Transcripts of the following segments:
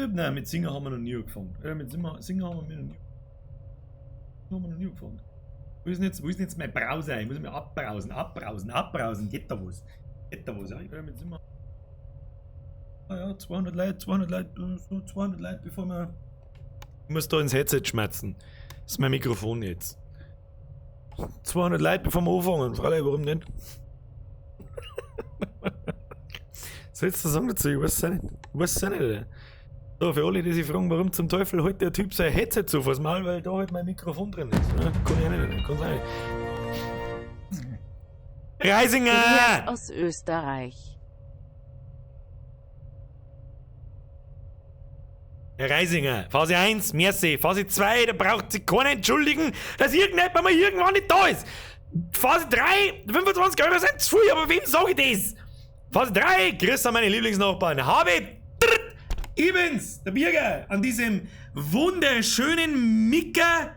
Nein, mit Singen haben wir noch nie gefunden. Mit Singen haben wir noch nie gefunden. Wo ist denn jetzt mein Browser? Ich muss mich abbrausen. Geht da was? Ja, ich will mit Singen. Ah ja, 200 Leute, bevor wir... Ich muss da ins Headset schmerzen. Das ist mein Mikrofon jetzt. 200 Leute, bevor wir anfangen. Freilich, warum nicht? Was sollst du sagen dazu? Ich weiß es nicht. So, für alle, die sich fragen, warum zum Teufel hält der Typ sein Headset so vors Maul, weil da halt mein Mikrofon drin ist. Ja, kann ich nicht, kann sein. Reisinger! Aus Österreich. Herr Reisinger, Phase 1, merci. Phase 2, da braucht sich keiner entschuldigen, dass irgendjemand mal irgendwann nicht da ist. Phase 3, 25 Euro sind zu viel, aber wem sage ich das? Phase 3, grüß an meine Lieblingsnachbarn. Habe Ibens, der Birger, an diesem wunderschönen Micker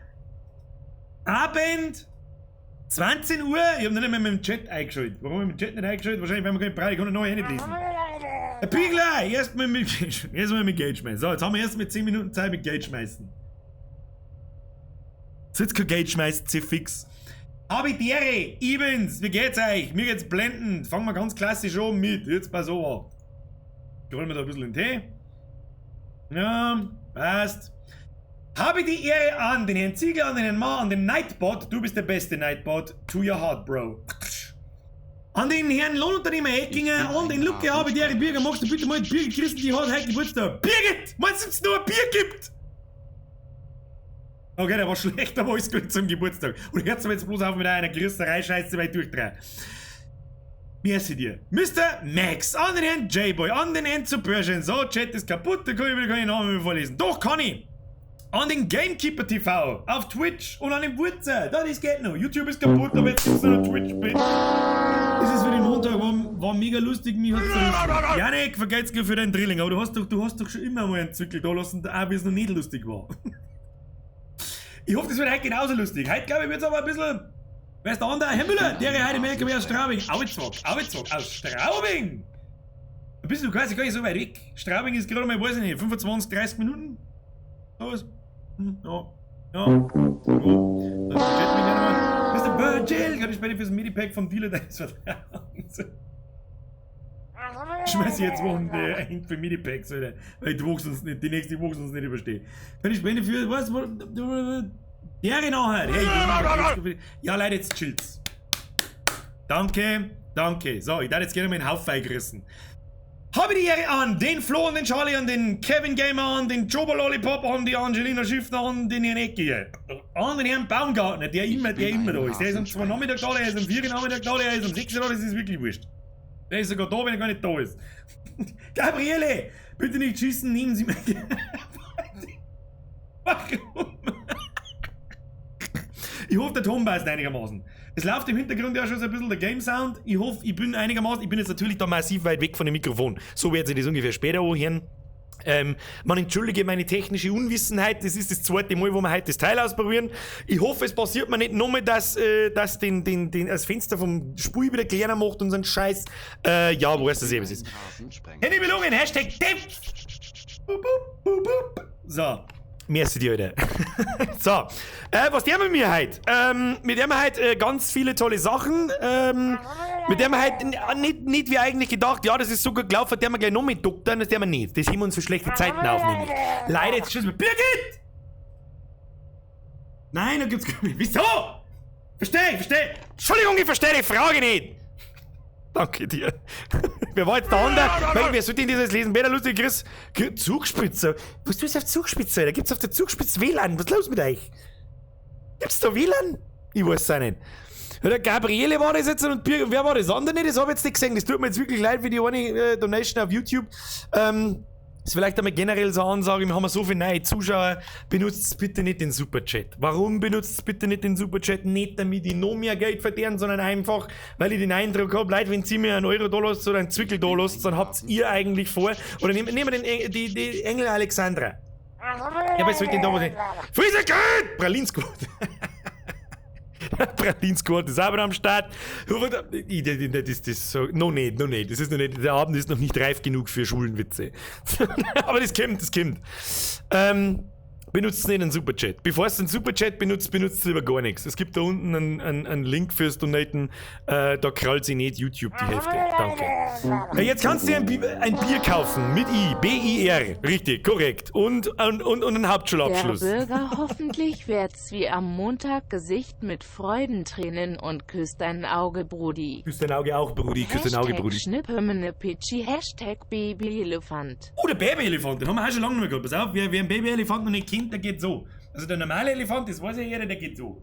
Abend 20 Uhr. Ich habe noch nicht mehr mit dem Chat eingeschaltet. Warum habe ich mit dem Chat nicht eingeschaltet? Wahrscheinlich, weil man keine Preise, ich kann noch nicht lesen. Herr Pigler, erstmal mit Geld schmeißen. So, jetzt haben wir erst mit 10 Minuten Zeit mit Geld schmeißen. Jetzt kein Geld schmeißen, sie fix. Habitäre, Ibens, wie geht's euch? Mir geht's blendend. Fangen wir ganz klassisch an mit. Jetzt pass auf. Ich hol mir da ein bisschen den Tee. Ja, passt. Habe die Ehre an den Herrn Ziegler, an den Herrn Ma, an den Nightbot. Du bist der beste Nightbot. To your heart, bro. An den Herrn Lohnunternehmer Eckinger, an den Lucke, habe die Ehre, Birger, magst du bitte mal Birgit Christen, die hat heute Geburtstag. Birgit! Meinst du, dass es nur ein Bier gibt? Okay, der war schlecht, aber alles gut zum Geburtstag. Und hört's mir jetzt bloß auf mit einer Grüßerei, scheiße, weil ich durchdrehe. Merci dir. Mr. Max, an den Herrn J-Boy, an den Enzo Persian. So, Chat ist kaputt, da kann ich wieder keinen Namen mehr vorlesen. Doch, kann ich. An den Gamekeeper TV, auf Twitch und an den Wurzer. Das geht noch. YouTube ist kaputt, aber jetzt gibt's noch Twitch. Das ist für den Montag, war mega lustig, mich hat's zurück. Janik, vergeht's dir für deinen Drilling, aber du hast doch schon immer mal einen Zirkel da lassen, auch wie es noch nicht lustig war. Ich hoffe, das wird heute genauso lustig. Heute, glaube ich, wird's aber ein bisschen... Wer ist der andere? Herr Müller, der heute im LKW aus Straubing. Auitzwag, aus Straubing! Da bist du quasi gar nicht so weit weg. Straubing ist gerade mal, weiß ich nicht, 25, 30 Minuten? Was? Ja. Mr. Virgil, kann ich bei dir fürs Medipack vom Dealer deines Vertrauens? Schmeiß ich jetzt Wochen ein für Medipacks, Alter. Weil die nächste Woche sonst nicht überstehen. Kann ich spenden für was? Der nachher. Hey, ja, Leute, jetzt chillt's. Danke. So, ich darf jetzt gerne mal einen Haufen gerissen. Habe die Ehre an den Flo und den Charlie an den Kevin Gamer an den Joba Lollipop an die Angelina Schiffner an den Herrn Eckiger. An den Herrn Baumgartner, der immer da ist. Der ist am 2 Nachmittag da, der ist am 4 Nachmittag da, der ist am 6 da, das ist wirklich wurscht. Der ist sogar da, wenn er gar nicht da ist. Gabriele, bitte nicht schießen, nehmen Sie mich. Warum? Ich hoffe, der Ton passt einigermaßen. Es läuft im Hintergrund ja schon so ein bisschen der Game Sound. Ich hoffe, ich bin einigermaßen. Ich bin jetzt natürlich da massiv weit weg von dem Mikrofon. So wird sich das ungefähr später anhören. Man entschuldige meine technische Unwissenheit. Das ist das zweite Mal, wo wir heute das Teil ausprobieren. Ich hoffe, es passiert mir nicht nochmal, dass das Fenster vom Spul wieder kleiner macht und so ein Scheiß. Ja, wo weißt du, was es ist. Handy Belohnungen, Hashtag Depp. So. Merci dir, Alter. So, was der mit mir heute? Mit dem heute ganz viele tolle Sachen. Mit dem heute nicht wie eigentlich gedacht, ja, das ist so gut gelaufen, der wir gleich noch mit doktern, das der wir nicht. Das haben wir uns für schlechte Zeiten aufnehmen. Leider, jetzt schießt mir Birgit! Nein, da gibt's gar nicht. Wieso? Versteh! Entschuldigung, ich verstehe die Frage nicht! Danke dir. Wer war jetzt der andere? Wer sollte denn dieses lesen? Wer der lustige Chris? Zugspitze. Was tust du auf Zugspitze, Alter? Gibt's auf der Zugspitze WLAN? Was ist los mit euch? Gibt's da WLAN? Ich weiß es auch nicht. Ja, der Gabriele war das jetzt und wer war das andere nicht? Das habe ich jetzt nicht gesehen. Das tut mir jetzt wirklich leid, wie die eine Donation auf YouTube. Das ist vielleicht einmal generell so eine Ansage, wir haben so viele neue Zuschauer, benutzt bitte nicht den Superchat. Warum benutzt bitte nicht den Superchat? Nicht damit ich noch mehr Geld verdiene, sondern einfach, weil ich den Eindruck habe, Leute, wenn ihr mir einen Euro da lasst oder einen Zwickel da lasst, dann habt ihr eigentlich vor, oder nehmen wir die Engel Alexandra. Ja, was soll ich denn da was hin? Frieser Geld! Pralinskot! Pralin Squad ist auch am Start. Das ist so, noch nicht. Das ist noch nicht, der Abend ist noch nicht reif genug für Schulenwitze. Aber das kommt. Benutzt nicht einen Superchat. Bevor es einen Superchat benutzt lieber gar nichts. Es gibt da unten einen Link fürs Donaten. Da krallt sie nicht YouTube die Hälfte. Danke. Jetzt kannst du dir ein Bier kaufen. Mit I. B-I-R. Richtig, korrekt. Und einen Hauptschulabschluss. Der Bürger hoffentlich wird's wie am Montag Gesicht mit Freudentränen und küsst dein Auge, Brudi. Küsst dein Auge auch, Brudi. Küsst dein Auge, Brudi. Schnippemene Pitschi, Hashtag Babyelefant. Oh, der Babyelefant, den haben wir auch schon lange nicht mehr gehabt. Pass auf, wer einen Babyelefant noch nicht kennt, der geht so. Also der normale Elefant, das weiß ja jeder, der geht so.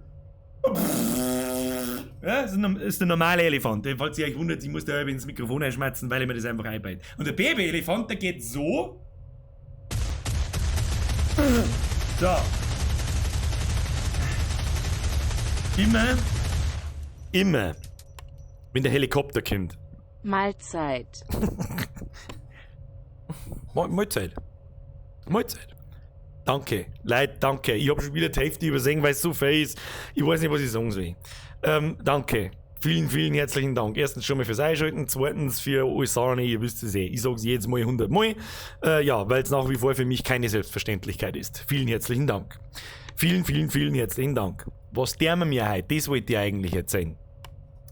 Ja, das ist der normale Elefant. Falls ihr euch wundert, ich muss da ins Mikrofon einschmerzen, weil ich mir das einfach einbeite. Und der Babyelefant, der geht so. So. Immer, wenn der Helikopter kommt. Mahlzeit. Mahlzeit. Danke, Leute, danke. Ich habe schon wieder die Hälfte übersehen, weil es so viel ist. Ich weiß nicht, was ich sagen soll. Danke. Vielen herzlichen Dank. Erstens schon mal fürs Einschalten, zweitens für alles Sahne, ihr wisst es eh. Ich sag's jedes Mal 100 Mal. Weil es nach wie vor für mich keine Selbstverständlichkeit ist. Vielen herzlichen Dank. Vielen herzlichen Dank. Was tun wir heute? Das wollte ich eigentlich erzählen.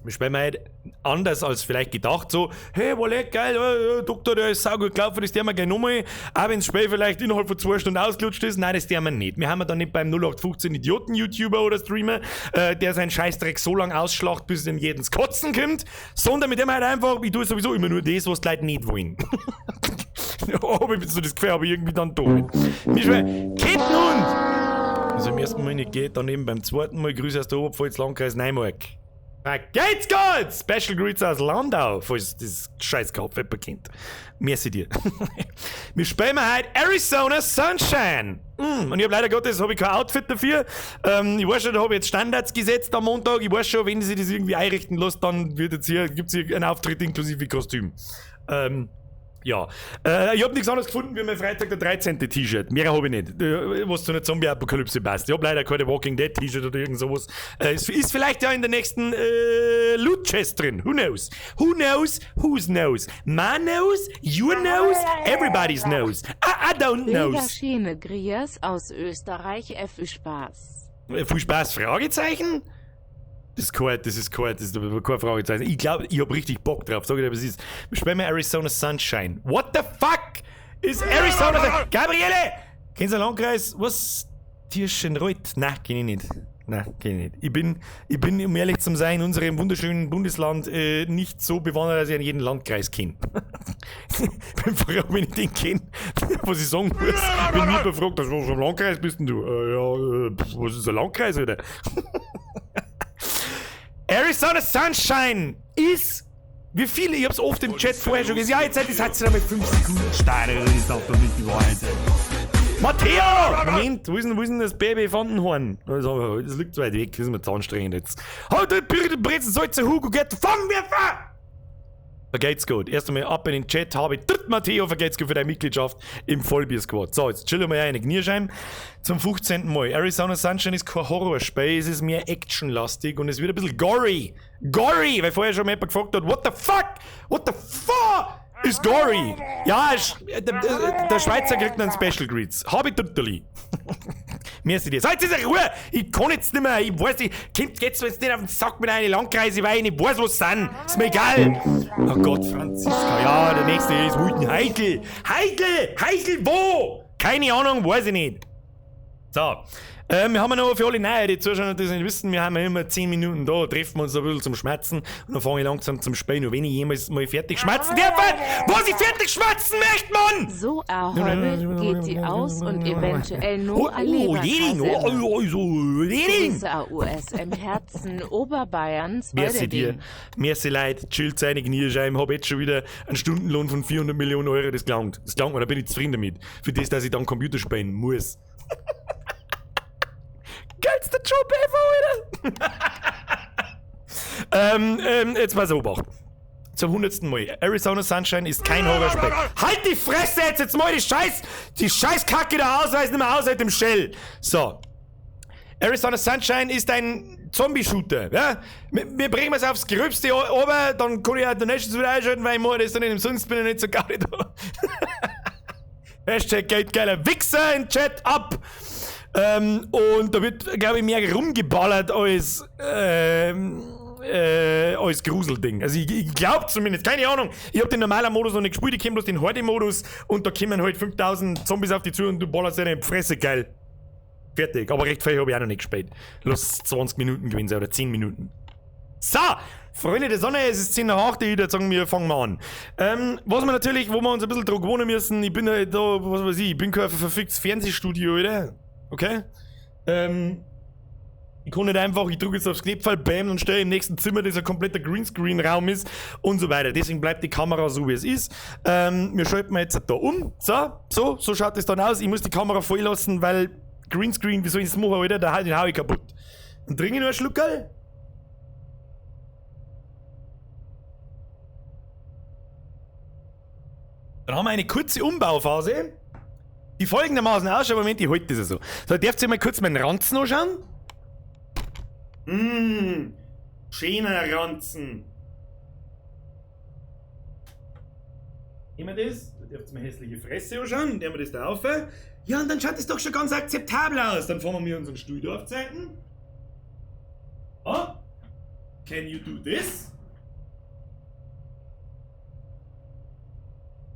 Wir spielen heute anders als vielleicht gedacht, so, hey, war leck geil, Doktor, der ist saugut gelaufen, das tun wir gleich nochmal. Auch wenn das Spiel vielleicht innerhalb von 2 Stunden ausgelutscht ist, nein, das tun wir nicht. Wir haben da nicht beim 0815 Idioten-YouTuber oder Streamer, der seinen Scheißdreck so lange ausschlacht, bis es ihm jedens Kotzen kommt, sondern mit dem halt einfach, ich tue sowieso immer nur das, was die Leute nicht wollen. Aber ich bin so das Gefühl, aber irgendwie dann da. Wir spielen Kettenhund! Also im ersten Mal nicht geht, dann eben beim zweiten Mal Grüße aus der Oberpfalz, Landkreis Neumark. Geht's gut! Special Greets aus Landau, falls das scheiß Kaufwepper kennt. Merci dir. Wir spielen heute Arizona Sunshine. Und ich hab leider Gottes, hab ich kein Outfit dafür. Ich weiß schon, da hab ich jetzt Standards gesetzt am Montag. Ich weiß schon, wenn sie das irgendwie einrichten lässt, dann gibt's hier einen Auftritt inklusive Kostüm. Ja. Ich hab nichts anderes gefunden wie mein Freitag der 13. T-Shirt. Mehr hab ich nicht. Was zu einer Zombie-Apokalypse passt. Ich hab leider keine Walking Dead T-Shirt oder irgend sowas. Ist vielleicht ja in der nächsten Loot Chest drin. Who knows? Who knows? Whose knows? Man knows? You knows? Everybody's knows. I don't knows. Pegaschene Grias aus Österreich, viel Spaß. Viel Spaß? Fragezeichen? Das ist kein Fragezeichen. Ich glaube, ich hab richtig Bock drauf. Sag ich dir, was ist. Wir spielen mal Arizona Sunshine. What the fuck ist Arizona Sunshine? Gabriele! Kennst du den Landkreis? Was? Tirschenreuth? Nein, kenn ich nicht. Ich bin, um ehrlich zu sein, in unserem wunderschönen Bundesland nicht so bewandert, dass ich an jeden Landkreis kenne. Ich bin froh, wenn ich den kenne, was ich sagen muss. Wenn mich jemand fragt, was für ein Landkreis bist denn du? Was ist ein Landkreis, oder? Arizona Sunshine ist. Wie viele? Ich hab's oft im Chat vorher schon gesagt. Ja, jetzt hat sie damit 5 Sekunden Steine. Das ist doch nicht die Wahrheit. Matteo! Moment, wo ist denn das Baby-Fandenhorn? Also, das liegt zu weit weg, das ist mir zu anstrengend jetzt. Halt, Brezen, Salze, Hugo, get Fangwerfer! Vergeht's gut. Erst einmal ab in den Chat habe ich Matteo, vergeht's gut für deine Mitgliedschaft im Vollbier-Squad. So, jetzt chillen wir eine Knierscheiben. Zum 15. Mal. Arizona Sunshine ist kein Horrorspiel, es ist mehr actionlastig und es wird ein bisschen gory. Gory! Weil vorher schon mal jemand gefragt hat, what the fuck ist gory? Ja, der Schweizer kriegt einen Special Greets. Hab ich totally. Merci dir. Seid ihr Ruhe! Ich kann jetzt nicht mehr, ich weiß nicht, kommt jetzt nicht auf den Sack mit einer Landkreise, weil ich nicht weiß, was sind. Ist mir egal. Oh Gott, Franziska. Ja, der nächste ist Wulten. Heikel! Wo? Keine Ahnung, weiß ich nicht. So. Wir haben noch für alle Neue, die Zuschauer, die das nicht wissen, wir haben ja immer 10 Minuten da, treffen wir uns ein bisschen zum Schmatzen und dann fange ich langsam zum Spielen. Und wenn ich jemals mal fertig schmatzen darf, was ich fertig schmatzen möchte, Mann! So erholt geht sie aus und eventuell nur ein Jeding! Grüße AUS im Herzen Oberbayerns. Merci dir. Merci Leute, chillt seine Knierscheiben, hab jetzt schon wieder einen Stundenlohn von 400 Millionen Euro, das gelangt mir, da bin ich zufrieden damit. Für das, dass ich dann Computer spielen muss. Geilster Job ever, Alter! Jetzt mal so, Bach. Zum 100. Mal. Arizona Sunshine ist kein Horrorspiel. Halt die Fresse jetzt mal die Scheißkacke da aus, weil es nicht mehr aushält im Shell. So. Arizona Sunshine ist ein Zombie-Shooter, ja? Wir bringen es aufs Gröbste runter, dann kann ich auch Donations wieder einschalten, weil ich mache das dann nicht umsonst, bin ich nicht so gar nicht da. Hashtag geldgeiler Wichser in Chat ab. Und da wird, glaube ich, mehr rumgeballert als Gruselding. Also ich glaube zumindest, keine Ahnung, ich habe den normalen Modus noch nicht gespielt, ich kenne bloß den Horde-Modus und da kommen halt 5000 Zombies auf die zu und du ballerst deine Fresse, geil. Fertig, aber recht viel habe ich auch noch nicht gespielt. Lass 20 Minuten gewinnen sein oder 10 Minuten. So, Freunde der Sonne, es ist 10 nach 8, ich würde sagen, wir fangen mal an. Was wir natürlich, wo wir uns ein bisschen dran gewohnen müssen, ich bin halt da, was weiß ich bin kein verficktes Fernsehstudio, oder? Okay? Ich kann nicht einfach, ich drücke jetzt aufs Knöpfchen, bam, und stehe im nächsten Zimmer, das ein kompletter Greenscreen-Raum ist und so weiter. Deswegen bleibt die Kamera so, wie es ist. Wir schalten jetzt da um. So schaut es dann aus. Ich muss die Kamera voll lassen, weil Greenscreen, wie soll ich das machen, Alter? Den hau ich kaputt. Dann trinke ich noch einen Schluckerl. Dann haben wir eine kurze Umbauphase, die folgendermaßen ausschaut. Moment, ich halte das so. So, dürft ihr mal kurz meinen Ranzen anschauen? Schöner Ranzen. Nehmen wir das? Da dürft ihr meine hässliche Fresse anschauen. Nehmen wir das da auf. Ja, und dann schaut das doch schon ganz akzeptabel aus. Dann fahren wir unseren Stuhl da aufzeigen. Oh, can you do this?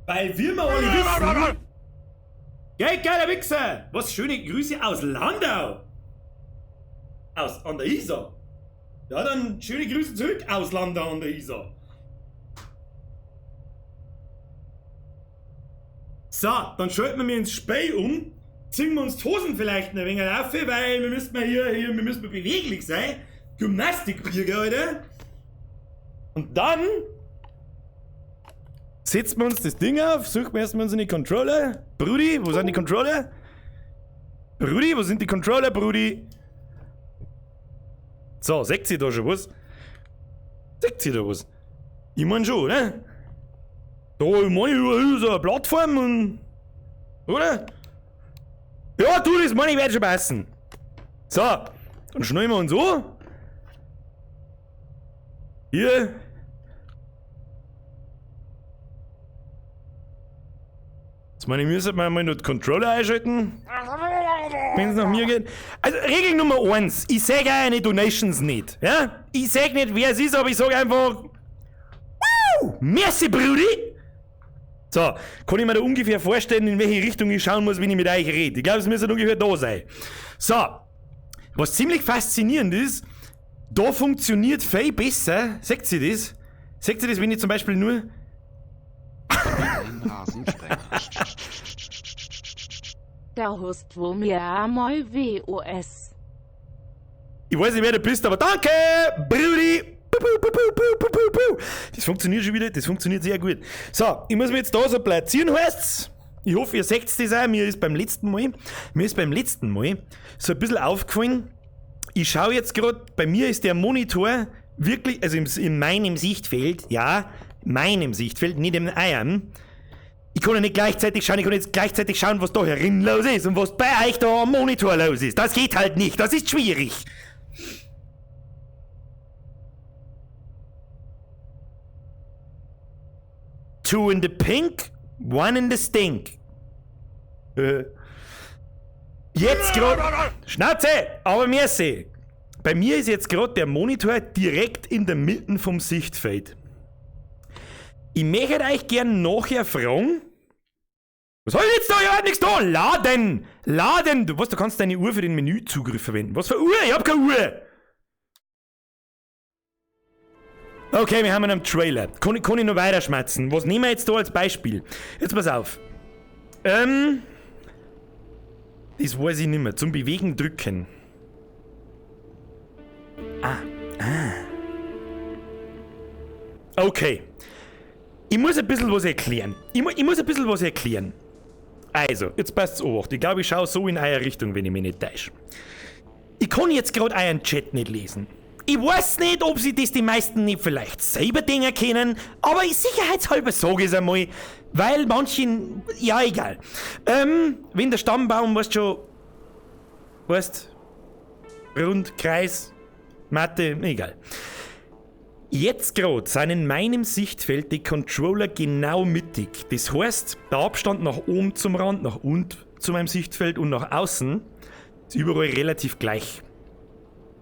Weil wir mal alle wissen... Geiler Wichser! Was schöne Grüße aus Landau! An der Isar. Ja, dann schöne Grüße zurück aus Landau an der Isar. So, dann schalten wir ins Spiel um, ziehen wir uns die Hosen vielleicht ein wenig auf, weil wir müssen wir müssen beweglich sein. Gymnastikbier, Alter. Und dann setzen wir uns das Ding auf, suchen wir erstmal unsere Controller. Brudi, wo sind die Controller? Brudi, wo sind die Controller, Brudi? So, seht ihr da schon was? Seht ihr da was? Ich mein schon, ne? Da, ich meine, so eine Plattform und... Oder? Ja, du, das meine ich, werde schon passen. So, dann schneiden wir uns an. Hier. Jetzt meine ich, müssen wir mal noch die Controller einschalten. Wenn es nach mir geht. Also, Regel Nummer 1. Ich sage eine Donations nicht. Ja? Ich sage nicht, wer es ist, aber ich sage einfach... Wow! Merci, Brudi! So, kann ich mir da ungefähr vorstellen, in welche Richtung ich schauen muss, wenn ich mit euch rede. Ich glaube, es müsste ungefähr da sein. So, was ziemlich faszinierend ist, da funktioniert viel besser. Seht ihr das? Seht ihr das, wenn ich zum Beispiel nur... Der Host wo mir einmal WOS. Ich weiß nicht, wer du bist, aber danke, Brudi! Das funktioniert schon wieder, das funktioniert sehr gut. So, ich muss mich jetzt da so platzieren, heißt's. Ich hoffe, ihr seht das auch. Mir ist beim letzten Mal so ein bisschen aufgefallen. Ich schaue jetzt gerade, bei mir ist der Monitor wirklich, also in meinem Sichtfeld, ja, meinem Sichtfeld, nicht im Eiern. Ich kann ja nicht gleichzeitig schauen, ich kann jetzt gleichzeitig schauen, was da herin los ist und was bei euch da am Monitor los ist. Das geht halt nicht, das ist schwierig. Two in the pink, one in the stink. Jetzt gerade... Schnauze! Aber merci! Bei mir ist jetzt gerade der Monitor direkt in der Mitte vom Sichtfeld. Ich möchte euch gern nachher fragen... Was soll ich jetzt da? Ich hab nichts da! Laden! Laden! Du kannst deine Uhr für den Menüzugriff verwenden. Was für Uhr? Ich hab keine Uhr! Okay, wir haben einen Trailer. Kann ich noch weiterschmatzen? Was nehmen wir jetzt da als Beispiel? Jetzt pass auf. Das weiß ich nicht mehr. Zum Bewegen drücken. Okay. Ich muss ein bisschen was erklären. Also, jetzt passt's auf. Ich glaube, ich schaue so in eure Richtung, wenn ich mich nicht täusche. Ich kann jetzt gerade euren Chat nicht lesen. Ich weiß nicht, ob sie das die meisten nicht vielleicht selber Dinge kennen, aber sicherheitshalber sage ich es einmal, weil manchen, ja egal. Wenn der Stammbaum, weißt rund, Kreis, Mathe, egal. Jetzt gerade sind in meinem Sichtfeld die Controller genau mittig. Das heißt, der Abstand nach oben zum Rand, nach unten zu meinem Sichtfeld und nach außen ist überall relativ gleich.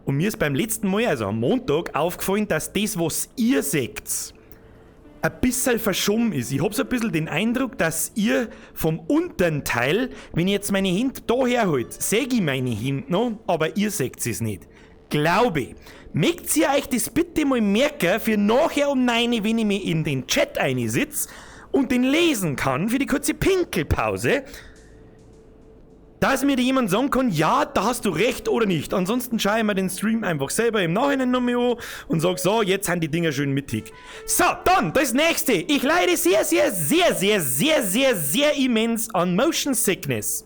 Und mir ist beim letzten Mal, also am Montag, aufgefallen, dass das, was ihr seht, ein bisschen verschoben ist. Ich habe so ein bisschen den Eindruck, dass ihr vom unteren Teil, wenn ich jetzt meine Hände da herhalte, sehe ich meine Hände noch, aber ihr seht es nicht. Glaube. Mögt ihr euch das bitte mal merken für nachher um 9, wenn ich mir in den Chat einsitze und den lesen kann für die kurze Pinkelpause, dass mir da jemand sagen kann, ja, da hast du recht oder nicht. Ansonsten schaue ich mir den Stream einfach selber im Nachhinein nochmal an und sage, so, jetzt sind die Dinger schön mittig. So, dann, das nächste. Ich leide sehr immens an Motion Sickness.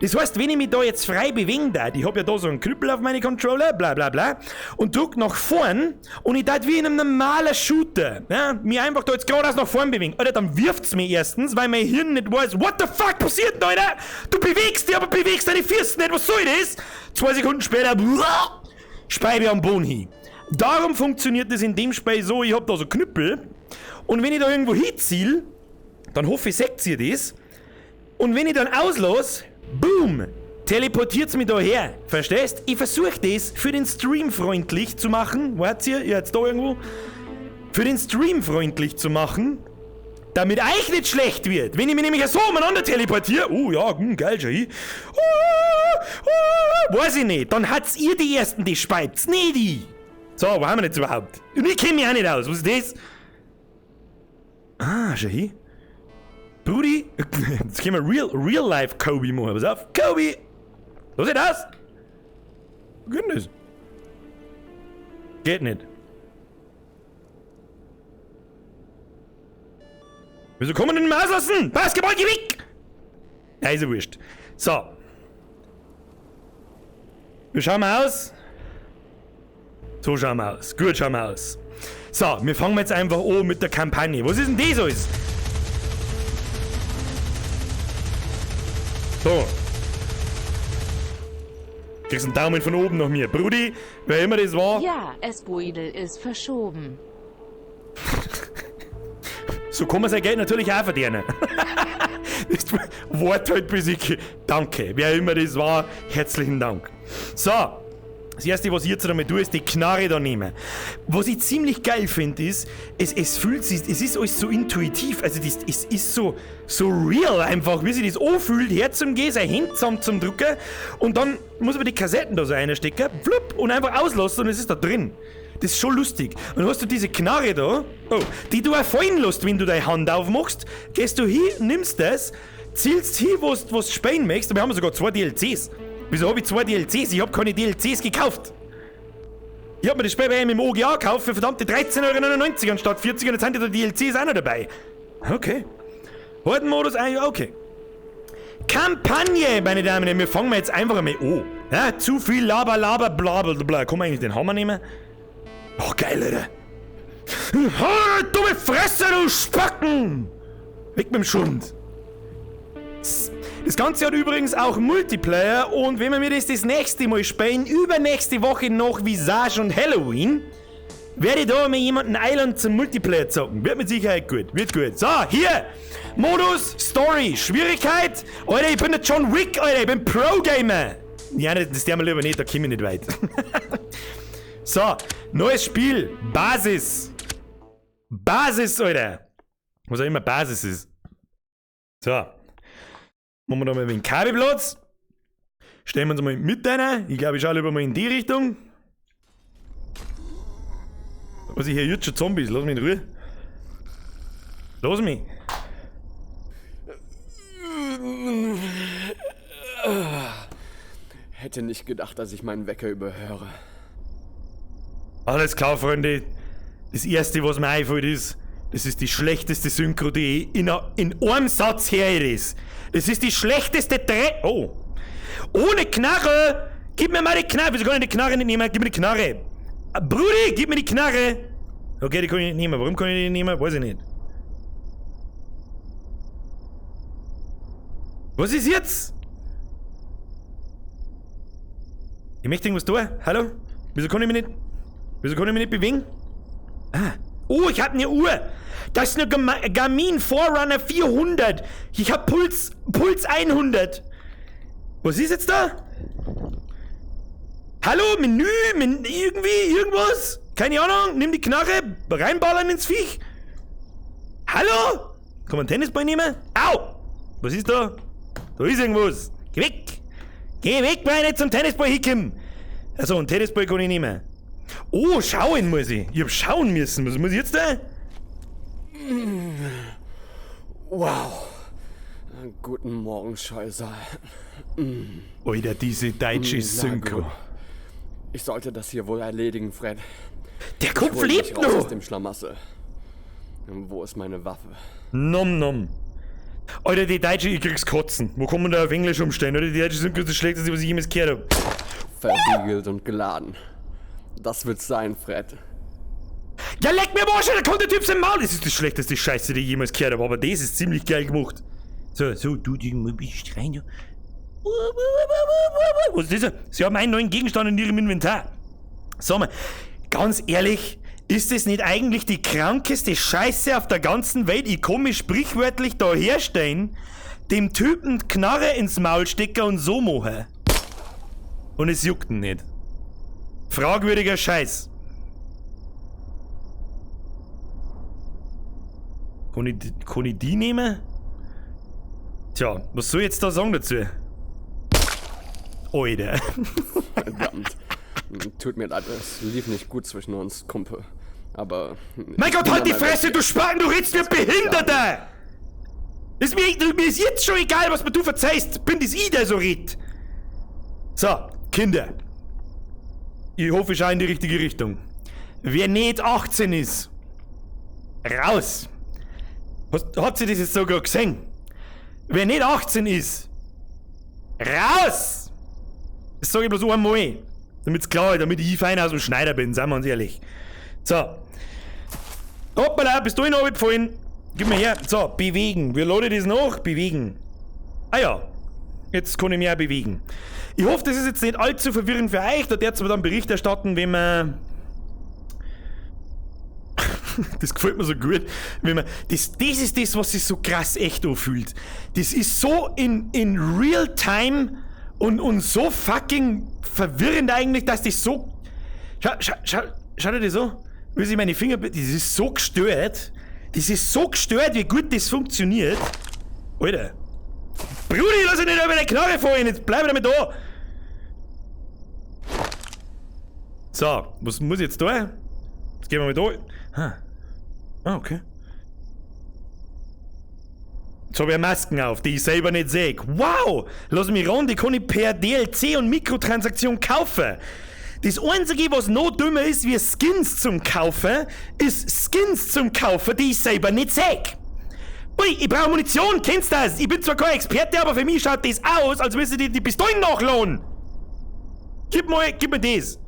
Das heißt, wenn ich mich da jetzt frei bewegen darf, ich habe ja da so einen Knüppel auf meine Controller, bla bla bla, und drück nach vorn und ich darf wie in einem normalen Shooter, ja, mich einfach da jetzt geradeaus nach vorn bewegen. Alter, dann wirft's mir erstens, weil mein Hirn nicht weiß, what the fuck passiert denn, Alter? Du bewegst dich, aber bewegst deine Füße nicht, was soll das? 2 Sekunden später, speibe ich am Boden hin. Darum funktioniert das in dem Spiel so, ich hab da so Knüppel und wenn ich da irgendwo hinziel, dann hoffe ich, seht ihr das. Und wenn ich dann auslasse, boom, teleportiert's mich da her. Verstehst? Ich versuche das für den Stream freundlich zu machen. Wartet ihr jetzt da irgendwo? Für den Stream freundlich zu machen, damit euch nicht schlecht wird. Wenn ich mich nämlich so umeinander teleportiere, oh ja, geil, schon. Weiß ich nicht. Dann hat's ihr die Ersten, die speibt's, nicht die. So, wo haben wir jetzt überhaupt? Und ich kenn mich auch nicht aus. Was ist das? Ah, schon hier. Brudi, jetzt können wir Real-Life Kobe machen. Pass auf. Kobe! So sieht aus! Geht nicht. Geht nicht. Wieso kann man den mal auslassen? Basketball, geh weg! Ja, ist ja wurscht. So. Wie schauen wir aus? So schauen wir aus. Gut schauen wir aus. So, wir fangen jetzt einfach an mit der Kampagne. Was ist denn das alles? So. Kriegst einen Daumen von oben nach mir. Brudi, wer immer das war. Ja, Esbuidel ist verschoben. So kann man sein Geld natürlich auch verdienen. Das Wort halt bis ich. Danke, wer immer das war, herzlichen Dank. So. Das erste, was ich jetzt damit tue, ist die Knarre da nehmen. Was ich ziemlich geil finde, ist, es fühlt sich, es ist alles so intuitiv, also es ist so real einfach, wie sich das anfühlt, herzumgehen, sein Hand zusammen zum Drücken und dann muss man die Kassetten da so reinstecken, flupp, und einfach auslassen und es ist da drin. Das ist schon lustig. Und dann hast du diese Knarre da, die du auch fallen lässt, wenn du deine Hand aufmachst, gehst du hin, nimmst das, zielst hin, was du spielen möchtest, und wir haben sogar 2 DLCs. Wieso habe ich 2 DLCs? Ich habe keine DLCs gekauft. Ich habe mir das Spiel bei MMO gekauft für verdammte 13,99 € anstatt 40 und jetzt sind die DLCs auch noch dabei. Okay. Hordenmodus ein, okay. Kampagne, meine Damen und Herren, wir fangen jetzt einfach einmal an. Ja, zu viel Laber, bla bla bla. Kann man eigentlich den Hammer nehmen? Oh, geil, Alter. Oh, dumme Fresse, du Spacken! Weg mit dem Schund. Das Ganze hat übrigens auch Multiplayer und wenn wir mir das nächste Mal spielen, übernächste Woche noch Visage und Halloween, werde ich da mit jemandem Island zum Multiplayer zocken. Wird mit Sicherheit gut, wird gut. So, hier, Modus, Story, Schwierigkeit. Alter, ich bin der John Wick, Alter, ich bin Pro-Gamer. Ja, das der mal lieber nicht, da komme ich nicht weit. So, neues Spiel, Basis. Basis, Alter. Was auch immer Basis ist. So. Machen wir da mal ein wenig Kabelplatz. Stellen wir uns mal mit rein. Ich glaube, ich schaue lieber mal in die Richtung. Was ich hier jetzt schon Zombies. Lass mich in Ruhe. Lass mich. Hätte nicht gedacht, dass ich meinen Wecker überhöre. Alles klar, Freunde. Das erste, was mir einfällt, ist, das ist die schlechteste Synchro, die ich in einem Satz her ist. Das ist die schlechteste Oh. Ohne Knarre! Gib mir mal die Knarre! Wieso kann ich die Knarre nicht nehmen? Gib mir die Knarre! Brudi, gib mir die Knarre! Okay, die kann ich nicht nehmen. Warum kann ich die nicht nehmen? Weiß ich nicht. Was ist jetzt? Ich möchte irgendwas tun. Hallo? Wieso kann ich mich nicht... Wieso kann ich mich nicht bewegen? Ah. Oh, ich hab eine Uhr. Das ist eine Garmin Forerunner 400. Ich hab Puls 100. Was ist jetzt da? Hallo, Menü, irgendwas? Keine Ahnung, nimm die Knarre, reinballern ins Viech. Hallo? Kann man einen Tennisball nehmen? Au! Was ist da? Da ist irgendwas. Geh weg! Geh weg, weil ich nicht zum Tennisball hinkomme. Also, einen Tennisball kann ich nehmen. Oh, schauen muss ich. Ich hab schauen müssen. Was muss ich jetzt da? Wow. Guten Morgen, Scheusal. Alter, diese deutsche Synchro. Ich sollte das hier wohl erledigen, Fred. Der Kopf Hol mich lebt raus aus noch! dem Schlamassel. Wo ist meine Waffe? Nom nom. Alter, die Deutsche, ich krieg's kotzen. Wo kann man da auf Englisch umstellen? Oder die Deutsche Synchro ist das Schlechteste, was ich jemals gehört hab. Verriegelt und geladen. Das wird's sein, Fred. Ja, leck mir am Arsch, da kommt der Typ sein Maul. Das ist die schlechteste Scheiße, die ich jemals gehört habe. Aber das ist ziemlich geil gemacht. So, du, mal ein bisschen rein, du. Was ist das? Sie haben einen neuen Gegenstand in Ihrem Inventar. Sag mal, ganz ehrlich, ist das nicht eigentlich die krankeste Scheiße auf der ganzen Welt? Ich kann mich sprichwörtlich da herstellen, dem Typen Knarre ins Maul stecken und so machen. Und es juckt ihn nicht. Fragwürdiger Scheiß. Kann ich die nehmen? Tja, was soll ich jetzt da sagen dazu? Alter. Verdammt. Tut mir leid, es lief nicht gut zwischen uns, Kumpel. Aber... Mein Gott, halt die Fresse, du Spaten, du redst wie ein Behinderter! Mir ist jetzt schon egal, was mir du verzeihst. Bin das ich, der so redet. So, Kinder. Ich hoffe, ich schaue in die richtige Richtung. Wer nicht 18 ist, raus. Habt ihr das jetzt sogar gesehen? Wer nicht 18 ist, raus! Das sag ich bloß einmal. Damit's klar ist, damit ich fein aus dem Schneider bin, seien wir uns ehrlich. So. Hoppala, bist du in Arbeit gefallen? Gib mir her. So, bewegen. Wir laden das nach. Bewegen. Ah ja. Jetzt kann ich mich auch bewegen. Ich hoffe, das ist jetzt nicht allzu verwirrend für euch. Da werdet ihr mir dann Bericht erstatten, wenn man... Das gefällt mir so gut. Wenn man... Das ist das, was sich so krass echt anfühlt. Das ist so in real time und so fucking verwirrend eigentlich, dass das so... Schau dir das an. Wie sich meine Finger... Das ist so gestört. Das ist so gestört, wie gut das funktioniert. Alter. Brudi, lass dich nicht über die Knarre fallen. Jetzt bleib damit da. So, was muss ich jetzt da? Jetzt gehen wir mal da. Ah, okay. Jetzt habe ich Masken auf, die ich selber nicht sehe. Wow! Lass mich ran, die kann ich per DLC und Mikrotransaktion kaufen. Das Einzige, was noch dümmer ist, wie Skins zum Kaufen, ist Skins zum Kaufen, die ich selber nicht sehe. Ui, ich brauche Munition, kennst du das? Ich bin zwar kein Experte, aber für mich schaut das aus, als müsste die Pistolen nachladen. Gib mir das.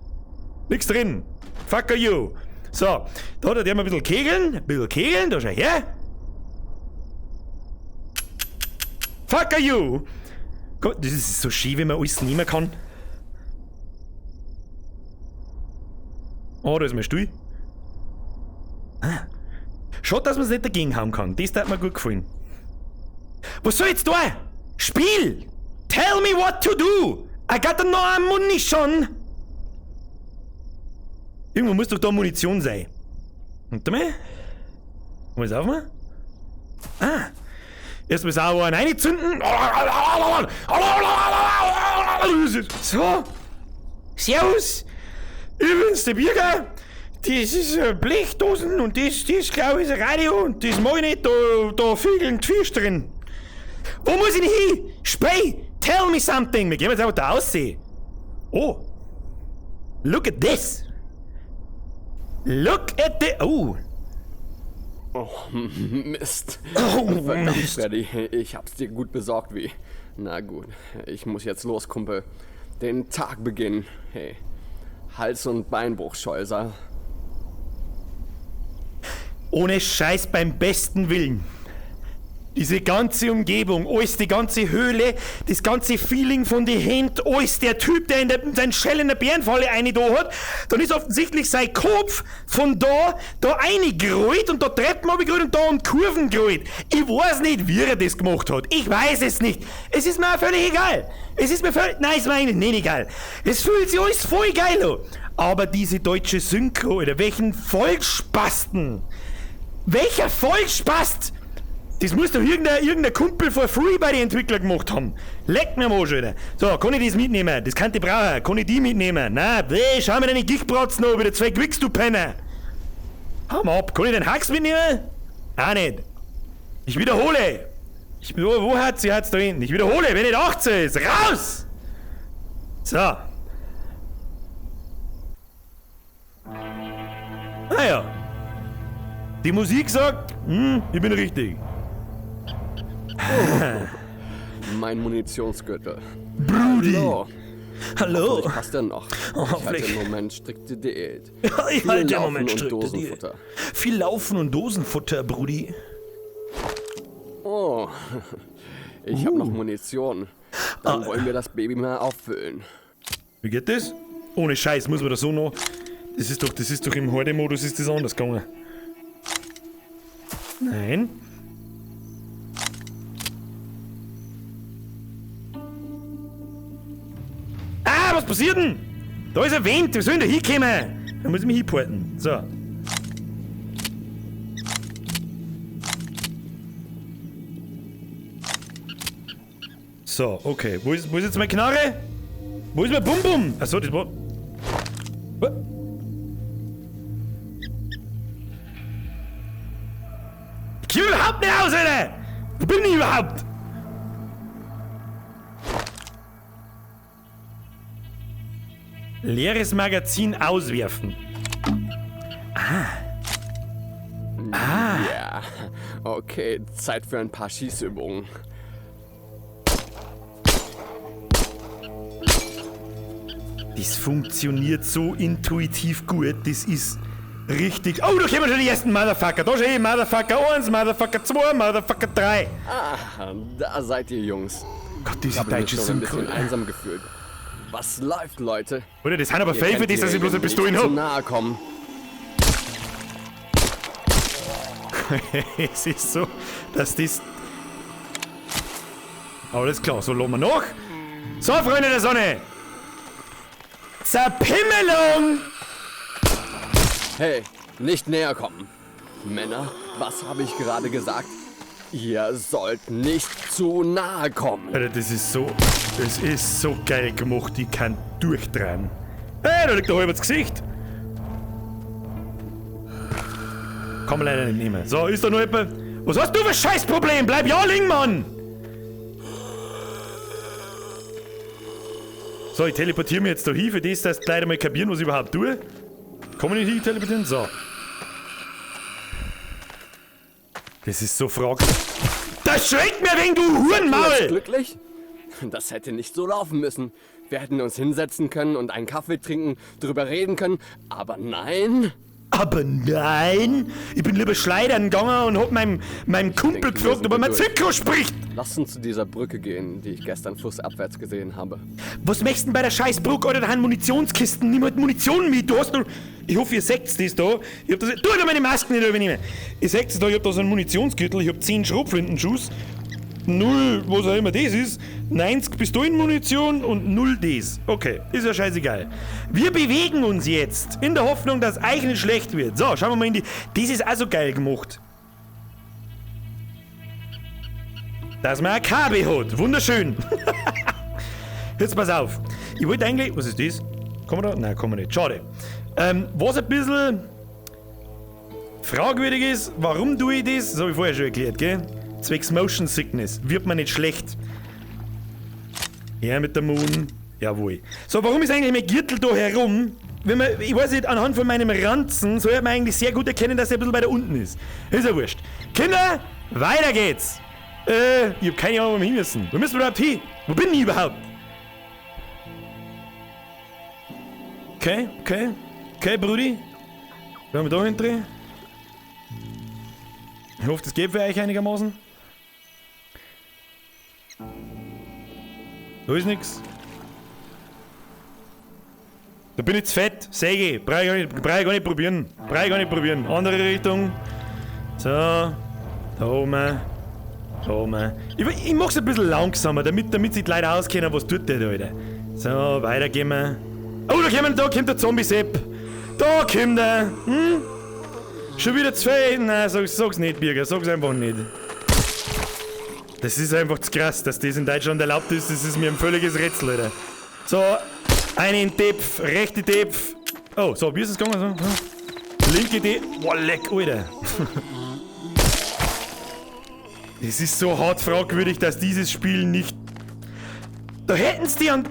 Nix drin. Fuck you. So, da hat er mal ein bisschen kegeln, da schau her. Fuck you. Gott, das ist so schief, wenn man alles nehmen kann. Oh, da ist mein Stuhl. Schade, dass man es nicht dagegen hauen kann. Das hat mir gut gefallen. Was soll jetzt da? Spiel! Tell me what to do! I got no ammunition! Irgendwo muss doch da Munition sein. Warte mal. Was auf mal? Ah! Erst mal sauber einen reinzünden. So. Servus! Übrigens, der Bürger, das ist Blechdosen und das glaube ich ist ein Radio und das mag ich nicht, da vögeln die Fische drin. Wo muss ich denn hin? Spray, tell me something. Wir gehen jetzt einfach da aussehen. Oh. Look at this. Look at the... Oh. Oh, Mist. Oh, Verdammt, Mist. Freddy, ich hab's dir gut besorgt, wie. Na gut, ich muss jetzt los, Kumpel. Den Tag beginnen. Hey, Hals- und Beinbruch, Scheusal. Ohne Scheiß beim besten Willen. Diese ganze Umgebung, alles, die ganze Höhle, das ganze Feeling von den Händen, alles, der Typ, der in seinen Shell in der Bärenfalle eine da hat, dann ist offensichtlich sein Kopf von da reingerollt und da Treppen runtergerollt und da um Kurven gerollt. Ich weiß nicht, wie er das gemacht hat. Ich weiß es nicht. Es ist mir auch völlig egal. Es ist mir völlig, nein, es war eigentlich nicht egal. Es fühlt sich alles voll geil an. Aber diese deutsche Synchro, oder welchen Vollspasten? Welcher Vollspast? Das muss doch irgendein Kumpel for free bei den Entwicklern gemacht haben. Leck mir mal schon. So, kann ich das mitnehmen? Das kann ich brauchen. Kann ich die mitnehmen? Nein, schau mir deine Gichtbratzen an, wieder 2 Quicks, du Penner. Hau mal ab. Kann ich den Hax mitnehmen? Auch nicht. Ich wiederhole. Wo hat sie? Hat's da hinten. Ich wiederhole, wenn nicht 18 ist. Raus! So. Naja. Die Musik sagt, ich bin richtig. Mein Munitionsgürtel. Brudi. Hallo. Hallo. Ich passt denn noch. Ich halte im Moment strikte Diät. Ich Viel halte im Laufen Moment und strikte Diät. Dosenfutter. Viel Laufen und Dosenfutter, Brudi. Oh, ich habe noch Munition. Dann wollen wir das Baby mal auffüllen. Wie geht das? Ohne Scheiß, muss man das so noch... Das ist doch im Horde-Modus ist das anders gegangen. Nein. Ah, was passiert denn? Da ist ein Wind, wir sollen da hinkommen. Da muss ich mich hinhalten. So. So, okay. Wo ist jetzt meine Knarre? Wo ist mein Bum-Bum? Achso, das war... Was? Ich komm überhaupt nicht raus, Alter! Wo bin ich überhaupt? Leeres Magazin auswerfen. Ja, okay, Zeit für ein paar Schießübungen. Das funktioniert so intuitiv gut, das ist richtig... Oh, da kommen schon die ersten Motherfucker. Da steht Motherfucker 1, Motherfucker 2, Motherfucker 3. Ah, da seid ihr Jungs. Gott, Ich diese habe mich deutsche schon ein Synchro. bisschen einsam gefühlt. Was läuft, Leute? Oder das sind aber Ihr Fälle für könnt das, dass hier ich bloß eine nicht Pistole zu hab. nahe kommen. Es ist so, dass das... Alles klar, so lassen wir noch. So, Freunde der Sonne. Zerpimmelung! Hey, nicht näher kommen. Männer, was habe ich gerade gesagt? Ihr sollt nicht zu nahe kommen. Alter, das ist so geil gemacht, ich kann durchdrehen. Hey, da liegt der halb ins Gesicht. Kann man leider nicht nehmen. So, ist da noch jemand? Was hast du für ein Scheißproblem? Bleib ja liegen, Mann! So, ich teleportiere mich jetzt da hin, für das, dass die Leute mal kapieren, was ich überhaupt tue. Kann man nicht hin teleportieren? So. Das ist so fraglich. Das schreckt mir wegen, du Jetzt Hurenmaul! glücklich? Das hätte nicht so laufen müssen. Wir hätten uns hinsetzen können und einen Kaffee trinken, drüber reden können, aber nein. Aber nein! Ich bin lieber schleidern gegangen und hab meinem Kumpel denke, wir gefragt, sind ob er mein durch. Synchro spricht! Lass uns zu dieser Brücke gehen, die ich gestern flussabwärts gesehen habe. Was möchtest du denn bei der Scheißbrücke, Alter? Da haben Munitionskisten. Nimm halt Munition mit. Du hast noch... Ich hoffe, ihr seht das da. Ich hab das... Du, da meine Masken nicht übernehmen. Ihr seht das da, ich hab da so einen Munitionsgürtel. Ich hab 10 Schrotflintenschuss. 0, was auch immer das ist. 90 Pistolenmunition und 0 das. Okay, ist ja scheißegal. Wir bewegen uns jetzt in der Hoffnung, dass euch nicht schlecht wird. So, schauen wir mal in die... Das ist auch so geil gemacht. Dass man ein KB hat. Wunderschön. Jetzt pass auf. Ich wollte eigentlich... Was ist das? Kann man da? Nein, kann man nicht. Schade. Was ein bisschen fragwürdig ist, warum tue ich das? Das habe ich vorher schon erklärt, gell? Zwecks Motion Sickness. Wird man nicht schlecht. Ja, mit der Moon. Jawohl. So, warum ist eigentlich mein Gürtel da herum? Wenn man, ich weiß nicht, anhand von meinem Ranzen soll man eigentlich sehr gut erkennen, dass er ein bisschen weiter unten ist. Ist ja wurscht. Kinder, weiter geht's. Ich hab keine Ahnung, wo wir hin müssen. Wo müssen wir überhaupt hin? Wo bin ich überhaupt? Okay, Brudi. Wollen wir da hindrehen? Ich hoffe, das geht für euch einigermaßen. Da ist nix. Da bin ich zu fett. Säge. Brauch ich gar nicht probieren. Andere Richtung. So. Da oben. Da oben. Ich mach's ein bisschen langsamer, damit sich die Leute auskennen, was tut der da, Alter. So, weiter gehen wir. Oh, da kommt der Zombie-Sepp. Da kommt er. Schon wieder zu viel? Nein, sag's nicht, Birger. Sag's einfach nicht. Das ist einfach zu krass, dass das in Deutschland erlaubt ist. Das ist mir ein völliges Rätsel, Alter. So, einen Tepf, rechte Tepf. Oh, so, wie ist es gegangen? So. Linke Tepf. Boah, leck, Alter. Es ist so hart fragwürdig, dass dieses Spiel nicht... Da hätten sie die an...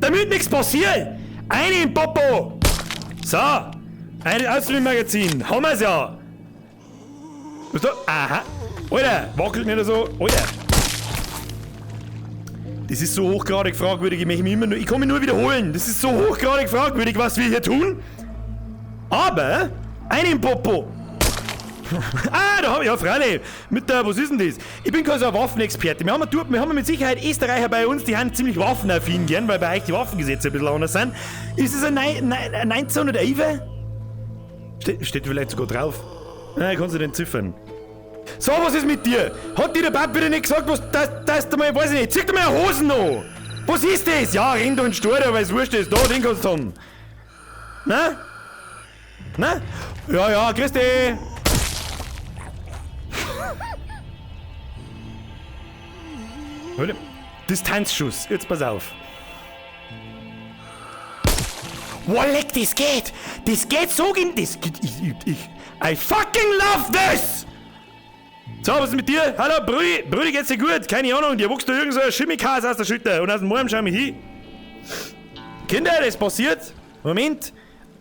Damit nichts passiert! Eine im Popo! So! Ein Ausbildungsmagazin! Haben wir's ja! Was da? Aha! Alter! Wackelt nicht so! Alter! Das ist so hochgradig fragwürdig, ich kann mich nur wiederholen! Das ist so hochgradig fragwürdig, was wir hier tun! Aber... Einen im Popo! Da hab ich ja freilich. Mit der, was ist denn das? Ich bin kein so ein Waffenexperte. Wir haben mit Sicherheit Österreicher bei uns, die haben ziemlich waffenaffin gern, weil bei euch die Waffengesetze ein bisschen anders sind. Ist es ein 1911? Steht vielleicht sogar drauf. Nein, kannst du den ziffern. So, was ist mit dir? Hat dir der Papa wieder nicht gesagt, dass du mal, weiß ich nicht, zieh dir mal eine Hosen noch! Was ist das? Ja, renn da und Sturder, weil es wurscht ist. Da, den kannst du haben. Na? Na? Ja, grüß dich! Distanzschuss, jetzt pass auf. Wow, leck, das geht! Das geht so in... I fucking love this! So, was ist mit dir? Hallo, Brüdi, geht's dir gut? Keine Ahnung, dir wuchst du irgend so ein Schimmikas aus der Schütte und aus dem Morgen schau mich hin. Kinder, das passiert. Moment.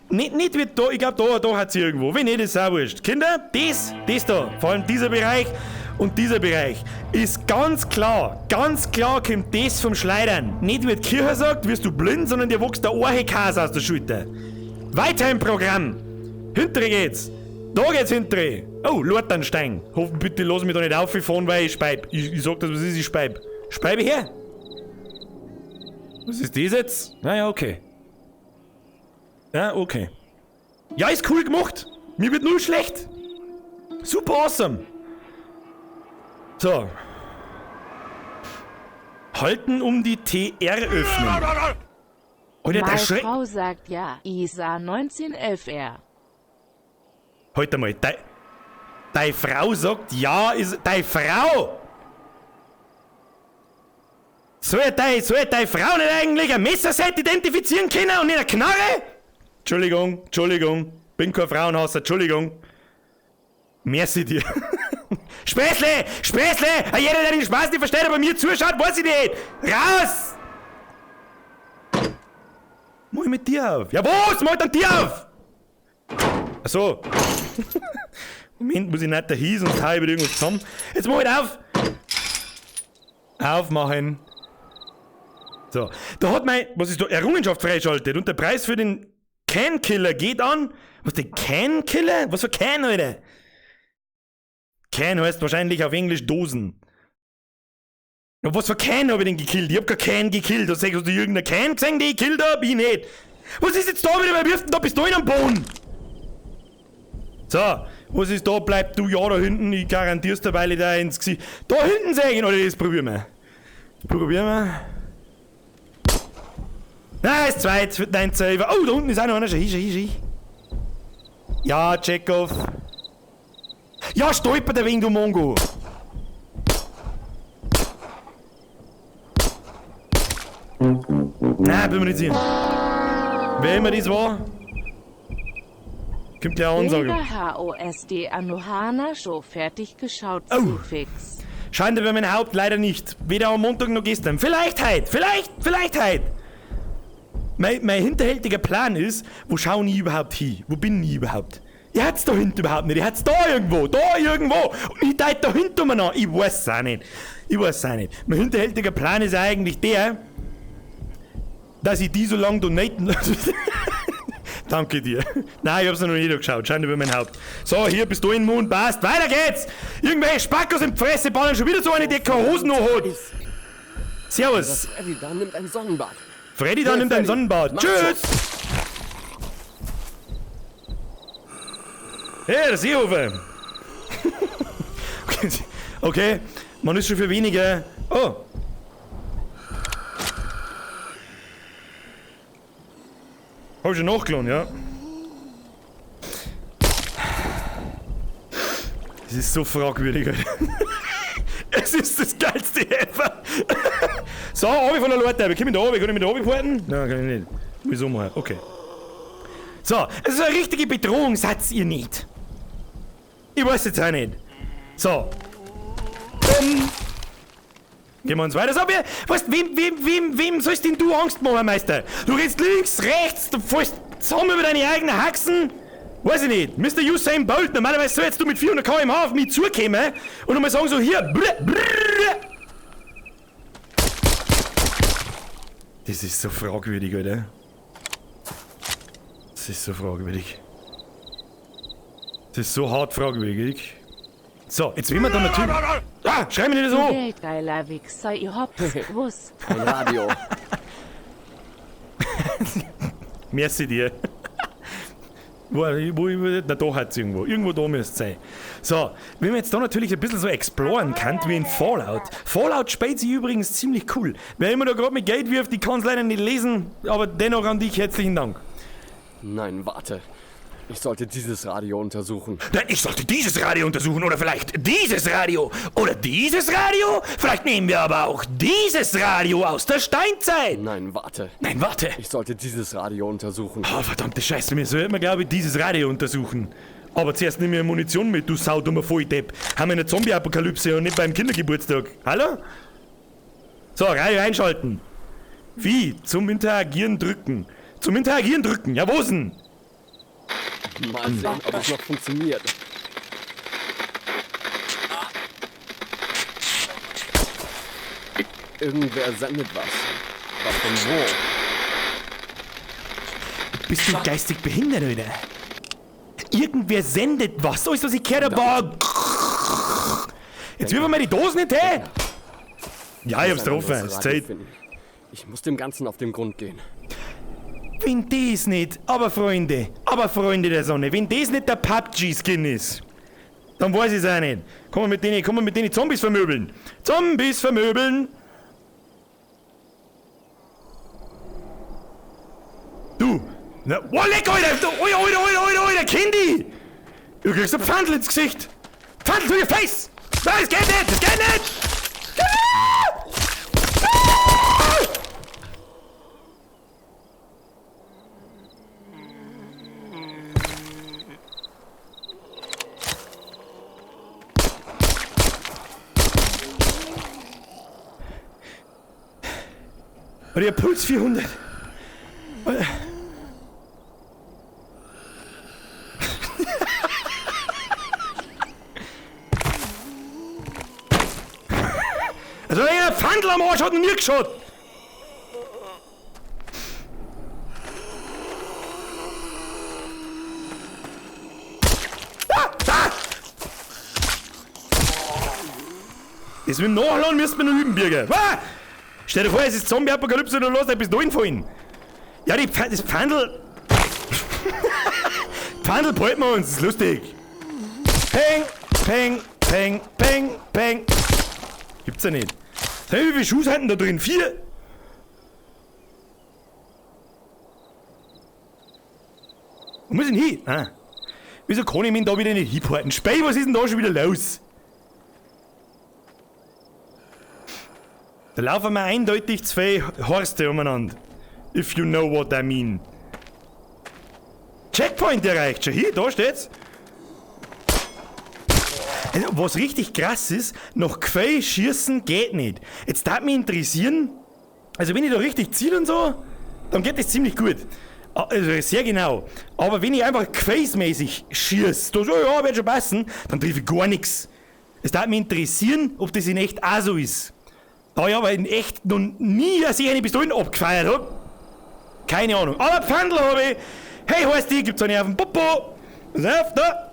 Nicht wie da, ich glaub, da hat's irgendwo. Wenn nicht, ist es auch wurscht. Kinder, das da, vor allem dieser Bereich und dieser Bereich, ist ganz klar kommt das vom Schleidern. Nicht wie die Kirche sagt, wirst du blind, sondern dir wächst der Orchekas aus der Schulter. Weiter im Programm. Hintere geht's. Da geht's hintere. Oh, Lorternstein. Hoffen bitte, lass mich da nicht auffahren, weil ich speib. Ich sag das, was ist, ich speib. Speibe her. Was ist das jetzt? Naja, okay. Ja, okay. Ja, ist cool gemacht. Mir wird null schlecht. Super awesome. So. Halten um die TR öffnen. Alter, der Schreck. Meine Frau sagt ja, ISA 1911R. Halt mal, deine Frau sagt ja, ist deine Frau. Soll deine Frau nicht eigentlich ein Messerset identifizieren können und nicht eine Knarre? Entschuldigung, bin kein Frauenhasser, Entschuldigung. Merci dir. Späßle! Jeder, der den Spaß nicht versteht, aber mir zuschaut, weiß ich nicht! Raus! Mach ich mit dir auf? Ja, was? Mach dann dir auf! Achso. Moment, muss ich nicht dahin, sonst hau ich wieder irgendwas zusammen. Jetzt mach ich auf! Aufmachen. So, da hat mein, was ist da, Errungenschaft freischaltet und der Preis für den Can-Killer geht an. Was, der Can-Killer? Was für Can, Alter? Can heißt wahrscheinlich auf Englisch Dosen. Ja, was für Can hab ich denn gekillt? Ich hab kein Can gekillt. Hast du irgendeinen Can gesehen, den ich gekillt hab? Ich nicht. Was ist jetzt da wieder? Wer wirft denn da Pistolen am Boden? So, was ist da? Bleib du ja da hinten. Ich garantier's dir, weil ich da ins Gesicht... Da hinten sägen, oder das probieren wir. Nein, ist zweit für 19. Oh, da unten ist auch noch einer. Schau. Ja, Chekhov. Ja, stolpert der wegen, du Mongo. Nein, bin mir nicht sicher. Wer immer das war? Kommt gleich eine Ansage. HOSD Anohana Show fertig geschaut, Oh. Zufix. Schande über mein Haupt, leider nicht. Weder am Montag noch gestern. Vielleicht heute. Mein hinterhältiger Plan ist, wo schaue ich überhaupt hin? Wo bin ich überhaupt? Ich hat's da hinten überhaupt nicht. Ich hat's da irgendwo. Und ich deut da hinten mal noch. Ich weiß es auch nicht. Mein hinterhältiger Plan ist eigentlich der, dass ich die so lange donaten Danke dir. Nein, ich hab's noch nie geschaut. Schande über mein Haupt. So, hier bist du in den Mund, passt. Weiter geht's. Irgendwelche Spackos in die Fresse ballern schon wieder so eine, die keine Hosen noch hat. Servus. Freddy da nimmt ein Sonnenbad. Freddy da nimmt ein Sonnenbad. Mach Tschüss. Hey, der Seehofer. Okay, man ist schon für wenige. Oh. Hab ich schon nachgeladen, ja. Das ist so fragwürdig, Alter. Es ist das geilste ever. So, runter von der Leute. Wir können da runter. Kann ich mit da runterfahren? Nein, kann ich nicht. Wieso mal? Okay. So, es ist eine richtige Bedrohung, seid ihr nicht. Ich weiß jetzt auch nicht. So. Gehen wir uns weiter. So, weißt, wem sollst denn du Angst machen, Meister? Du gehst links, rechts, du fällst zusammen über deine eigenen Haxen. Weiß ich nicht. Mr. Usain Bolt, normalerweise sollst du mit 400 km/h auf mich zukommen und einmal sagen so, hier, brr, brr. Das ist so fragwürdig, Alter. Das ist so fragwürdig. Das ist so hart fragwürdig. So, jetzt will man dann natürlich... Ah, schrei mir nicht so! Geldgeiler Wichser, ihr habt's gewusst. Ein Radio. Merci dir. Na, da hat's irgendwo. Irgendwo da müsste es sein. So, wenn man jetzt da natürlich ein bisschen so exploren kann, wie in Fallout. Fallout spielt sich übrigens ziemlich cool. Wer immer da gerade mit Geld wirft, die kann's leider nicht lesen, aber dennoch an dich herzlichen Dank. Nein, warte. Ich sollte dieses Radio untersuchen. Nein, ich sollte dieses Radio untersuchen oder vielleicht dieses Radio oder dieses Radio. Vielleicht nehmen wir aber auch dieses Radio aus der Steinzeit. Nein, warte. Nein, warte. Ich sollte dieses Radio untersuchen. Oh, verdammte Scheiße, wir sollten, glaube ich, dieses Radio untersuchen. Aber zuerst nehmen wir Munition mit, du saudummer Volldepp. Haben wir eine Zombie-Apokalypse und nicht beim Kindergeburtstag. Hallo? So, Radio einschalten. Wie? Zum Interagieren drücken. Zum Interagieren drücken. Ja, wo ist denn? Mal sehen, ob es noch funktioniert. Irgendwer sendet was. Was von wo? Bist du geistig behindert, oder? Irgendwer sendet was. So ist was ich gehört habe. Jetzt wirf mal die Dosen nicht her. Ja, ich hab's getroffen. Ist Zeit. Ich muss dem Ganzen auf den Grund gehen. Wenn das nicht, aber Freunde der Sonne, wenn das nicht der PUBG-Skin ist, dann weiß ich's auch nicht. Kann man mit denen Zombies vermöbeln? Zombies vermöbeln! Du! Na, oh, leck, Alter! Alter, Kindi! Du kriegst ein Pfandl ins Gesicht! Pfandl to your face! Nein, das geht nicht! Das geht nicht! Und ihr Puls 400. Also ein Pfandl am Arsch hat noch nie geschaut. Das mit dem Nachladen müssen wir noch üben, Bürger. Stell dir vor, es ist Zombie-Apokalypse und du lässt etwas da hinfallen. Ja, das Pfandl... Pfandl behalten wir uns, das ist lustig. Peng, peng, peng, peng, peng. Gibt's ja nicht. Wie viele Schuhe hatten da drin? 4? Wo muss ich denn hin? Ah. Wieso kann ich mich da wieder nicht hinhalten? Spei, was ist denn da schon wieder los? Da laufen mir eindeutig 2 Horste umeinander. If you know what I mean. Checkpoint erreicht schon. Hier, da steht's. Also, was richtig krass ist, noch Quell schießen geht nicht. Jetzt darf mich interessieren, also wenn ich da richtig ziele und so, dann geht das ziemlich gut. Also sehr genau. Aber wenn ich einfach quaysmäßig schieße, da so, ja, wird schon passen, dann treffe ich gar nichts. Es darf mich interessieren, ob das in echt auch so ist. Da ich aber in echt noch nie eine Pistolen abgefeiert habe, keine Ahnung. Aber Pfandl habe ich. Hey, Horsti, gibt's eine auf den Popo? Pass auf, da.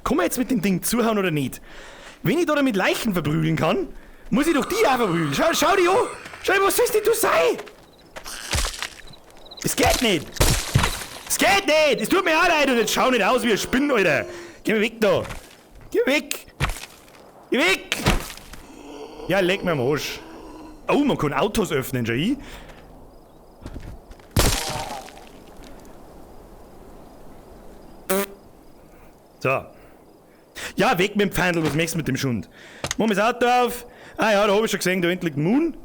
Kann man jetzt mit dem Ding zuhauen oder nicht? Wenn ich da damit Leichen verprügeln kann, muss ich doch die auch verprügeln. Schau die an. Schau, was sollst denn du sein? Es geht nicht. Es geht nicht. Es tut mir auch leid und jetzt schau nicht aus wie ein Spinn, Alter. Geh mir weg da. Geh weg. Geh weg. Ja, leg mir am Arsch. Oh, man kann Autos öffnen, schau ich. So. Ja, weg mit dem Pfeindl, was machst du mit dem Schund? Mach mir das Auto auf. Ah ja, da hab ich schon gesehen, da hinten liegt ein Moon.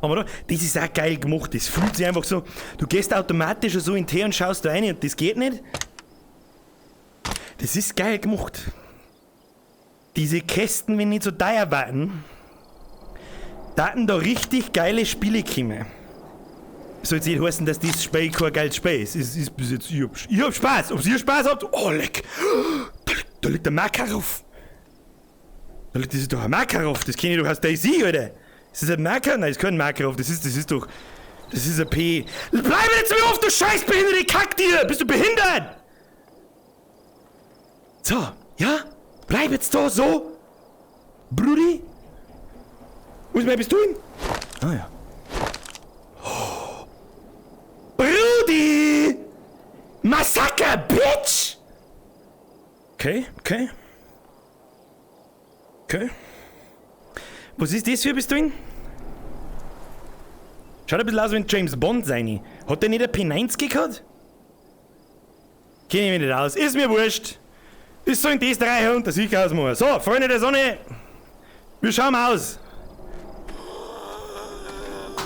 Aber da, das ist auch geil gemacht. Das fühlt sich einfach so. Du gehst automatisch so in den Tee und schaust da rein und das geht nicht. Das ist geil gemacht. Diese Kästen, wenn nicht so teuer waren, da hatten da richtig geile Spiele kommen. Soll jetzt nicht heißen, dass dieses Spiel kein geiles Spiel ist. Ist bis jetzt, ich hab Spaß. Ob ihr Spaß habt? Oh, leck. Da liegt der Makarov. Das ist doch ein Makarov. Das kenne ich doch aus DayZ, Alter. Ist das ein Makarov? Nein, das ist kein Makarov. Das ist doch... Das ist ein P. Bleib jetzt mir auf, du scheiß behinderte Kacktier! Bist du behindert? So, ja? Bleib jetzt da, so. Brudi? Wo bist du hin? Ah ja. Brudi! Massaker, Bitch! Okay. Was ist das für bist du hin? Schaut ein bisschen aus wie ein James Bond seine. Hat der nicht ein P90 gehabt? Kenn ich mich nicht aus. Ist mir wurscht. Ist so in das 3 und das ich ausmachen. So, Freunde der Sonne. Wir schauen aus.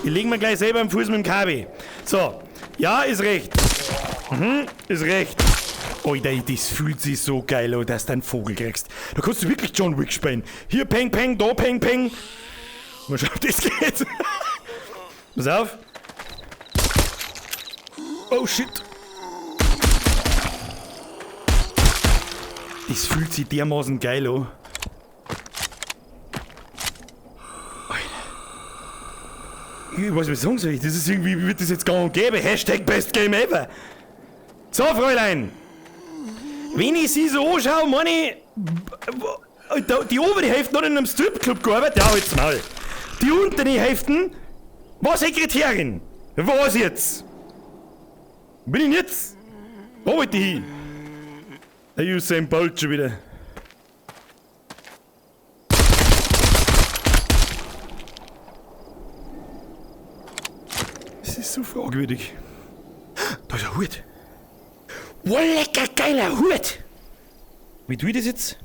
Ich leg mir gleich selber am Fuß mit dem KB. So. Ja, ist recht. Ist recht. Alter, das fühlt sich so geil an, dass du einen Vogel kriegst. Da kannst du wirklich John Wick spielen. Hier Peng Peng, da Peng Peng. Mal schauen, ob das geht. Pass auf. Oh shit. Das fühlt sich dermaßen geil an. Ich weiß, was ich sagen soll. Das ist irgendwie, wie wird das jetzt gang und gäbe? Hashtag Best Game Ever. So, Fräulein. Wenn ich sie so anschaue, meine ich, die obere Hälfte noch in einem Stripclub gearbeitet, ja, halt's Maul. Die untere Hälfte war Sekretärin. Was jetzt? Bin ich jetzt? Wo wollte ich hin? Der Usain Bolt schon wieder. Das ist so fragwürdig. Da ist ein Hut. Wow, lecker geiler Hut! Wie tue ich das jetzt?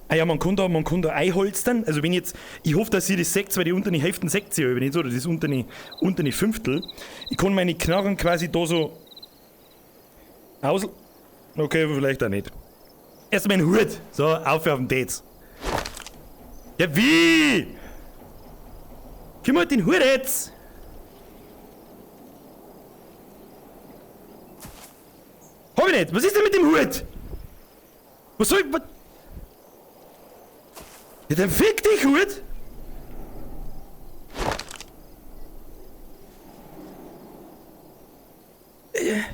Ah ja, man kann da einholstern. Also wenn jetzt, ich hoffe, dass ihr das seht, weil die unteren Hälften seht ihr ja nicht so, oder das unteren Fünftel. Ich kann meine Knarren quasi da so aus... Okay, vielleicht auch nicht. Erst mein Hut. So, auf den Dates. Ja, wie? Gib mal den Hut jetzt! Hab ich nicht! Was ist denn mit dem Hut? Was soll ich... Was? Ja, dann fick dich, Hut! Ich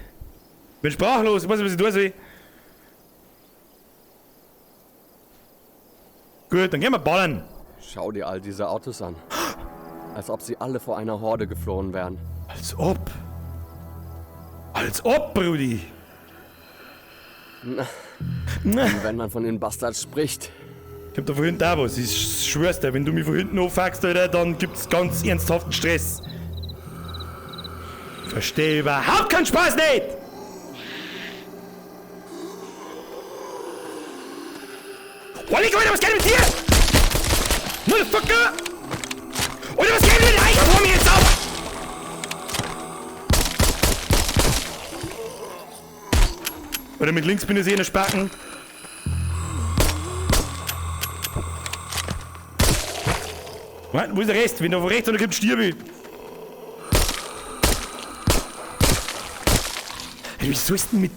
bin sprachlos, ich weiß nicht, was ich tun soll. Gut, dann gehen wir ballern. Schau dir all diese Autos an. Als ob sie alle vor einer Horde geflohen wären. Als ob. Als ob, Brudi. Na. Na. Wenn man von den Bastards spricht. Ich hab da von hinten auch was. Ich schwör's dir, wenn du mich von hinten auffuckst, Alter, dann gibt's ganz ernsthaften Stress. Versteh überhaupt keinen Spaß nicht! Alter, was geht mit dir? Motherfucker! Alter, was geht mit dem Eicher vor mir jetzt auf? Oder mit links bin ich eine Spacken. Wo ist der Rest? Wenn du von rechts oder gibt Stirbe. Hey, wie sollst du mit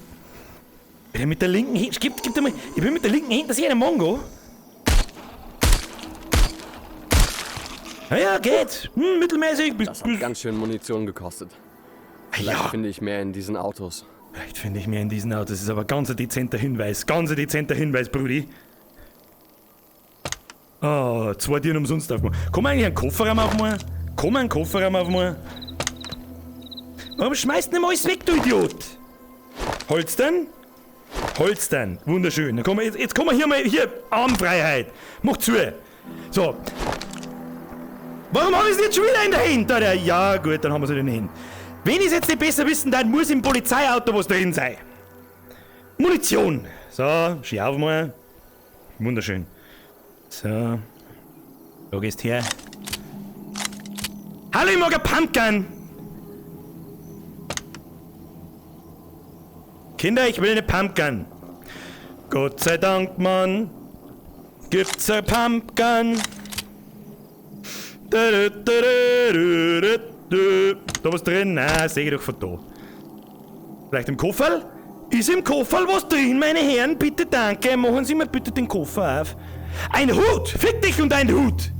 der linken Hand... Gib dir mal... Ich bin mit der linken Hand, dass ich einen Mongo. Ja, geht. Mittelmäßig. Das hat ganz schön Munition gekostet. Vielleicht Ja. finde ich mehr in diesen Autos. Vielleicht finde ich mehr in diesen Autos. Das ist aber ganz ein dezenter Hinweis. Ganz ein dezenter Hinweis, Brudi. Ah, 2 Tieren umsonst aufmachen. Kann man eigentlich einen Kofferraum aufmachen? Kann man einen Kofferraum aufmachen? Warum schmeißt denn alles weg, du Idiot? Holstern? Holstern. Wunderschön. Dann kommen wir, jetzt kommen wir hier mal. Hier, Armfreiheit. Mach zu. So. Warum habe ich es jetzt schon wieder in der Hand? Alter? Ja, gut, dann haben wir es in der Hand. Wenn ich es jetzt nicht besser wissen, dann muss im Polizeiauto was drin sein. Munition. So, schau mal. Wunderschön. So. Da gehst her. Hallo, ich mag ein Pumpkin. Kinder, ich will eine Pumpkin. Gott sei Dank, Mann, gibt's ein Pumpkin. Da was drin? Nein, sehe ich doch von da. Vielleicht im Koffer? Ist im Koffer was drin, meine Herren? Bitte, danke. Machen Sie mir bitte den Koffer auf. Ein Hut! Fick dich und ein Hut!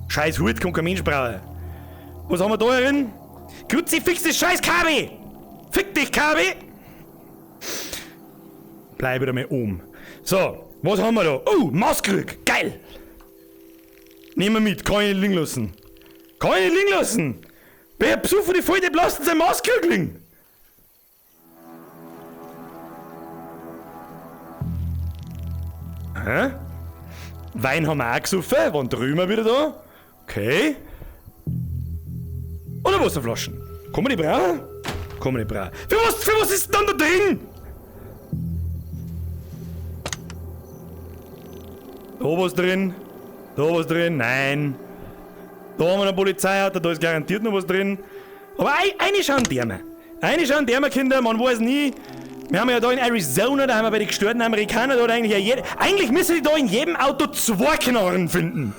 Scheiß Hut, kann kein Mensch brauchen. Was haben wir da drin? Kruzifix, das scheiß Kabi! Fick dich, Kabi! Bleib wieder mal oben. So, was haben wir da? Oh, Mauskrug! Geil! Nehmen wir mit, kann ich nicht liegen lassen. Kann ich nicht liegen lassen! Wer besucht die Voll, der lassen sein Mauskrug liegen! Hä? Wein haben wir auch gesoffen, waren drüben wieder da. Okay. Oder Wasserflaschen. Kann man die brauchen? Kann man die brauchen. Für was ist denn da drin? Da was drin? Da was drin? Nein. Da haben wir ein Polizeiauto, da ist garantiert noch was drin. Aber eine schauen der Kinder, man weiß nie. Wir haben ja da in Arizona, da haben wir bei den gestörten Amerikanern, da hat eigentlich ja eigentlich müssen die da in jedem Auto 2 Knarren finden.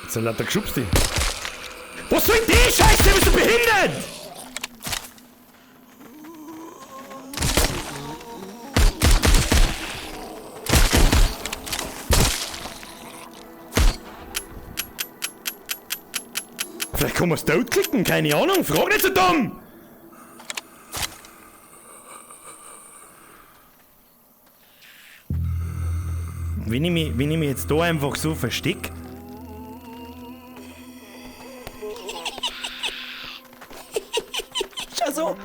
Jetzt sind lauter geschubst die. Was soll denn die Scheiße? Bist du behindert? Vielleicht kann man es tot klicken, keine Ahnung, frag nicht so dumm! Wenn ich mich jetzt da einfach so versteck. Schau so!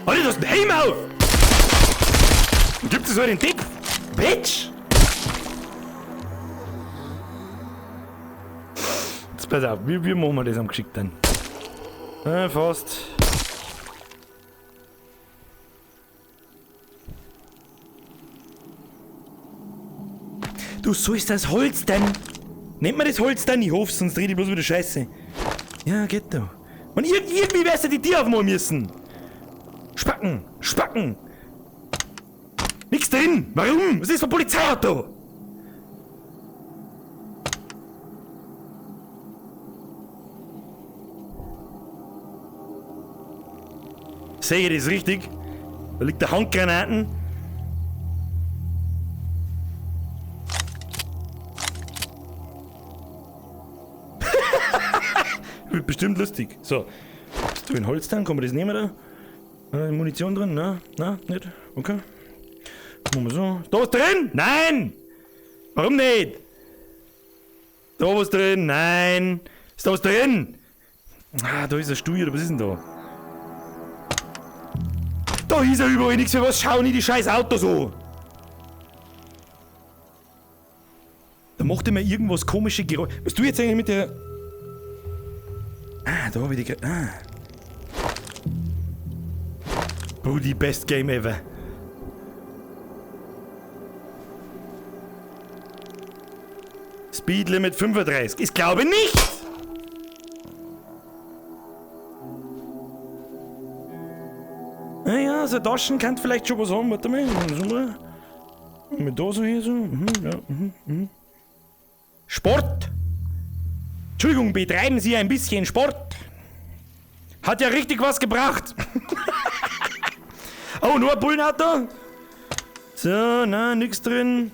Alter, du hast einen Helm auf! Gibt es so einen Tipp? Bitch! Pass auf, wie machen wir das am geschickten? Fast. Du sollst das Holstern. Nennt man das Holstern? Ich hoffe, sonst dreht ich bloß wieder Scheiße. Ja, geht doch. Und irgendwie wärst du die Tiere aufmachen müssen. Spacken. Nix drin. Warum? Was ist für ein Polizeiauto? Sehe ich das richtig? Da liegt der Handgranaten. Wird bestimmt lustig. So. Hast du ein Holstern? Kann man das nehmen da? Munition drin? Na, nicht? Okay. Machen wir so. Da was drin? Nein! Warum nicht? Da was drin? Nein! Ist da was drin? Ah, da ist ein Stuhl, oder was ist denn da? Da ist ja überall nichts, für was schauen die die scheiß Autos an? Da macht er mir irgendwas komische Geräusche. Was du jetzt eigentlich mit der... Ah, da hab ich die... Ah. Brudi, best game ever. Speed Limit 35. Ich glaube nicht! Naja, so Taschen kann vielleicht schon was haben. Warte mal. Mit da so hier so. Sport. Entschuldigung, betreiben Sie ein bisschen Sport? Hat ja richtig was gebracht. Oh, nur ein Bullenauto? So, na, nix drin.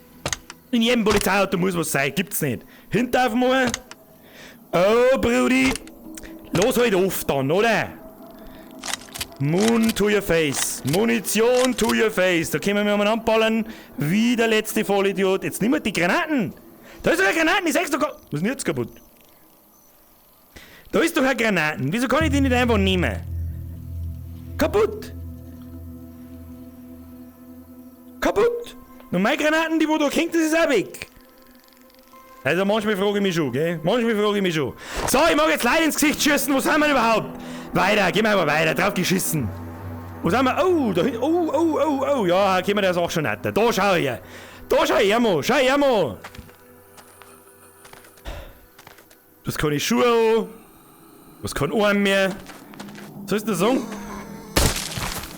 In jedem Polizeiauto muss was sein, gibt's nicht. Hinter mal. Oh, Brudi. Los halt auf dann, oder? Moon to your face. Munition to your face. Da können wir mal anballen. Wie der letzte Vollidiot. Jetzt nimm mal die Granaten. Da ist doch eine Granaten, ich sag's doch. Was ist denn jetzt kaputt? Da ist doch eine Granaten. Wieso kann ich die nicht einfach nehmen? Kaputt. Kaputt. Und meine Granaten, die wo da hängt, das ist auch weg. Also manchmal frage ich mich schon, gell? Manchmal frage ich mich schon. So, ich mag jetzt Leute ins Gesicht schießen. Wo sind wir überhaupt? Weiter, gehen wir aber weiter. Drauf geschissen. Wo sind wir? Oh, da hinten. Oh. Ja, gehen wir das auch schon nicht. Da schau ich. Da schau ich mal. Schau ich mal. Das kann ich Schuhe an. Was kann Arm mehr? Soll ich das sagen?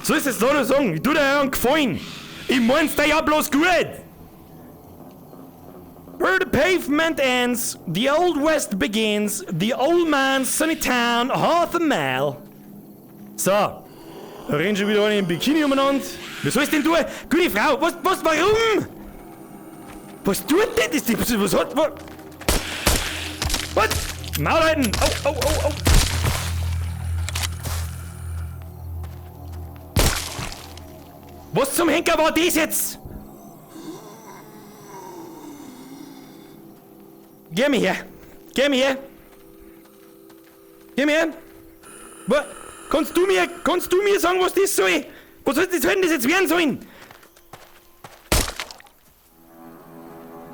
Soll ich das da noch sagen? Ich tu dir ja einen Gefallen. Ich mein's dir ja bloß gut. Where the pavement ends, the old west begins, the old man's sunny town, half a mile. So, da rennen schon wieder alle im Bikini umeinander. Was soll's denn tun? Gute Frau, warum? Was tut denn das? Was hat, was? Maul halten! Au! Was zum Henker war das jetzt? Geh mir her! Was? Kannst du mir sagen, was das soll? Was soll das jetzt werden sollen?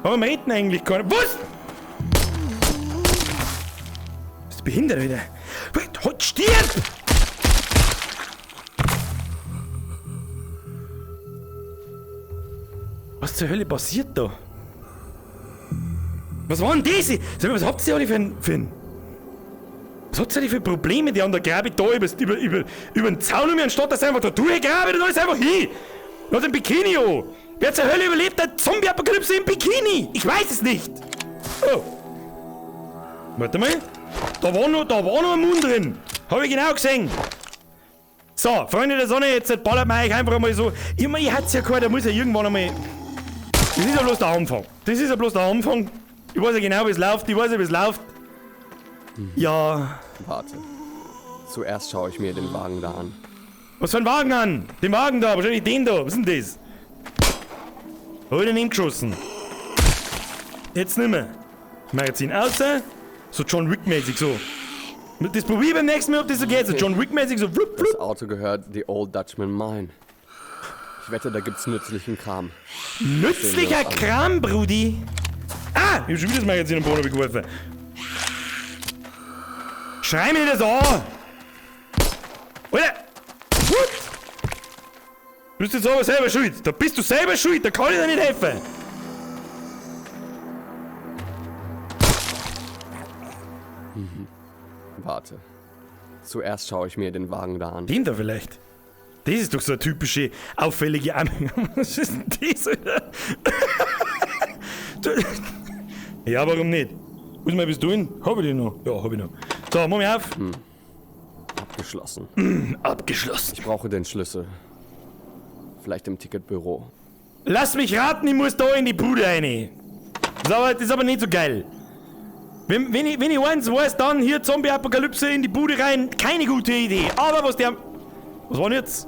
Aber wir reden eigentlich gar nicht. Was? Behindert wieder. Halt, stirb! Was zur Hölle passiert da? Was waren das? Was habt ihr alle für ein... Was habt ihr für Probleme? Die haben da grabe da über den Zaun um, anstatt dass sie einfach da durchgraben und alles einfach hin. Und hat ein Bikini an. Wer zur Hölle überlebt der Zombie-Apokalypse im Bikini? Ich weiß es nicht. Oh. Warte mal. Da war noch ein Mund drin. Hab ich genau gesehen. So, Freunde der Sonne, jetzt ballert man euch einfach mal so. Ich hat's ja gehört, da muss ja irgendwann einmal. Das ist ja bloß der Anfang. Ich weiß ja genau, wie es läuft. Ja. Warte. Zuerst schaue ich mir den Wagen da an. Was für ein Wagen an? Den Wagen da, wahrscheinlich den da. Was ist denn das? Hab ich den hingeschossen. Jetzt nimmer. Magazin außer. So John Wick-mäßig so. Das probier ich beim nächsten Mal, ob das so geht. So John Wick-mäßig so flup, flup. Das Auto gehört The Old Dutchman Mine. Ich wette, da gibt's nützlichen Kram. Nützlicher Kram, Brudi? Ah! Ich hab schon wieder das Magazin am Boden geworfen. Schrei mir das an! Alter! Gut! Du bist jetzt aber selber schuld. Da bist du selber schuld, da kann ich dir nicht helfen. Warte. Zuerst schaue ich mir den Wagen da an. Den da vielleicht? Das ist doch so eine typische, auffällige Anhänger. Was ist denn das, Alter? Ja, warum nicht? Muss mal etwas tun? Hab ich den noch? Ja, hab ich noch. So, mach mich auf. Abgeschlossen. Abgeschlossen. Ich brauche den Schlüssel. Vielleicht im Ticketbüro. Lass mich raten, ich muss da in die Bude rein. Das ist aber nicht so geil. Wenn ich eins weiß, dann hier Zombie-Apokalypse in die Bude rein. Keine gute Idee. Aber was der... Was war denn jetzt?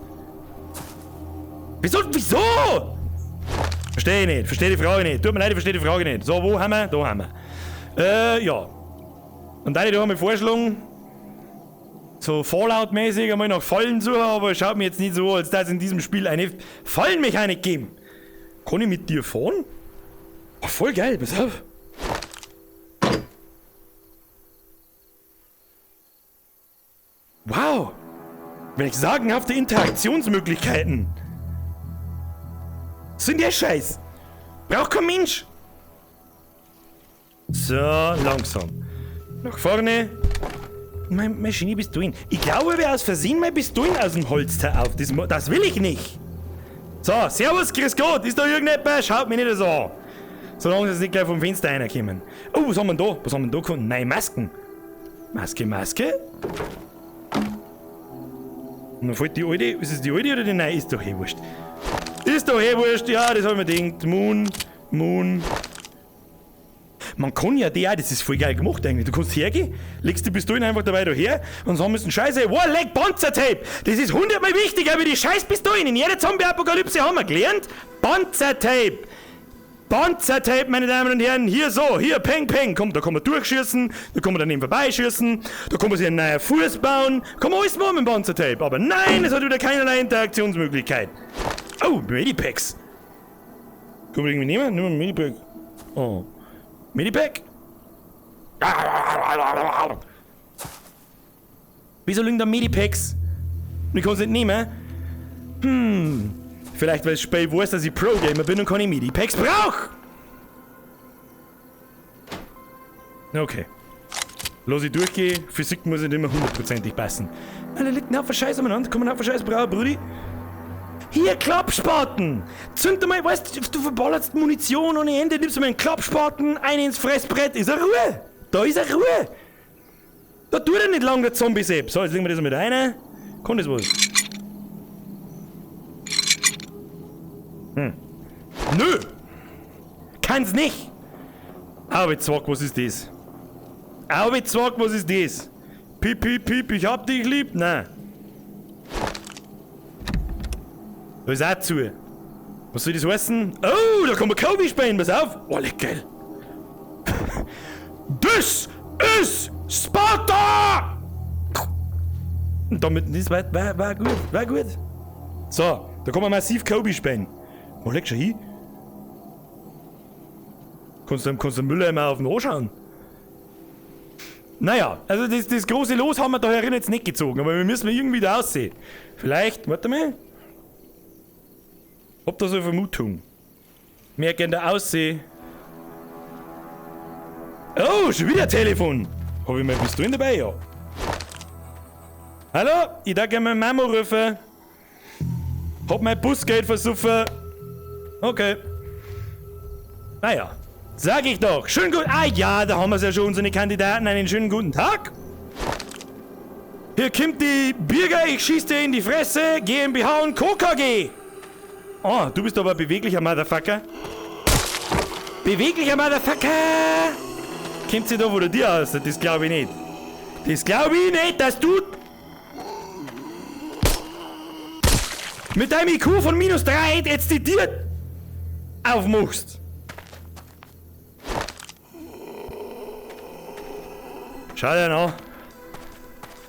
Wieso? Verstehe ich nicht. Verstehe die Frage nicht. Tut mir leid, ich verstehe die Frage nicht. So, wo haben wir? Da haben wir. Ja. Und dann haben wir vorgeschlagen, so Fallout-mäßig einmal nach Fallen suchen, aber schaut mir jetzt nicht so, als dass es in diesem Spiel eine Fallenmechanik geben. Kann ich mit dir fahren? Oh, voll geil, pass auf. Wow! Welch sagenhafte Interaktionsmöglichkeiten! Sind ja scheiß! Braucht kein Mensch! So, langsam. Nach vorne. Mein Genie Pistolen. Ich glaube, wir aus Versehen mal Pistolen aus dem Holster auf. Das will ich nicht! So, servus, grüß Gott! Ist da irgendetwas? Schaut mich nicht so an! Solange sie nicht gleich vom Fenster reinkommen. Oh, was haben wir da? Was haben wir da gefunden? Nein, Masken! Maske? Und dann fällt die alte. Ist es die alte oder die neue? Ist doch eh wurscht. Ist doch eh wurscht, ja, das hab ich mir gedacht. Moon. Man kann ja die auch, das ist voll geil gemacht eigentlich. Du kannst hergehen, legst die Pistolen einfach dabei daher und sagen müssen, scheiße, Warleg Panzertape! Das ist 100-mal wichtiger wie die scheiß Pistolen. In jeder Zombie-Apokalypse haben wir gelernt. Panzertape! Panzertape, meine Damen und Herren, hier so, hier, peng, peng. Komm, da kann man durchschießen, da kann man daneben vorbeischießen, da kann man sich einen neuen Fuß bauen, kann man alles machen mit dem Panzertape. Aber nein, es hat wieder keinerlei Interaktionsmöglichkeit. Oh, Medipacks. Können wir irgendwie nehmen? Nehmen wir Medipack. Oh. Medipack? Wieso liegen da Medipacks? Und ich kann es nicht nehmen? Vielleicht weil das Spiel weiß, dass ich Pro-Gamer bin und keine Medipacks brauch! Okay. Lass ich durchgehen, Physik muss nicht immer 100%ig passen. Alter, liegt ein Haufen Scheiß umeinander, kann man einen Haufen Scheiß brauchen, Brudi? Hier, Klappspaten! Zünd dir mal, weißt du, verballerst Munition ohne Ende, nimmst du mal einen Klappspaten, einen ins Fressbrett, ist er Ruhe! Da ist er Ruhe! Da tut er nicht lang, der Zombie selbst. So, jetzt legen wir das mit rein. Kann das was? Nö! Kann's nicht! Arbeitswag, was ist das? Arbeitswag, was ist das? Piep, piep, piep, ich hab dich lieb? Nein. Da ist auch zu. Was soll das heißen? Oh, da kann man Kobe spielen, pass auf. Oh, leck geil. Das ist Sparta! Und damit, das war gut. So, da kann man massiv Kobe spielen. Oh, leck schon hin. Kannst du Müller immer auf den Ohr schauen? Naja, also das große Los haben wir da herin jetzt nicht gezogen, aber wir müssen irgendwie da aussehen. Vielleicht, warte mal. Hab da so eine Vermutung. Mehr gern da aussehen. Oh, schon wieder ein Telefon. Hab ich mal Pistolen dabei, ja. Hallo, ich darf gerne meine Mama rufen. Hab mein Busgeld versuffen. Okay. Naja, sag ich doch. Schönen guten... Ah ja, da haben wir ja schon, unsere Kandidaten. Einen schönen guten Tag. Hier kommt die Bürger, ich schieß dir in die Fresse. GmbH und Co. KG. Oh, du bist aber ein beweglicher Motherfucker. Beweglicher Motherfucker! Kommt sie da wo du dir aus? Das glaube ich nicht. Das glaube ich nicht, dass du... mit deinem IQ von -3 jetzt die Tür aufmachst. Schau dir an.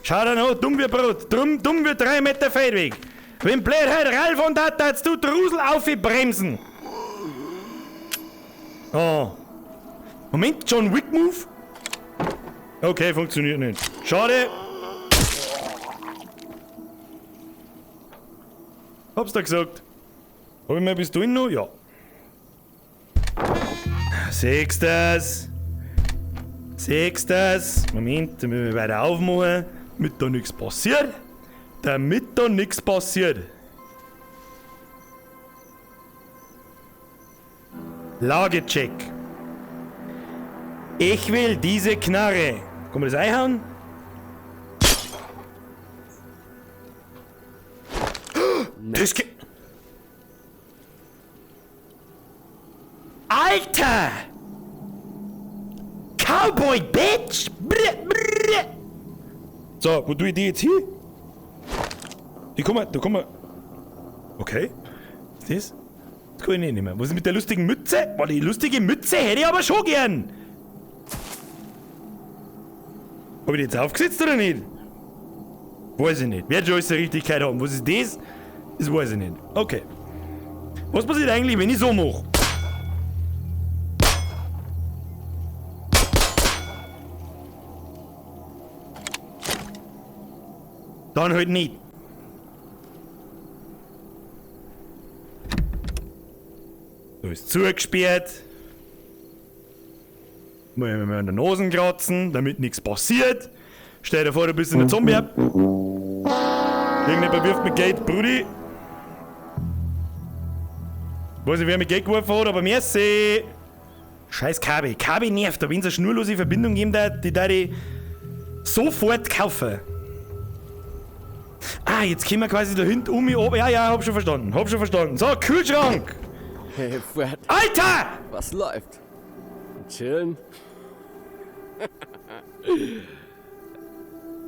Schau dir an, dumm wie Brot. Dumm wie 3 Meter Feldweg. Wenn Blödheit Ralf und hat, darfst du Drusel auf die Bremsen. Oh. Moment, John Wick Move? Okay, funktioniert nicht. Schade. Hab's da gesagt. Hab ich meine Pistolen noch? Ja. Sechstes. Moment, damit wir weiter aufmachen. Damit da nichts passiert. Lagecheck. Ich will diese Knarre. Kann man das einhauen? Das geht. Alter! Cowboy, Bitch! So, wo tue ich die jetzt hin? Da kann man. Okay. Was ist das? Das kann ich nicht mehr. Was ist mit der lustigen Mütze? Boah, die lustige Mütze hätte ich aber schon gern. Hab ich die jetzt aufgesetzt oder nicht? Weiß ich nicht. Wird schon alles der Richtigkeit haben. Was ist das? Das weiß ich nicht. Okay. Was passiert eigentlich, wenn ich so mache? Dann halt nicht. Da ist zugesperrt. Muss ich mir an der Nase kratzen, damit nichts passiert. Stell dir vor, du bist in der Zombie ab. Irgendjemand wirft mit Geld, Brudi. Weiß nicht, wer mit Geld geworfen hat, aber merci. Scheiß KB. KB nervt, da wenn es eine schnurlose Verbindung geben, die da die sofort kaufen. Ah, jetzt können wir quasi da hinten um mich oben. Ja, hab schon verstanden. So, Kühlschrank! Hey, Fred, Alter! was läuft? Chillen?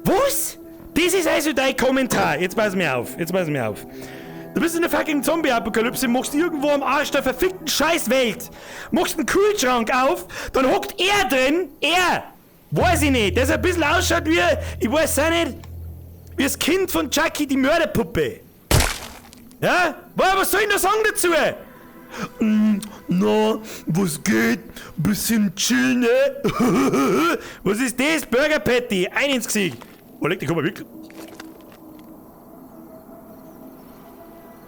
Was? Das ist also dein Kommentar. Jetzt pass mir auf. Du bist in der fucking Zombie-Apokalypse, machst irgendwo am Arsch der verfickten Scheißwelt, machst einen Kühlschrank auf, dann hockt er drin, weiß ich nicht, der ein bisschen ausschaut wie, ich weiß auch nicht, wie das Kind von Chucky, die Mörderpuppe. Ja? Was soll ich da sagen dazu? Na, was geht? Bisschen chillen, ne? Was ist das? Burger Patty, ein ins Gesicht. Oh, leg dich, komm mal wirklich.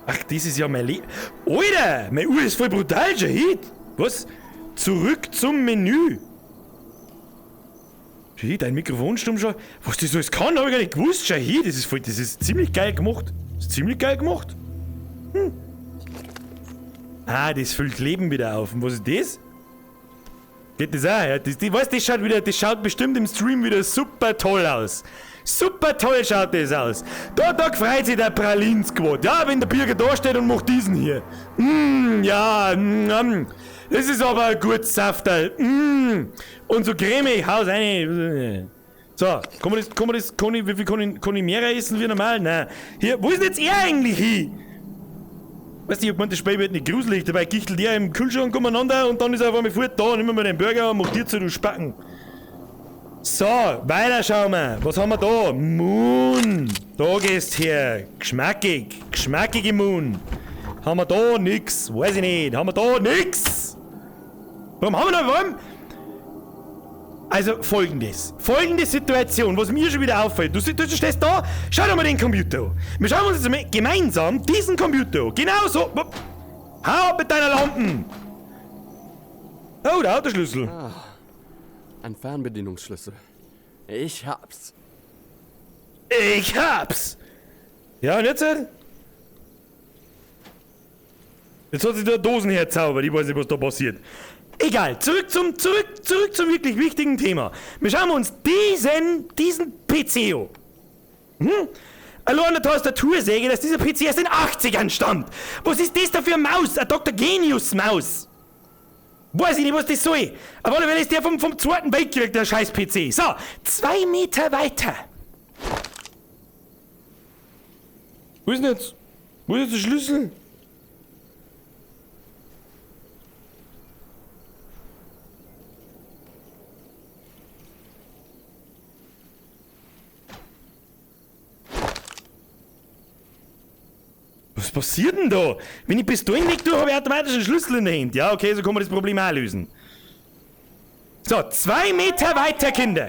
Ach, das ist ja mein Leben. Alter, mein Uhr ist voll brutal, Shahid. Was? Zurück zum Menü. Shahid, dein Mikrofon stumm schon. Was das alles kann, hab ich gar nicht gewusst, Shahid. Das ist ziemlich geil gemacht. Ah, das füllt Leben wieder auf. Und was ist das? Geht das auch? Ja, das schaut bestimmt im Stream wieder super toll aus. Super toll schaut das aus. Da freut sich der Pralin-Squad. Ja, wenn der Bürger da steht und macht diesen hier. Das ist aber ein gutes Safterl. Und so cremig, haus rein. So, wie viel kann ich mehr essen wie normal? Nein. Hier, wo ist denn jetzt er eigentlich hin? Weißt du, ich hab gemeint, das Spiel wird nicht gruselig. Dabei gichtelt er im Kühlschrank umeinander und dann ist er auf einmal fort da, nimm mal den Burger und mach dir zu, du Spacken. So, weiter schauen wir. Was haben wir da? Moon. Da gehst her. Geschmackige Moon. Haben wir da nix? Weiß ich nicht. Haben wir da nix? Warum haben wir da? Warum? Also folgende Situation, was mir schon wieder auffällt. Du stehst da, schau dir mal den Computer an. Wir schauen uns jetzt mal gemeinsam diesen Computer an. Genau so. Hau ab mit deiner Lampen. Oh, der Autoschlüssel. Ein Fernbedienungsschlüssel. Ich hab's. Ja, und jetzt? Jetzt hat sich da Dosen herzaubert. Ich weiß nicht, was da passiert. Egal, zurück zum wirklich wichtigen Thema. Wir schauen uns diesen PC an. Allein an der Tastatursäge, dass dieser PC aus den 80ern stammt. Was ist das da für eine Maus? Eine Dr. Genius Maus. Weiß ich nicht, was das soll. Aber alle Fälle ist der vom Zweiten Weltkrieg, der scheiß PC. So, 2 Meter weiter. Wo ist denn jetzt? Wo ist jetzt der Schlüssel? Was passiert denn da? Wenn ich Pistolen weg tue, habe ich automatisch einen Schlüssel in der Hand. Ja, okay, so kann man das Problem auch lösen. So, 2 Meter weiter, Kinder.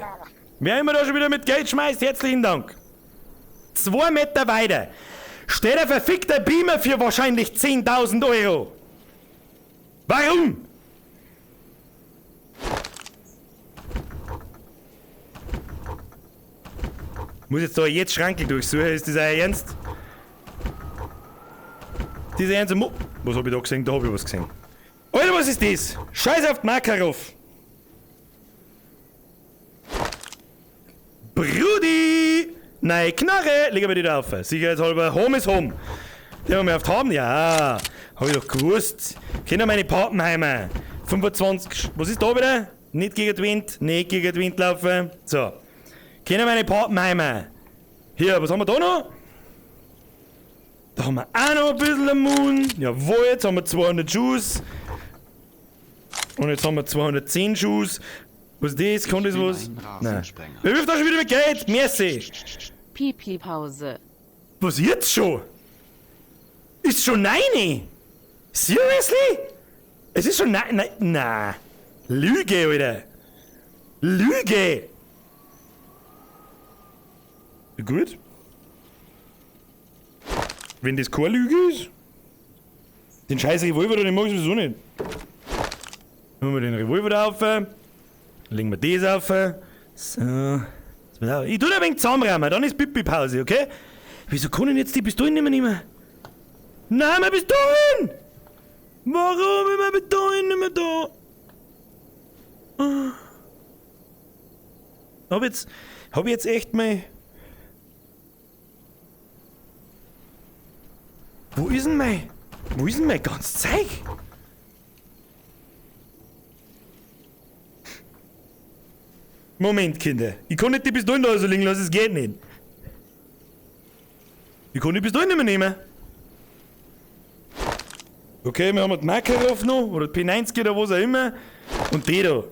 Wer immer da schon wieder mit Geld schmeißt, herzlichen Dank. 2 Meter weiter steht ein verfickter Beamer für wahrscheinlich 10.000 Euro. Warum? Muss jetzt da jetzt Schranke durchsuchen, ist das euer Ernst? Diese ganze was hab ich da gesehen? Da hab ich was gesehen. Alter, was ist das? Scheiß auf Makarov! Brudi! Nein, Knarre! Leg aber die da auf. Sicherheitshalber, Home ist Home. Die haben wir auf haben? Ja, hab ich doch gewusst. Kinder, meine Pappenheimer. 25. Was ist da wieder? Nicht gegen den Wind, nicht gegen den Wind laufen. So. Kinder, meine Pappenheimer. Hier, was haben wir da noch? Da haben wir auch noch ein bisschen Moon. Jawohl, jetzt haben wir 200 Schuss. Und jetzt haben wir 210 Schuss. Was ist das? Kann das was? Nein. Wer wirft da schon wieder mit Geld? Merci. Pipi-Pause. Was jetzt schon? Ist schon nein? Seriously? Es ist schon nein? Nein. Lüge, Alter. Lüge. Gut. Wenn das keine Lüge ist, den scheiß Revolver, den mag ich sowieso nicht. Nehmen wir den Revolver da auf, legen wir das auf. So. Ich tu da ein wenig zusammenrahmen, dann ist Pipi-Pause, okay? Wieso kann ich jetzt die Pistolen nicht mehr nehmen? Nein, meine Pistolen! Warum ist meine Pistolen nicht mehr da? Hab ich jetzt echt mal... Wo ist denn mein ganzes Zeug? Moment, Kinder. Ich kann nicht die Pistolen da so liegen lassen, es geht nicht. Ich kann die Pistolen nicht mehr nehmen. Okay, wir haben die Makarov noch, oder die P90 oder was auch immer. Und die da.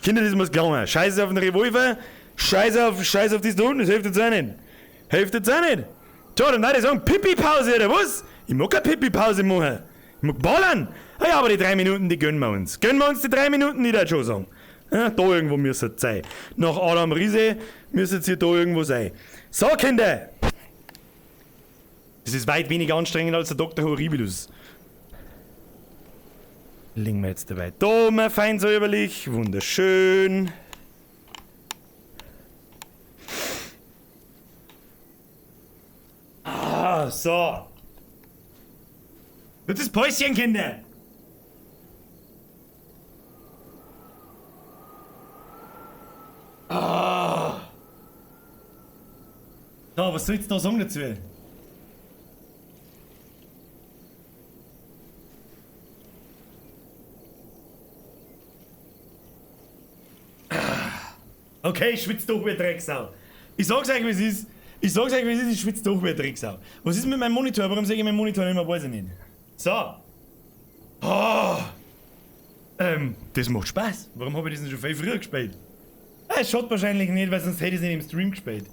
Kinder, das muss gelingen. Scheiße auf den Revolver, scheiße auf das da unten, das hilft jetzt auch nicht. Hilft jetzt auch nicht. Tja, dann würde ich sagen, Pipi-Pause oder was? Ich mag keine Pipi-Pause machen. Ich mag ballern. Ah ja, aber die 3 Minuten, die gönnen wir uns. Gönnen wir uns die 3 Minuten, ich würde schon sagen. Ja, da irgendwo müsste es sein. Nach Adam Riese müsste es hier da irgendwo sein. So, Kinder! Das ist weit weniger anstrengend als der Dr. Horribilus. Legen wir jetzt dabei da mal fein säuberlich. Wunderschön. Ah, so. Wird das Päuschen, Kinder? Ah. So, was sollst du da sagen dazu? Okay, ich schwitze doch wie ein Drecksau. Ich sag's euch, wie es ist. Ich schwitze doch wie ein Drecksau. Was ist mit meinem Monitor? Warum sehe ich meinen Monitor nicht mehr? Weiß ich nicht. So. Oh. Das macht Spaß. Warum habe ich das denn schon viel früher gespielt? Es schaut wahrscheinlich nicht, weil sonst hätte ich es nicht im Stream gespielt.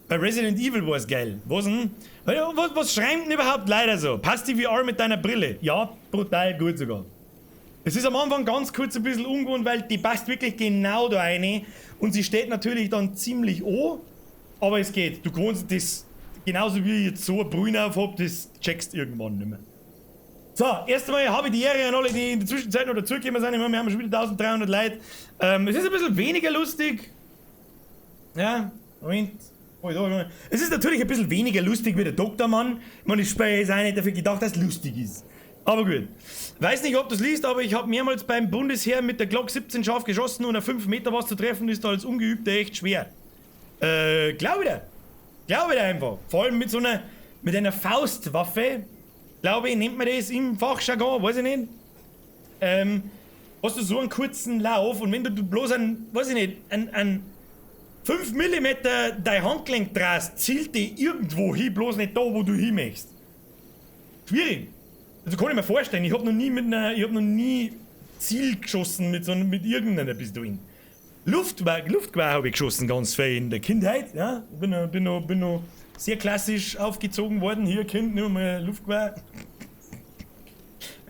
Bei Resident Evil war es geil. Was denn? Was schreibt denn überhaupt leider so? Passt die VR mit deiner Brille? Ja, brutal gut sogar. Es ist am Anfang ganz kurz ein bisschen ungewohnt, weil die passt wirklich genau da rein und sie steht natürlich dann ziemlich an, aber es geht. Du kannst das, genauso wie ich jetzt so eine Brühe auf hab, das checkst irgendwann nicht mehr. So, erst einmal habe ich die Ehre an alle, die in der Zwischenzeit noch dazugekommen sind. Wir haben schon wieder 1300 Leute. Es ist ein bisschen weniger lustig. Ja, Moment. Es ist natürlich ein bisschen weniger lustig wie der Doktormann. Ich meine, ich spiele jetzt auch nicht dafür gedacht, dass es lustig ist. Aber gut. Weiß nicht, ob du es liest, aber ich habe mehrmals beim Bundesheer mit der Glock 17 scharf geschossen und auf 5 Meter was zu treffen ist da als Ungeübter echt schwer. Glaube ich dir. Glaube ich dir einfach. Vor allem mit einer Faustwaffe, glaube ich, nennt man das im Fachjargon, weiß ich nicht. Hast du so einen kurzen Lauf und wenn du bloß einen 5 mm dein Handgelenk drehst, zielt die irgendwo hin, bloß nicht da, wo du hin möchtest. Schwierig. Also kann ich mir vorstellen, ich hab noch nie Ziel geschossen mit irgendeiner Pistole. Luftgewehr habe ich geschossen, ganz viel in der Kindheit, ja. Bin noch sehr klassisch aufgezogen worden, hier Kind, nur mal Luftgewehr.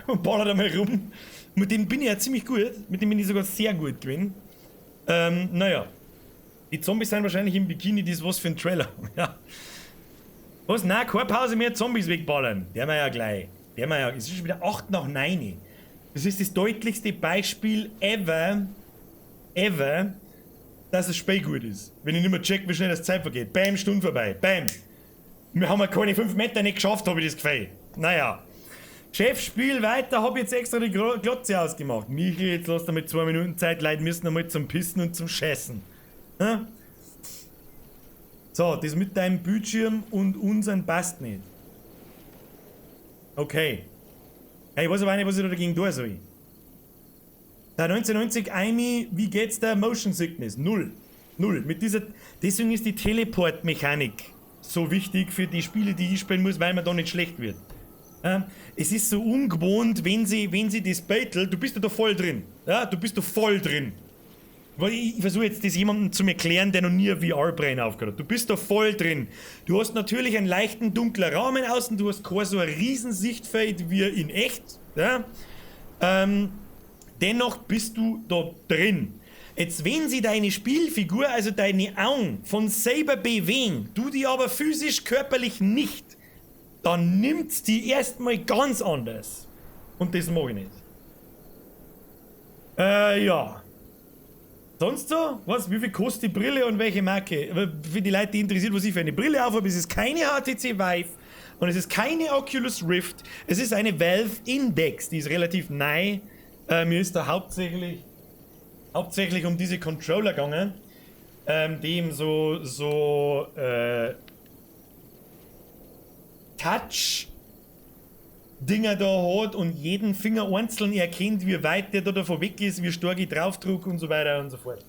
Und ballert einmal rum. Mit dem bin ich ja ziemlich gut, mit dem bin ich sogar sehr gut gewesen. Naja. Die Zombies sind wahrscheinlich im Bikini, das ist was für ein Trailer. Ja. Was? Nein, keine Pause mehr, Zombies wegballern. Der wir ja gleich. Es ist schon wieder 8 nach 9. Das ist das deutlichste Beispiel ever, dass das Spiel gut ist. Wenn ich nicht mehr check, wie schnell das Zeit vergeht. Bam, Stunde vorbei. Bam. Wir haben ja keine 5 Meter nicht geschafft, habe ich das Gefühl. Naja. Chef, spiel weiter, habe jetzt extra die Glotze ausgemacht. Michael, jetzt lass damit 2 Minuten Zeit, Leute müssen einmal zum Pissen und zum Scheißen. Ja? So, das mit deinem Bildschirm und unseren passt nicht. Okay. Hey, ich weiß aber nicht, was ich da dagegen tun soll. Der 1990 Aimi, wie geht's der Motion Sickness? Null. Deswegen ist die Teleport-Mechanik so wichtig für die Spiele, die ich spielen muss, weil man da nicht schlecht wird. Es ist so ungewohnt, wenn sie das Battle, du bist ja da voll drin. Ja, du bist da voll drin. Weil ich versuche jetzt das jemandem zu erklären, der noch nie ein VR-Brain aufgehört hat. Du bist da voll drin. Du hast natürlich einen leichten dunklen Rahmen außen, du hast kein so ein riesen Sichtfeld wie in echt. Ja? Dennoch bist du da drin. Jetzt, wenn sie deine Spielfigur, also deine Augen, von selber bewegen, du die aber physisch, körperlich nicht, dann nimmt's die erstmal ganz anders. Und das mag ich nicht. Ja. Sonst so? Was? Wie viel kostet die Brille und welche Marke? Für die Leute, die interessiert, was ich für eine Brille aufhabe, es ist keine HTC Vive und es ist keine Oculus Rift. Es ist eine Valve Index, die ist relativ neu. Mir ist da hauptsächlich um diese Controller gegangen, die eben so Touch Dinger da hat und jeden Finger einzeln erkennt, wie weit der da davon weg ist, wie stark ich draufdruck und so weiter und so fort.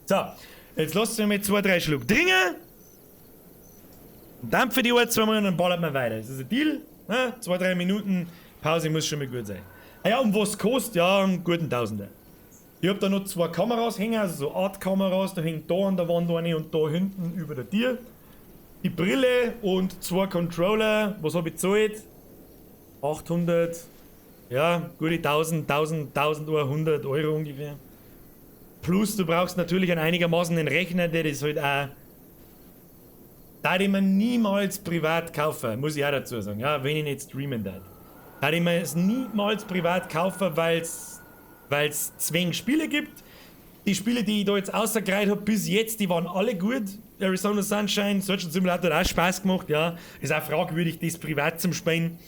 So, jetzt lasst ihr mal 2-3 Schluck dringen. Dampfe die ein, 2 Mal und dann ballert man weiter. Das ist ein Deal. 2-3 Minuten Pause muss schon mal gut sein. Ah ja, und was kostet? Ja, einen guten Tausender. Ich hab da noch 2 Kameras hängen, also so Art-Kameras. Da hängt da an der Wand eine und da hinten über der Tür. Die Brille und 2 Controller. Was hab ich gezahlt? 800, ja, gute 1100 Euro ungefähr. Plus, du brauchst natürlich einen einigermaßen einen Rechner, der das halt auch. Da ich mir niemals privat kaufen, muss ich auch dazu sagen, ja, wenn ich nicht streamen darf. Da ich mir es niemals privat kaufen, weil es 2 Spiele gibt. Die Spiele, die ich da jetzt ausgereiht habe bis jetzt, die waren alle gut. Arizona Sunshine, Surgeon Simulator hat auch Spaß gemacht, ja. Ist auch fragwürdig, das privat zum spielen.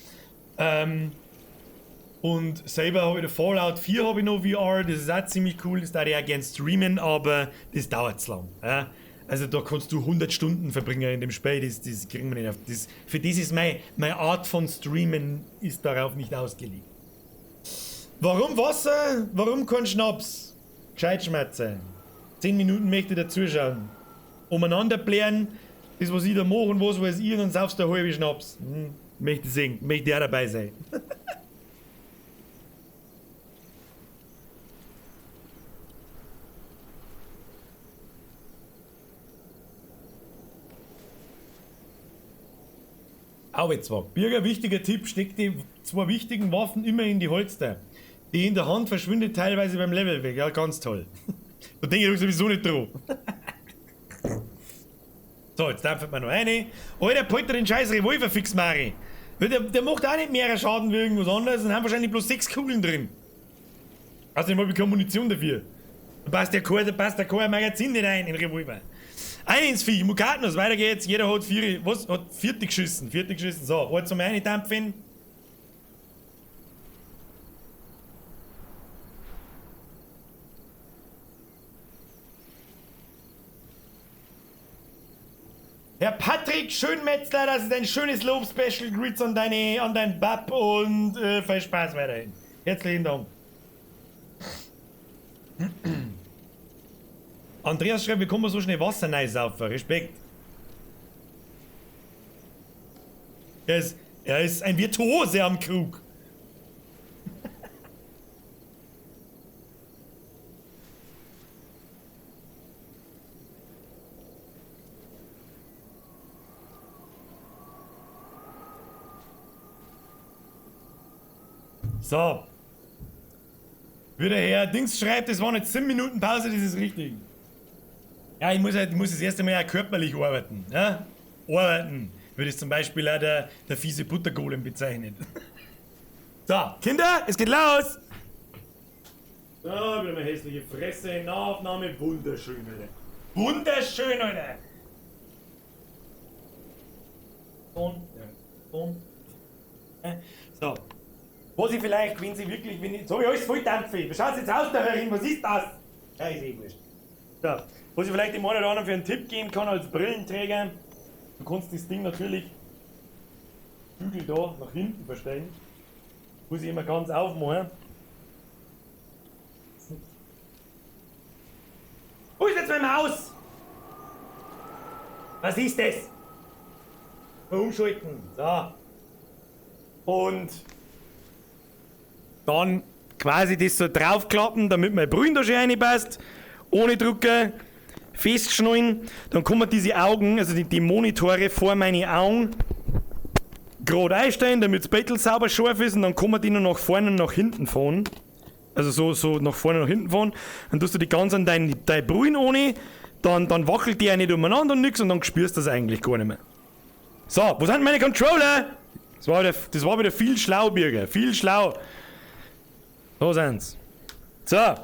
Und selber habe ich den Fallout 4 habe ich noch VR, das ist auch ziemlich cool, das darf ich auch gerne streamen, aber das dauert zu lang. Ja? Also da kannst du 100 Stunden verbringen in dem Spiel, das kriegen wir nicht auf. Für das ist meine Art von Streamen ist darauf nicht ausgelegt. Warum Wasser? Warum kein Schnaps? Gescheit schmerzen. 10 Minuten möchte ich da zuschauen. Umeinander blären, das was ich da mache und was weiß ich, und dann saufst du eine halbe Schnaps. Möchte sehen, möchte auch dabei sein. Auwetzwag. Bürger, wichtiger Tipp, steckt die 2 wichtigen Waffen immer in die Holster. Die in der Hand verschwindet teilweise beim Level weg. Ja, ganz toll. Da denke ich sowieso nicht dran. So, jetzt dampft man noch eine. Alter, polter den scheiß Revolver fix, Mari. Der macht auch nicht mehr Schaden wie irgendwas anderes und haben wahrscheinlich bloß 6 Kugeln drin. Außerdem habe ich keine Munition dafür. Da passt ja kein Magazin nicht rein in den Revolver. Eine ins Vieh, Mukatenus, weiter geht's. Jeder hat 4, was? Hat 4 geschissen. So, halt zum einen dampfen. Herr Patrick Schönmetzler, das ist ein schönes Lob-Special. Grüß an dein Bab und viel Spaß weiterhin. Herzlichen Dank. Andreas schreibt, wie kann man so schnell Wasser reinsaufen? Respekt. Er ist ein Virtuose am Krug. So. Wie der Herr Dings schreibt, es waren jetzt 10 Minuten Pause, das ist richtig. Ja, ich muss das erste Mal ja körperlich arbeiten. Ja? Arbeiten. Würde es zum Beispiel auch der fiese Buttergolem bezeichnen. So, Kinder, es geht los! So, wieder mal hässliche Fresse in Nahaufnahme. Wunderschön, Alter. Wunderschön, Alter! Und. So. Was ich vielleicht, wenn sie wirklich, so habe ich alles voll dampfe. Schaut jetzt aus da herin, was ist das? Ja, ist eh wurscht. So, was ich vielleicht dem einen oder anderen für einen Tipp geben kann als Brillenträger, du kannst das Ding natürlich Bügel da nach hinten verstellen. Muss ich immer ganz aufmachen. Wo ist jetzt meine Maus? Was ist das? Umschalten. So. Und dann quasi das so draufklappen, damit mein Brühen da schön reinpasst. Ohne Drucker. Festschnallen. Dann kann man diese Augen, also die Monitore vor meine Augen gerade einstellen, damit das Bettel sauber scharf ist, und dann kann man die nur nach vorne und nach hinten fahren. Also so nach vorne und nach hinten fahren. Dann tust du die ganz an dein Brühen ohne, dann wackelt die ja nicht umeinander und nix, und dann spürst du das eigentlich gar nicht mehr. So, wo sind meine Controller? Das war wieder viel schlau, Bürger. Viel schlau. So sind's. So.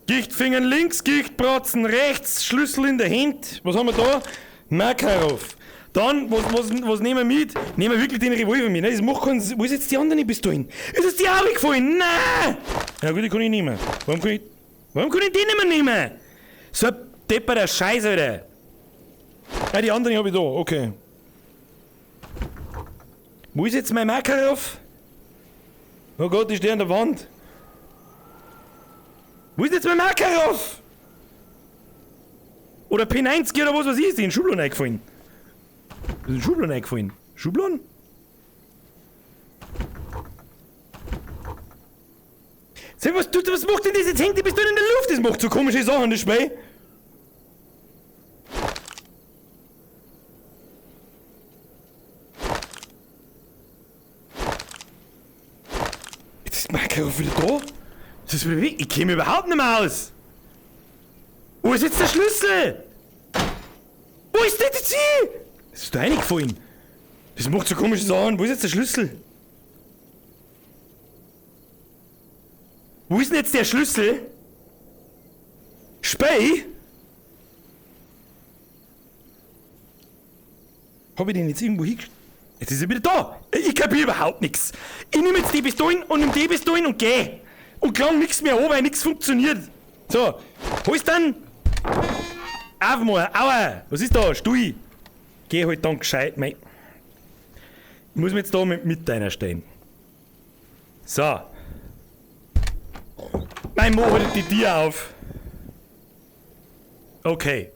Gichtfingern links, Gichtbratzen rechts, Schlüssel in der Hand. Was haben wir da? Makarov. Dann, was nehmen wir mit? Nehmen wir wirklich den Revolver mit. Das macht keinen Sinn. Wo ist jetzt die andere bis dahin? Ist das die auch weggefallen? Nein! Na gut, die kann ich nehmen. Warum kann ich die nicht mehr nehmen? So ein depperter Scheiß, Alter. Ja, die andere habe ich da. Okay. Wo ist jetzt mein Makarov? Oh Gott, ist der an der Wand? Wo ist jetzt mein Makarov? Oder P90 oder was weiß ich, ist in den Schubladen eingefallen. Ist in den Schubladen eingefallen. Schubladen? Sag, was macht denn das jetzt? Hängt die Pistole in der Luft? Das macht so komische Sachen, das Schwein. Jetzt ist Makarov wieder da. Das ist wieder weg. Ich käme überhaupt nicht mehr aus. Wo ist jetzt der Schlüssel? Wo ist das jetzt hier? Das ist da reingefallen. Das macht so komische Sachen. Wo ist jetzt der Schlüssel? Wo ist denn jetzt der Schlüssel? Spey? Hab ich den jetzt irgendwo hingestellt? Jetzt ist er wieder da. Ich kapier überhaupt nichts. Ich nehme jetzt die Pistolen und nimm die Pistolen und geh. Und klang nichts mehr an, weil nichts funktioniert. So, wo ist dann? Auf mal, aua! Was ist da? Stui! Geh halt dann gescheit, mei. Ich muss mir jetzt da mit einstellen. So. Mein Mo holt die Tür auf. Okay.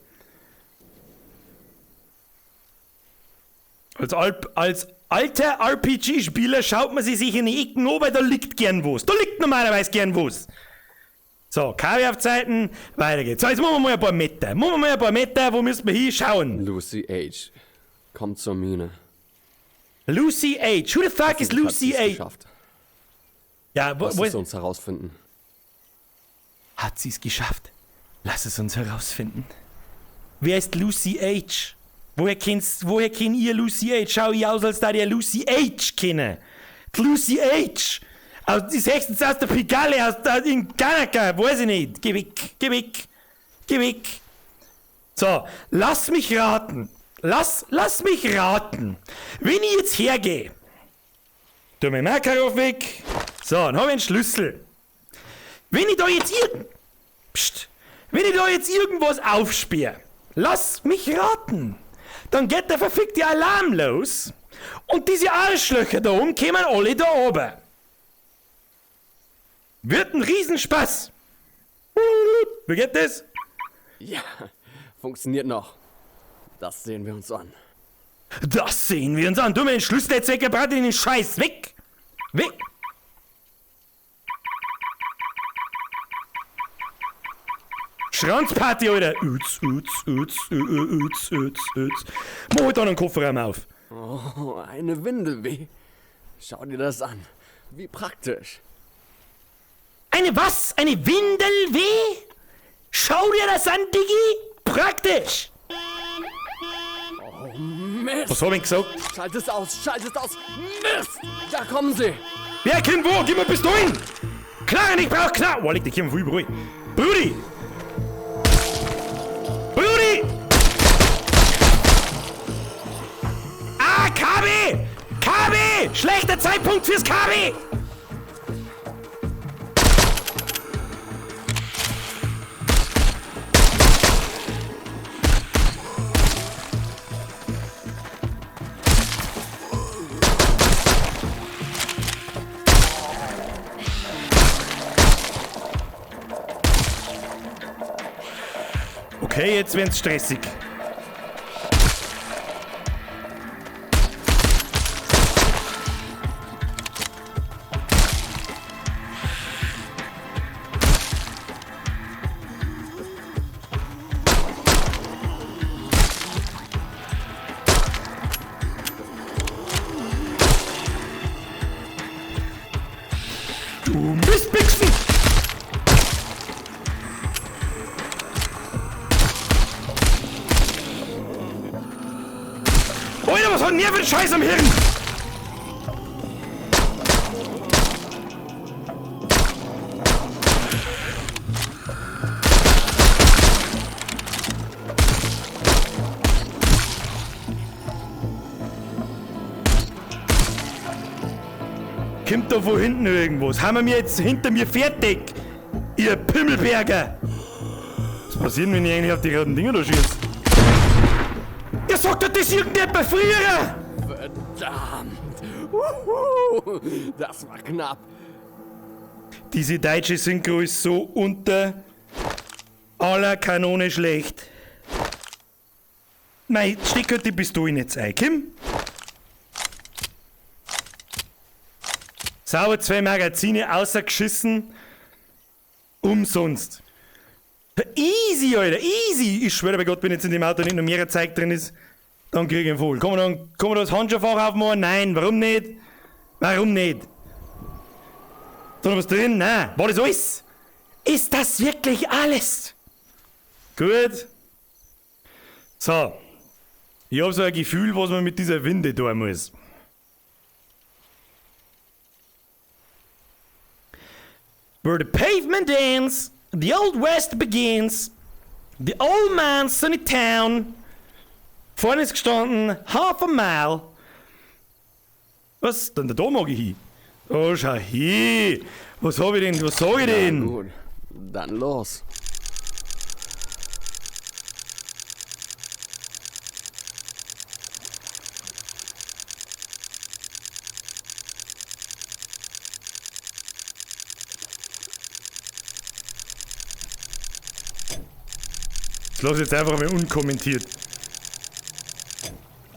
Als alter RPG-Spieler schaut man sich in die Ecken an, weil da liegt gern was. Da liegt normalerweise gern was. So, Kabel auf Zeiten, weiter geht's. So, jetzt machen wir mal ein paar Meter. Wo müssen wir hinschauen? Lucy H. Kommt zur Mine. Lucy H. Who the fuck is Lucy H? Geschafft. Ja, Lass es uns herausfinden. Hat sie's geschafft? Lass es uns herausfinden. Wer ist Lucy H? Woher kennt ihr Lucy H? Schau ich aus, als da ihr Lucy H kenne. Die Lucy H. Die sechsten aus der Pigalle, in Kanaka, weiß ich nicht. Geh weg. So, lass mich raten. Lass mich raten. Wenn ich jetzt hergehe, tu mein Makarov weg. So, dann habe ich einen Schlüssel. Wenn ich da jetzt irgendwas aufsperre, lass mich raten. Dann geht der verfickte Alarm los und diese Arschlöcher da oben kommen alle da oben. Wird ein Riesenspaß. Wie geht das? Ja, funktioniert noch. Das sehen wir uns an. Tu mir den Schlüssel jetzt weggebracht in den Scheiß. Weg. Schranzparty, Alter. Mach halt dann einen Kofferraum auf. Oh, eine Windelweh. Schau dir das an. Wie praktisch. Eine was? Eine Windelweh? Schau dir das an, Diggi. Praktisch. Oh, Mist. Was hab ich gesagt? Schalt es aus. Mist. Da kommen sie. Wer kennt wo? Gib mir Pistolen. Klar, ich brauch klar. Oh, liegt der Kirchen überall. Brudi. Ah, KB. Schlechter Zeitpunkt fürs KB. Okay, jetzt wird's stressig. Du Mistbixen! Alter, was hat denn ihr für einen Scheiß am Hirn? Kommt da von hinten irgendwas? Haben wir mir jetzt hinter mir fertig? Ihr Pimmelberger! Was passiert, wenn ich eigentlich auf die roten Dinger da schieße? Ihr sagt doch, das irgendjemand früher! Verdammt. Das war knapp. Diese deutsche Synchro ist so unter aller Kanone schlecht. Nein, steck halt die Pistole nicht ein, Kim. Sauber 2 Magazine außergeschissen. Umsonst. Easy, Alter, easy. Ich schwöre bei Gott, wenn jetzt in dem Auto nicht noch mehr Zeug drin ist, dann krieg ich einen voll. Kann man das Handschuhfach aufmachen? Nein, warum nicht? Warum nicht? Ist da noch was drin? Nein. War das alles? Ist das wirklich alles? Gut. So. Ich hab so ein Gefühl, was man mit dieser Winde tun muss. Where the pavement ends, the old west begins, the old man's sunny town. Vorne ist gestanden, half a mile. Was? Dann da mag ich hin. Oh, schau hin. Was hab ich denn? Was sag ich denn? Na gut, dann los. Ich lass jetzt einfach mal unkommentiert.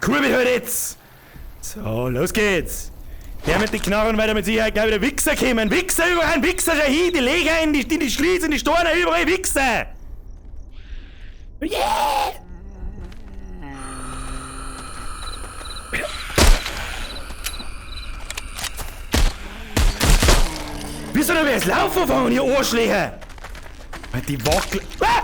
Kurve halt jetzt! So, los geht's! Der mit den Knarren, weil mit Sicherheit gleich wieder Wichser kommen. Wichser überall, Wichser schon hin, die Leger in die Schließe, in die Storne, überall Wichser! Yeah! Wisst ihr noch, wer es laufen von ihr Arschlöcher? Die Wackel... Ah!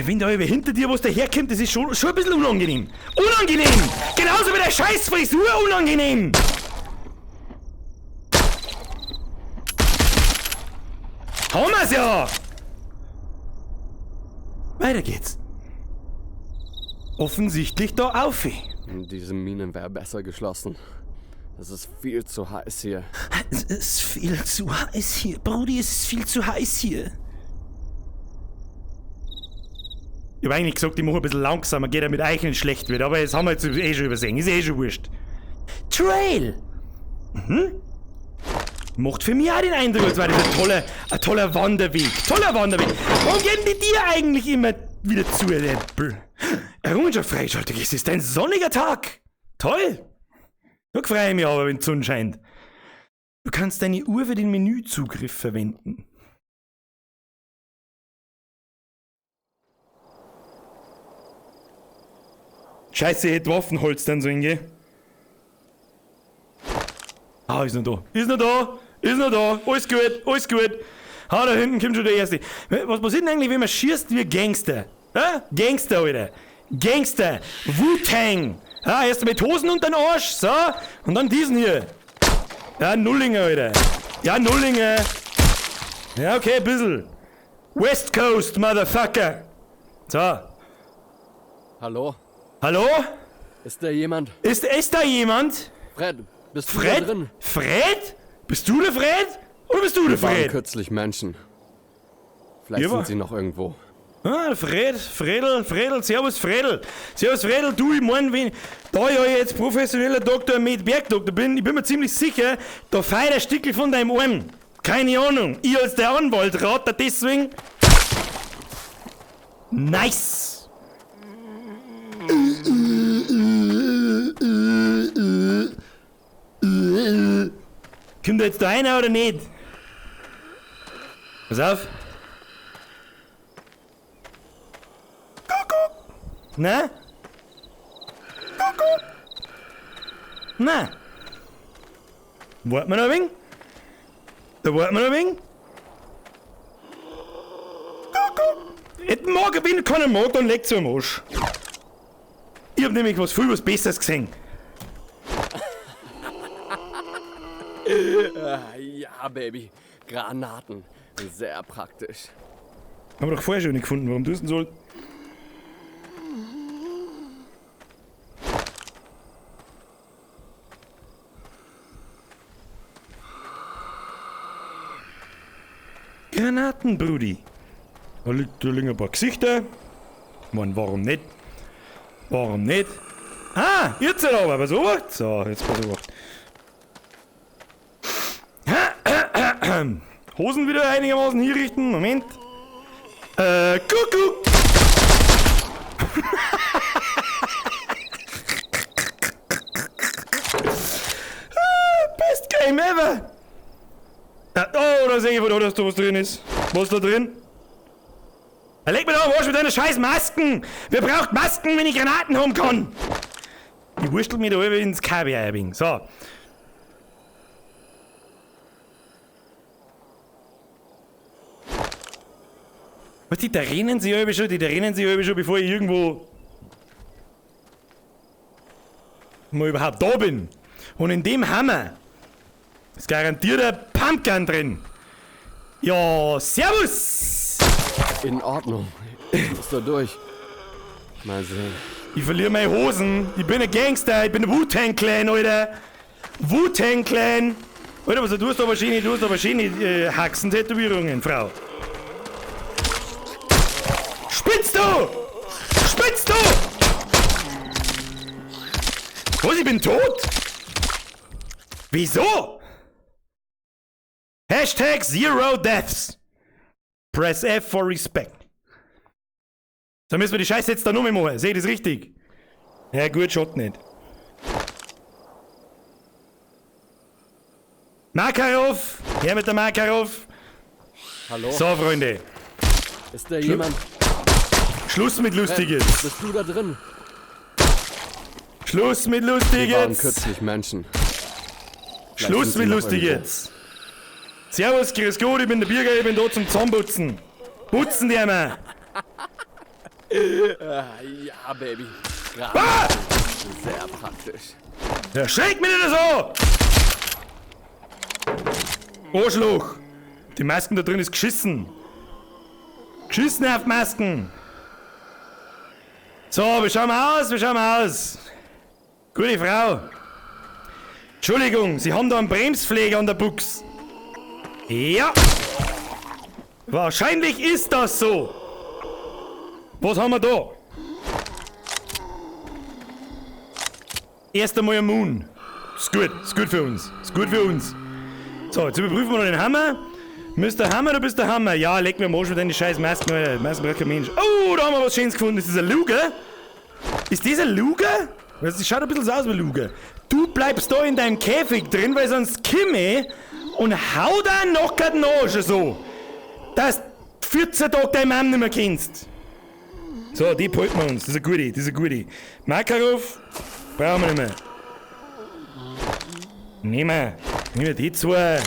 Wenn da über hinter dir was daherkommt, das ist schon ein bisschen unangenehm. Unangenehm! Genauso wie der Scheißfrisur unangenehm! Haben wir's ja! Weiter geht's. Offensichtlich da auf. Diese Minen wäre besser geschlossen. Es ist viel zu heiß hier. Es ist viel zu heiß hier. Brudi, es ist viel zu heiß hier. Ich hab eigentlich gesagt, ich mache ein bisschen langsamer, geht damit Eicheln schlecht wird, aber das haben wir jetzt eh schon übersehen, ist eh schon wurscht. Trail! Macht für mich auch den Eindruck, als wäre das ein toller Wanderweg. Toller Wanderweg. Warum geben die dir eigentlich immer wieder zu, Äppel? Errungenschaft freigeschaltet, es ist ein sonniger Tag. Toll! Da freue ich mich aber, wenn die Sonne scheint. Du kannst deine Uhr für den Menüzugriff verwenden. Scheiße, ich hätte Waffenholz dann sollen, gell? Ah, ist noch da. Ist noch da. Ist noch da. Alles gut. Alles gut. Ah, da hinten kommt schon der Erste. Was ist denn eigentlich, wenn man schießt wie Gangster? Ja? Gangster, Alter. Gangster. Wu-Tang. Ja, erst mit Hosen unter den Arsch. So. Und dann diesen hier. Ja, Nullinger, Alter. Ja, Nullinger. Ja, okay, ein bisschen. West Coast, Motherfucker. So. Hallo? Hallo? Ist da jemand? Ist da jemand? Fred, bist du da drin? Fred? Bist du der Fred? Oder bist du der Wir waren Fred? kürzlich Menschen. Vielleicht Ja, sind sie noch irgendwo. Ah, Fredel, servus Fredel. Servus Fredel, du, ich mein, da ich ja jetzt professioneller Dr. Med Bergdoktor bin, ich bin mir ziemlich sicher, da feiert ein Stückel von deinem Arm. Keine Ahnung, ich als der Anwalt rate deswegen. Nice! Kommt da jetzt da einer oder nicht? Pass auf. Kuckuck. Na? Kuckuck. Na? Warten wir noch ein wenig? Da warten wir noch ein wenig? Kuckuck. Wenn keiner mag, dann legt's am Arsch. Ich hab nämlich was Besseres gesehen. Ja, Baby. Granaten. Sehr praktisch. Haben wir doch vorher schon nicht gefunden, warum du es denn soll. Granaten, Brudi. Da liegen ein paar Gesichter. Ich meine, warum nicht? Warum nicht? Ah, jetzt aber, pass auf. So, jetzt pass auf. Hosen wieder einigermaßen hinrichten. Moment. Kuckuck. Best Game ever. Oh, da sehe ich, dass da was drin ist. Was ist da drin? Leg mir doch am Arsch mit deinen scheiß Masken! Wer braucht Masken, wenn ich Granaten haben kann? Ich wurstel mir da über ins Kaviar. So. Was, da rennen sie schon, bevor ich irgendwo mal überhaupt da bin. Und in dem Hammer ist garantiert ein Pumpgun drin. Ja, servus! In Ordnung. Ich muss da durch. Mal sehen. Ich verliere meine Hosen. Ich bin ein Gangster. Ich bin ein Wu-Tang Clan, Alter. Wu-Tang Clan. Alter, was, du hast aber schöne Haxen-Tätowierungen, Frau. Spitzt du! Spitzt du! Was, ich bin tot? Wieso? Hashtag Zero Deaths. Press F for Respect. So müssen wir die Scheiße jetzt da nur mehr machen. Seht ihr das richtig? Ja gut, schaut nicht. Makarov! Her mit der Makarov! Hallo? So, Freunde. Ist da jemand? Schluss mit Lustiges. Bist du da drin? Schluss mit Wir waren Lustiges. kürzlich Menschen. Schluss mit Lustiges. Servus, grüß Gott, ich bin der Bürger, ich bin da zum Zahnputzen. Putzen die einmal. Ja, Baby. Ja, Ah! sehr praktisch. Ja, schreck mich nicht so! Arschloch! Die Masken da drin ist geschissen. Geschissen auf Masken. So, wie schauen wir aus? Gute Frau. Entschuldigung, Sie haben da einen Bremspfleger an der Buchs. Ja. Wahrscheinlich ist das so. Was haben wir da? Erst einmal ein Moon. Ist gut für uns. So, jetzt überprüfen wir noch den Hammer. Mr. Hammer, du bist der Hammer. Ja, leg mir am Arsch mit deinen scheiß Masken, Alter. Masken braucht kein Mensch. Oh, da haben wir was Schönes gefunden. Ist das ein Luger? Ist das ein Luger? Das schaut ein bisschen so aus wie ein Luger. Du bleibst da in deinem Käfig drin, weil sonst kimme und hau da knockert den Arsch so. Dass 14 Tage deine Mom nicht mehr kennst. So, die behalten wir uns. Das ist eine gute. Makarov brauchen wir nicht mehr. Nehmen wir die zwei.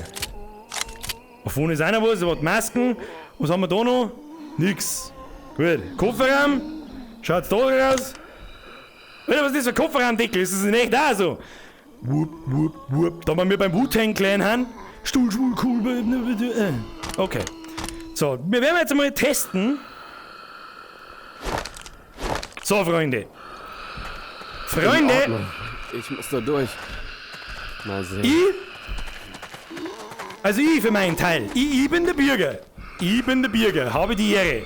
Da vorne ist einer was, da hat Masken. Was haben wir da noch? Nix. Gut. Kofferraum. Schaut's da raus? Alter, was ist das für ein Kofferraumdeckel? Ist das nicht auch so? Wupp. Da wir beim Wu-Tang Clan haben. Stuhl, cool. Okay. So, wir werden jetzt mal testen. So, Freunde. Ich muss da durch. Mal sehen. Ich für meinen Teil, ich bin der Bürger. Habe die Ehre.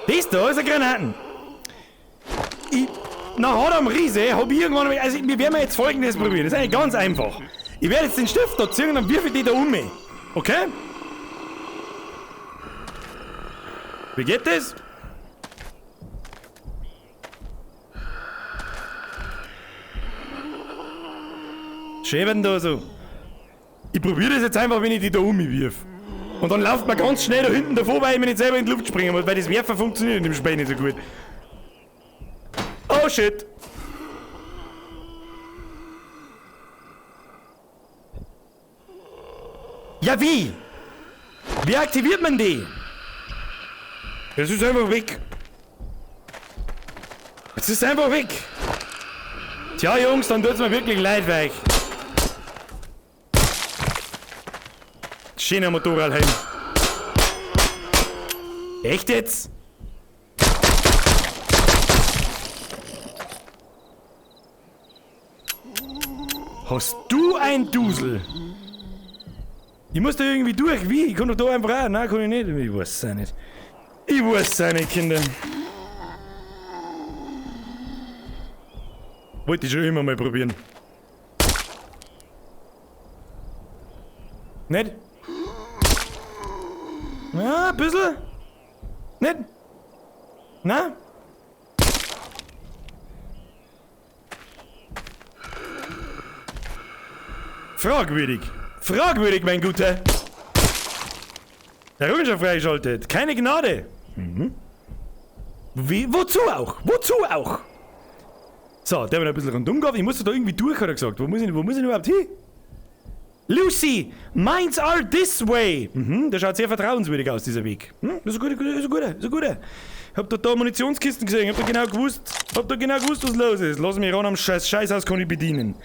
Das da ist ein Granaten. Nach Adam Riese habe ich irgendwann mal, also wir werden jetzt Folgendes probieren. Das ist eigentlich ganz einfach. Ich werde jetzt den Stift da ziehen und dann wirf ich die da um mich. Okay? Wie geht das? Schön da so. Ich probiere das jetzt einfach, wenn ich die da um mich wirf. Und dann lauft man ganz schnell da hinten davor, weil ich mir nicht selber in die Luft springen muss, weil das Werfen funktioniert in dem Spiel nicht so gut. Oh shit! Ja, wie? Wie aktiviert man die? Das ist einfach weg. Es ist einfach weg. Tja, Jungs, dann tut's mir wirklich leid für euch. Schöner Motorradhelm. Echt jetzt? Hast du ein Dusel? Ich muss da irgendwie durch. Wie? Ich kann doch da einfach rein. Nein, kann ich nicht. Ich weiß es auch nicht. Ich weiß es nicht, Kinder. Wollte ich schon immer mal probieren. Nicht? Ja, ein bisschen. Nicht? Na? Fragwürdig. Fragwürdig, mein Guter. Errungenschaft freigeschaltet. Keine Gnade. Wie? Wozu auch? Wozu auch? So, der wird ein bisschen rundum gehabt. Ich muss da irgendwie durch, hat er gesagt. Wo muss ich überhaupt hin? Lucy, mines are this way. Der schaut sehr vertrauenswürdig aus, dieser Weg. Das ist ein guter. Ich hab da Munitionskisten gesehen, hab da genau gewusst, was los ist. Lass mich ran am Scheißhaus, kann ich bedienen.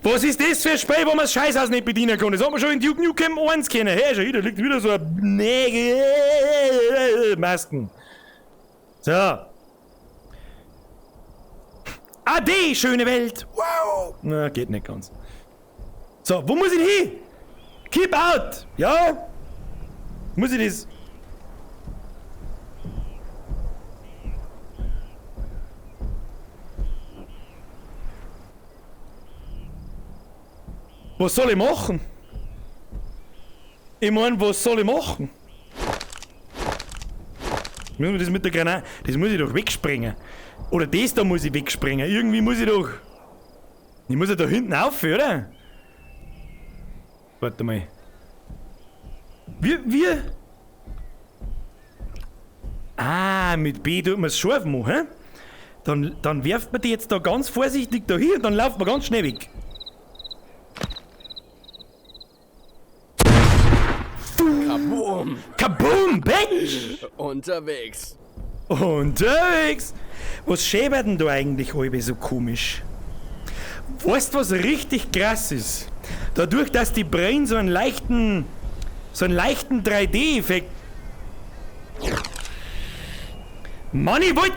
Was ist das für ein Spiel, wo man das Scheißhaus nicht bedienen kann? Das hat man schon in Duke Nukem 1 kennen. Hey, schau hier, da liegt wieder so ein Masken. So. Ade, schöne Welt. Wow. Na, geht nicht ganz. So, wo muss ich hin? Keep out! Ja? Muss ich das? Was soll ich machen? Ich mein, was soll ich machen? Müssen wir das mit der Granate? Das muss ich doch wegspringen. Oder das da muss ich wegspringen. Irgendwie muss ich doch. Ich muss ja da hinten auf, oder? Warte mal. Wir? Ah, mit B tut man es scharf machen. Dann werft man die jetzt da ganz vorsichtig da hin und dann lauft man ganz schnell weg. Kaboom! Kaboom, Bitch! Unterwegs. Was schäbert denn da eigentlich halbe so komisch? Weißt du, was richtig krass ist? Dadurch, dass die Brain so einen leichten 3D-Effekt. Mann, ich wollte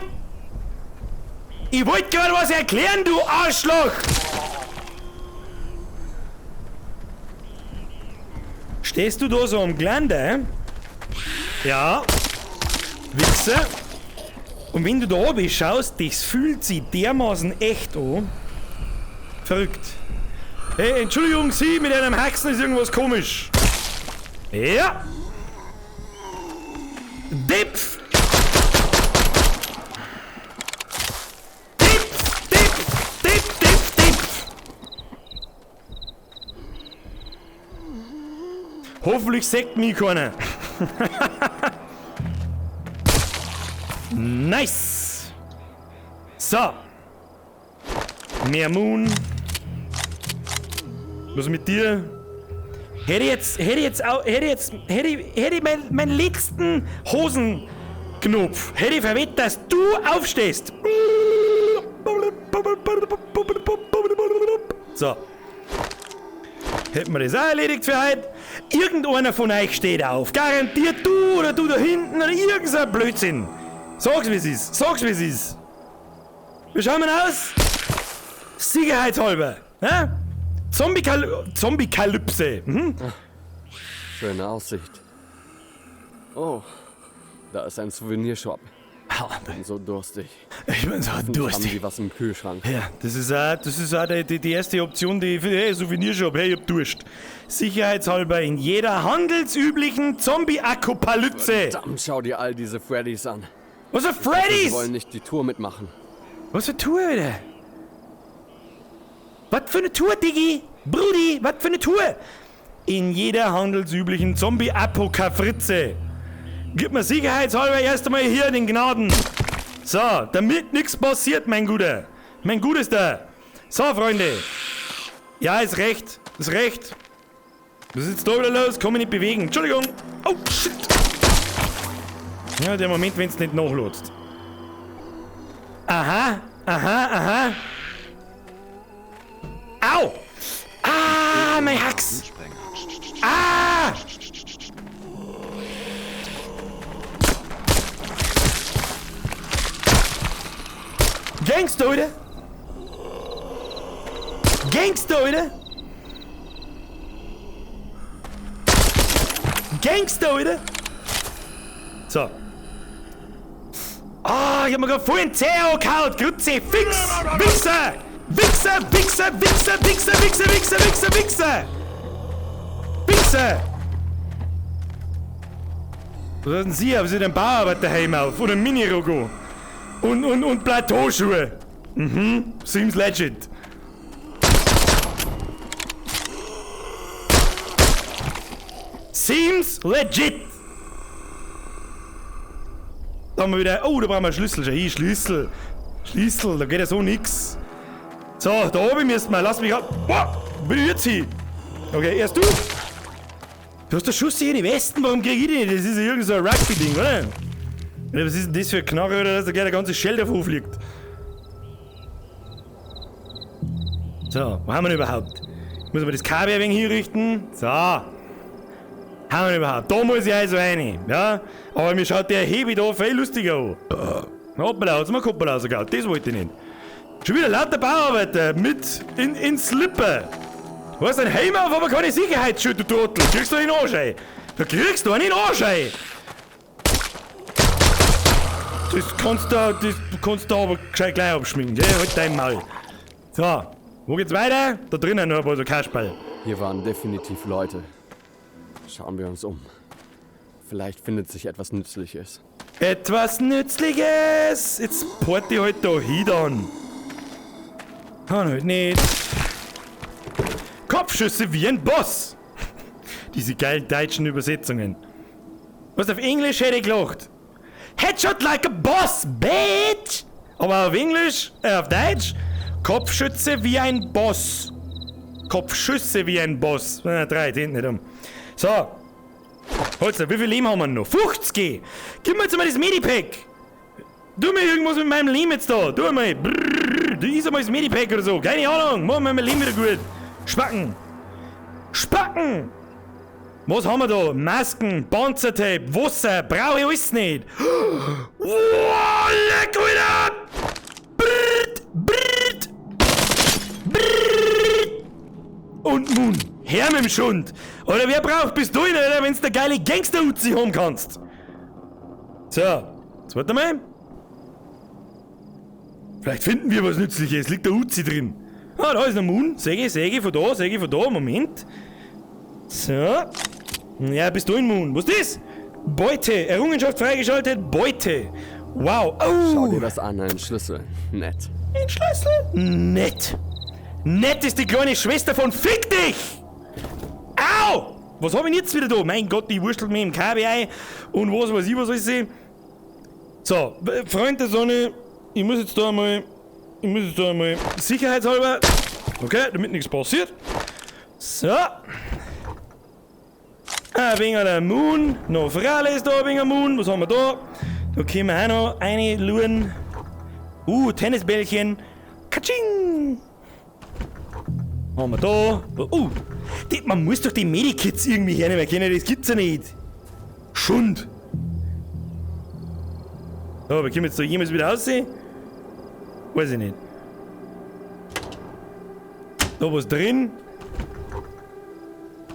gerade was erklären, du Arschloch! Stehst du da so am Gelände? Ja. Wichser. Und wenn du da oben schaust, das fühlt sich dermaßen echt an. Verrückt. Hey, Entschuldigung, Sie mit einem Haxen ist irgendwas komisch. Ja. Dipf. Hoffentlich sagt mich keiner. Nice. So. Mehr Moon. Was mit dir? Hätte ich meinen letzten Hosenknopf. Hätte ich verwettet, dass du aufstehst. So. Hätten wir das auch erledigt für heute? Irgendeiner von euch steht auf. Garantiert du oder du da hinten oder irgend so ein Blödsinn. Sag's wie es ist. Wie schauen wir aus? Sicherheitshalber. Ja? Zombie-Kalypse. Schöne Aussicht. Oh, da ist ein Souvenirshop. Ich bin so durstig. Ich bin so Haben durstig. die was im Kühlschrank? Ja, das ist auch die erste Option, die hey, Souvenirshop, hey, ich hab Durst. Sicherheitshalber in jeder handelsüblichen Zombie-Apokalypse. Verdammt, schau dir all diese Freddys an. Was für Die Freddys? wollen nicht die Tour mitmachen. Was für Tour, Alter? Was für eine Tour, Diggi? Brudi, was für eine Tour? In jeder handelsüblichen Zombie-Apokafritze. Gib mir sicherheitshalber erst einmal hier den Gnaden. So, damit nichts passiert, mein Guter. Mein Gutester. So, Freunde. Ja, ist recht. Was ist jetzt da wieder los? Kann mich nicht bewegen. Entschuldigung. Oh, shit. Ja, der Moment, wenn es nicht nachlädst. Aha. Au! Ah, mein Hax! Ah! Gangster, oder? So. ich hab mir grad voll in den Zeh angehauen. Grütze, fix! Wichser! Wichser, Wichser, Wichser, Wichser, Wichser, Wichser, Wichser, Wichser! Wichser! Was hatten Sie? Haben Sie den Bauarbeiterhelm auf? Oder ein Mini-Rogo? Und Plateauschuhe? Mhm, seems legit. Seems legit! Da haben wir wieder. Oh, da brauchen wir einen Schlüssel. Schau hier, Schlüssel. Schlüssel, da geht ja so nix. So, da oben müssen wir. Lass mich ab. Boah, bin ich jetzt hin? Okay, erst du. Du hast den Schuss hier in die Westen, warum krieg ich den nicht? Das ist ja irgend so ein Rugby-Ding, oder? Ja, was ist denn das für eine Knarre, oder dass da gleich der ganze Shell davon fliegt? So, wo haben wir denn überhaupt? Muss man das Kabel ein wenig hinrichten? So. Haben wir denn überhaupt? Da muss ich also rein, ja? Aber mir schaut der Hebi da viel lustiger an. Hoppala, jetzt mal Koppala rausgehauen. Das wollte ich nicht. Schon wieder lauter Bauarbeiter mit in Slipper. Du hast einen Helm auf, aber keine Sicherheitsschuhe, du Trottel. Kriegst du einen Anschein? Da kriegst du einen Anschein. Das kannst du aber gescheit gleich abschminken, gell? Halt dein Maul. So, wo geht's weiter? Da drinnen noch ein paar so Kasperl. Hier waren definitiv Leute. Schauen wir uns um. Vielleicht findet sich etwas Nützliches. Etwas Nützliches! Jetzt port ich halt da hin dann. Kann halt nicht. Kopfschüsse wie ein Boss! Diese geilen deutschen Übersetzungen. Was auf Englisch hätte ich gelacht? Headshot like a boss, bitch! Aber auf Englisch, auf Deutsch, Kopfschütze wie ein Boss. Kopfschüsse wie ein Boss. 3, hinten nicht um. So. Holzer, wie viel Leben haben wir noch? 50! Gib mir jetzt mal das Medipack! Tu mir irgendwas mit meinem Leben jetzt da! Tu mal! Brrr, du isst einmal das Medipack oder so! Keine Ahnung! Mach mir mein Leben wieder gut! Spacken! Spacken! Was haben wir da? Masken, Panzertape, Wasser, brauche ich alles nicht! Wow, leck wieder! Brrrt, brrrt, brrrt. Und nun, her mit dem Schund! Oder wer braucht Pistolen, oder wenn's der geile Gangster-Uzi haben kannst? So, jetzt warte mal. Vielleicht finden wir was Nützliches, liegt der Uzi drin. Ah, da ist ein Moon. Säge von da, Moment. So. Ja, Pistolen-Moon. Was ist das? Beute, Errungenschaft freigeschaltet, Beute. Wow, oh. Schau dir das an, ein Schlüssel. Nett. Ein Schlüssel? Nett. Nett ist die kleine Schwester von Fick dich! Au! Was hab ich denn jetzt wieder da? Mein Gott, die wurstelt mir im Kabel ein. Und was weiß ich, was soll ich sehen? So, Freund der Sonne, ich muss jetzt da einmal sicherheitshalber, okay, damit nichts passiert. So. Ein wenig der Moon, noch Fralle ist da, ein wenig Moon, was haben wir da? Da können wir auch noch eine luren. Tennisbällchen. Katsching! Haben wir da. Man muss doch die Medikits irgendwie hernehmen können, das gibt's ja nicht. Schund. So, aber können wir jetzt da jemals wieder aussehen? Weiß ich nicht. Da was drin.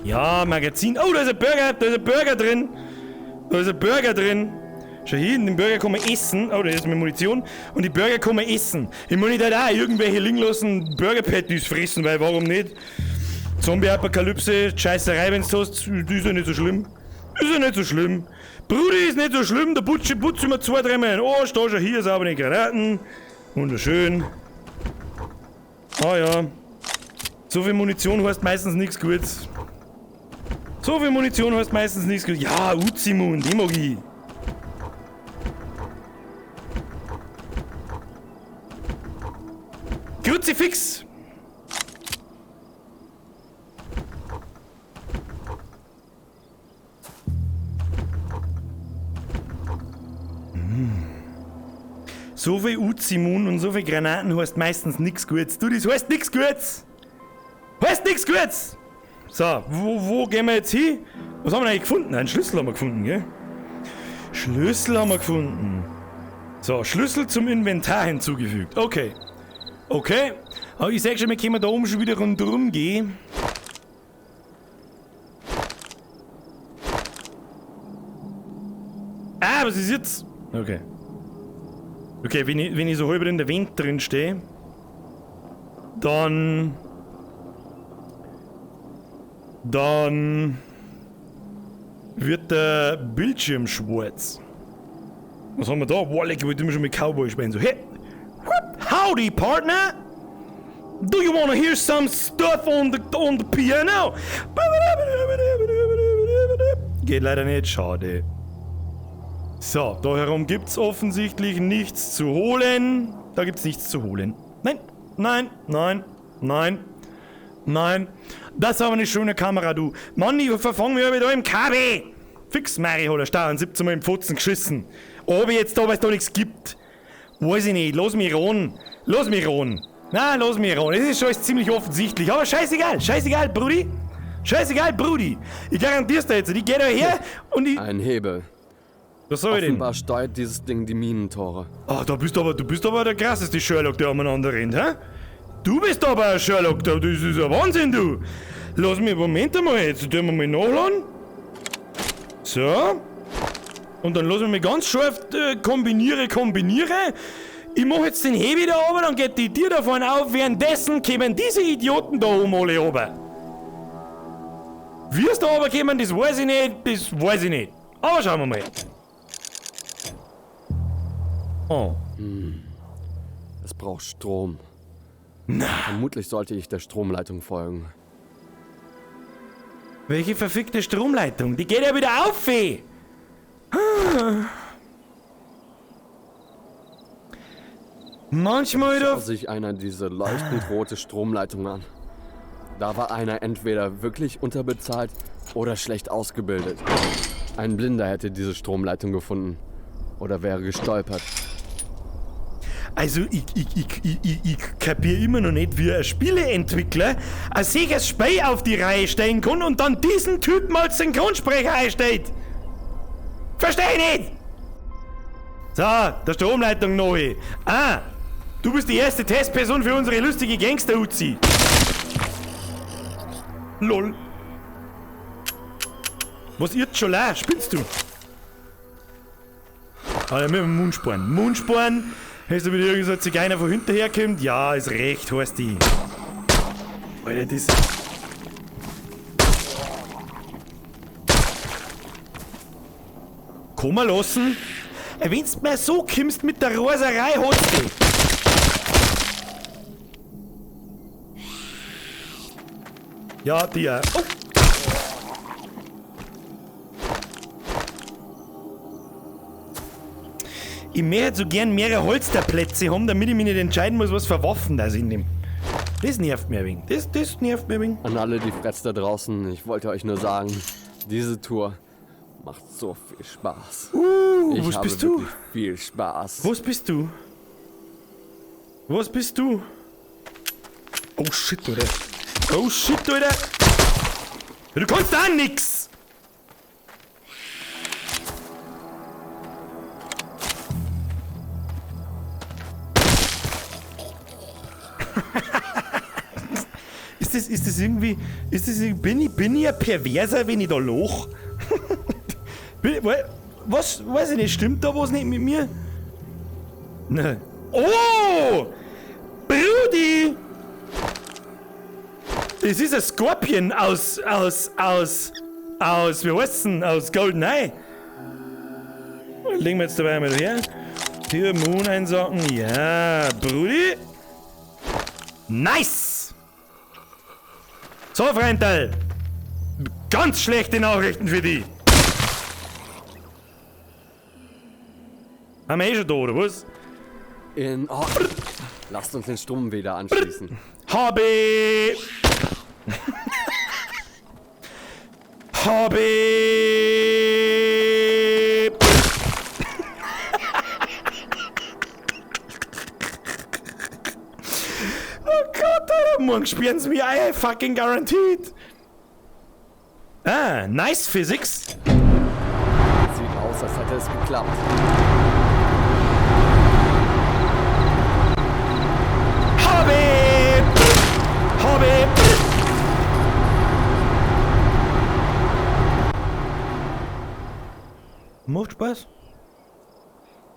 Ja, Magazin. Oh, da ist ein Burger drin. Schau hier, in den Burger kann man essen. Oh, da ist mit Munition. Und die Burger kann man essen. Ich muss nicht halt auch irgendwelche liegen lassen Burger-Patties fressen, weil warum nicht? Zombie-Apokalypse, Scheißerei, wenn's hast, ist ja nicht so schlimm. Brudi, ist nicht so schlimm, der putze mir 2-3 Mal in den Arsch, da schon hier saubere Granaten. Wunderschön. Ah ja. So viel Munition heißt meistens nichts Gutes. Ja, Uzi-Mun, die mag ich. Kruzifix! So viel Uzi-Mun und so viel Granaten heißt meistens nichts Gutes. Du, das heißt nichts Gutes! So, wo gehen wir jetzt hin? Was haben wir eigentlich gefunden? Einen Schlüssel haben wir gefunden, gell? So, Schlüssel zum Inventar hinzugefügt. Okay. Aber ich sag schon, wir können da oben schon wieder rundherum gehen. Was ist jetzt? Okay. Okay, wenn ich so halb in der Wind drin stehe, dann wird der Bildschirm schwarz. Was haben wir da? Wow, ich wollte immer schon mit Cowboy spielen. So, hey, howdy, partner! Do you wanna hear some stuff on the piano? Geht leider nicht, schade. So, da herum gibt's offensichtlich nichts zu holen. Da gibt's nichts zu holen. Nein, nein, nein, nein, nein. Das ist aber eine schöne Kamera, du. Mann, ich verfange mich aber da im KB. Fix, Mari, hat er Stauern 17 Mal im Pfotzen geschissen. Ob ich jetzt da, weil es da nichts gibt. Weiß ich nicht, lass mich ran. Lass mich ran. Nein, lass mich ran. Das ist schon ziemlich offensichtlich. Aber scheißegal, scheißegal, Brudi. Scheißegal, Brudi. Ich garantier's dir jetzt. Ich geh da her und ich... Ein Hebel. Was soll ich denn? Offenbar steuert dieses Ding die Minentore. Ah, du bist aber der krasseste Sherlock, der umeinander rennt, hä? Du bist aber ein Sherlock, das ist ein Wahnsinn, du. Lass mich, Moment einmal, jetzt tun wir mal nachladen. So. Und dann lass mich ganz scharf kombiniere. Ich mach jetzt den Hebel da oben, dann geht die Tür da vorne auf, währenddessen kommen diese Idioten da oben alle runter. Wie es da oben kommen, das weiß ich nicht. Aber schauen wir mal. Oh. Es braucht Strom. Na. Vermutlich sollte ich der Stromleitung folgen. Welche verfickte Stromleitung? Die geht ja wieder auf, ey. Manchmal Schau da... sich einer diese leuchtend rote Stromleitung an. Da war einer entweder wirklich unterbezahlt oder schlecht ausgebildet. Ein Blinder hätte diese Stromleitung gefunden. Oder wäre gestolpert. Also, ich kapier immer noch nicht, wie ein Spieleentwickler ein solches Spiel auf die Reihe stellen kann und dann diesen Typen als Synchronsprecher einstellt. Versteh ich nicht! So, der Stromleitung neu. Ah, du bist die erste Testperson für unsere lustige Gangster-Uzi. Lol. Was irrt schon la? Spinnst du? Ah, ja, mit dem Mundsporn. Mundsporn. Hast du wieder irgend so ein Zigeuner von hinterher kommt? Ja, ist recht, heißt die. Alter, das... Kann man lassen? Wenn's mir so kommst mit der Raserei, hast du. Ja, die auch. Oh. Ich möchte so gern mehrere Holsterplätze haben, damit ich mich nicht entscheiden muss, was für Waffen das ich nehme. Das nervt mir ein wenig. Das nervt mir ein wenig. An alle die Freds da draußen, ich wollte euch nur sagen, diese Tour macht so viel Spaß. Was bist du? Wirklich viel Spaß. Was bist du? Was bist du? Oh shit, Alter. Oh shit, Alter. Du kannst da nix. Ist das irgendwie, bin ich ein Perverser, wenn ich da loch? Was, weiß ich nicht, stimmt da was nicht mit mir? Ne. Oh! Brudi! Das ist ein Skorpion aus, wie heißt's denn? Aus GoldenEye. Legen wir jetzt dabei mal her. Hier, Moon einsacken. Ja, Brudi. Nice! So, Freundal. Ganz schlechte Nachrichten für dich. Haben wir schon da, oder was? Lasst uns den Strom wieder anschließen. Habe! Oh Gott, Alter, morgen spielen sie mir ein, fucking guaranteed. Ah, nice Physics. Sieht aus, als hätte es geklappt. Hobby! Macht Spaß.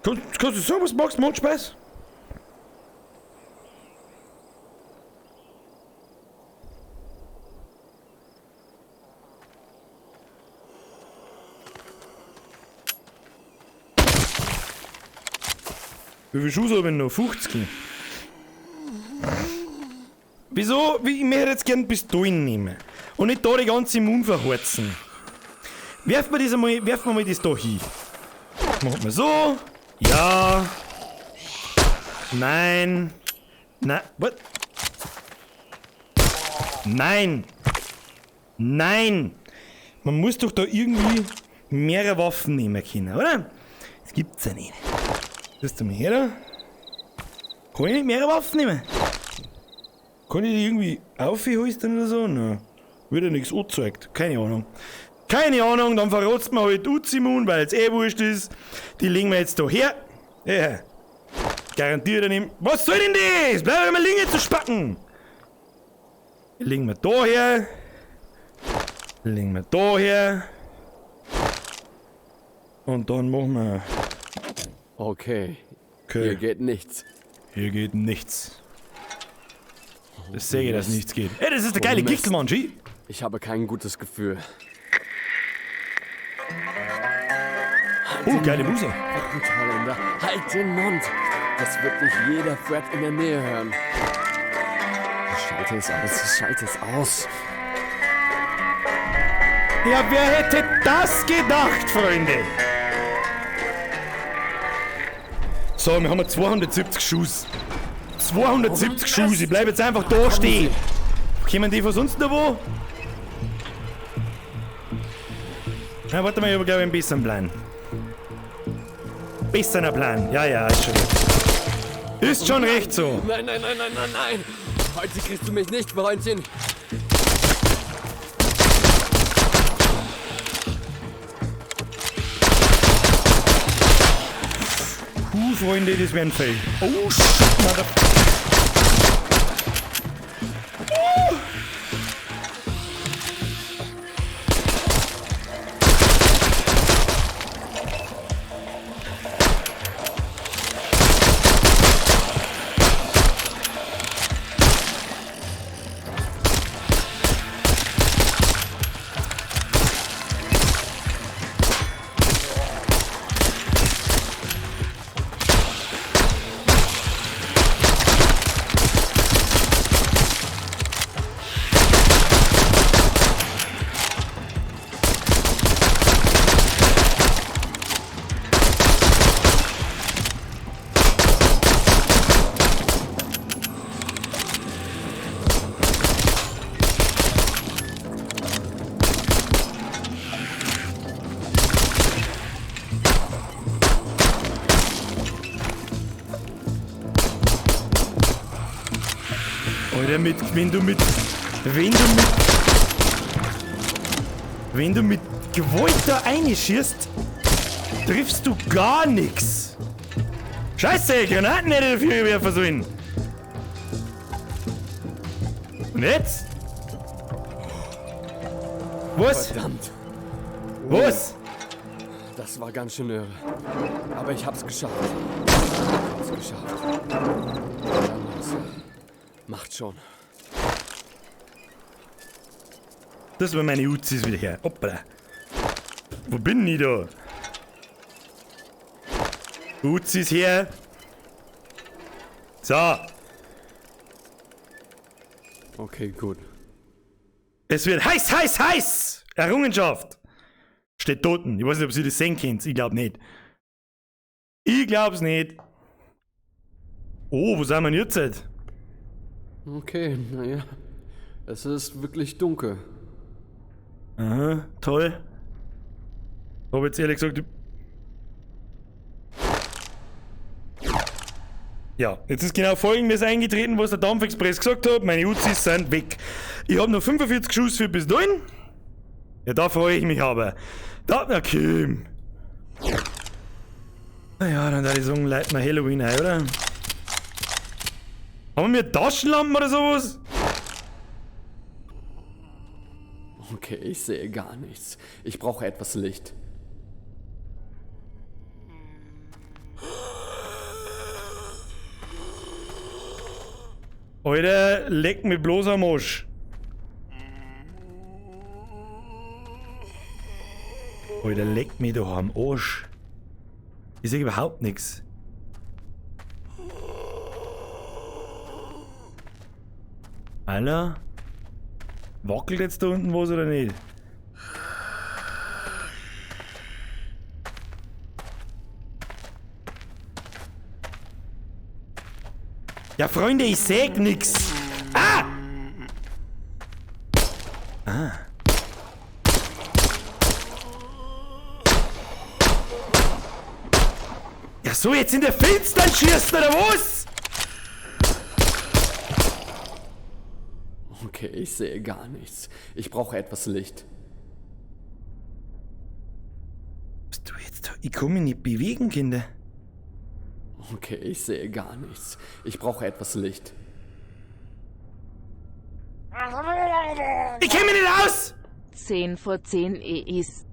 Kannst du sagen, was du magst? Macht Spaß? Wie viel Schuss habe ich noch? 50? Wieso? Ich möchte jetzt gerne Pistolen nehmen. Und nicht da die ganze Mund verheizen. Werfen wir mal das da hin. Machen wir so. Ja. Nein. Nein. Was? Nein. Nein. Man muss doch da irgendwie mehrere Waffen nehmen können, oder? Das gibt's ja nicht. Bist du mal her da? Kann ich nicht mehrere Waffen nehmen? Kann ich die irgendwie aufhalten oder so? Nein. Wird ja nichts angezeigt. Keine Ahnung. Keine Ahnung, dann verrotzt man halt Uzimun, weil es wurscht ist. Die legen wir jetzt da her. Ja. Garantiert daneben. Was soll denn das? Bleib mal liegen zu spacken. Die legen wir da her. Die legen wir da her. Und dann machen wir. Okay. Hier geht nichts. Hier geht nichts. Das sehe ich, dass nichts geht. Ey, das ist der geile Mist. Gickelmann, G. Ich habe kein gutes Gefühl. Oh, geile Muse. Kalender. Halt den Mund! Das wird nicht jeder Fred in der Nähe hören. Schalte es aus, schalte es aus. Ja, wer hätte das gedacht, Freunde? So, wir haben 270 Schuss. 270 Schuss, ich bleibe jetzt einfach da stehen. Kommen die von sonst noch wo? Na, warte mal, ich habe glaube ich einen besseren Plan. Besserer Plan, ja, ist schon recht. Ist schon recht so. Nein, nein, nein, nein, nein, nein! Heute kriegst du mich nicht, Freundchen! Freunde, das wäre ein Fail. Oh, shit, Mother... Alter, wenn du mit Gewalt da reinschießt, triffst du gar nichts. Scheiße, Granaten hätte ich dafür werfen sollen. Und jetzt? Was? Verdammt! Was? Das war ganz schön irre. Aber ich hab's geschafft. Macht schon. Das war meine Uzis wieder her. Hoppla. Wo bin ich da? Uzis her. So. Okay, gut. Es wird heiß, heiß, heiß! Errungenschaft! Steht toten. Ich weiß nicht, ob Sie das sehen könnt. Ich glaub nicht. Ich glaub's nicht. Oh, wo sind wir denn jetzt? Okay, naja. Es ist wirklich dunkel. Aha, toll. Hab jetzt ehrlich gesagt... Ja, jetzt ist genau Folgendes eingetreten, was der Dampfexpress gesagt hat. Meine Uzis sind weg. Ich habe noch 45 Schuss für bis dahin. Ja, da freue ich mich aber. Da, okay. Naja, dann da die sagen, leiten wir Halloween ein, oder? Haben wir Taschenlampen oder sowas? Okay, ich sehe gar nichts. Ich brauche etwas Licht. Alter, leck mich bloß am Arsch. Alter, leck mich doch am Arsch. Ich seh überhaupt nichts. Alter? Wackelt jetzt da unten was oder nicht? Ja, Freunde, ich seh nix. Ah! Ah. Ja, so jetzt in der Finstern schießt oder was? Okay, ich sehe gar nichts. Ich brauche etwas Licht. Bist du jetzt da? Ich kann mich nicht bewegen, Kinder. Okay, ich sehe gar nichts. Ich brauche etwas Licht. Ich kenn mich nicht aus! 10 vor 10 EIs.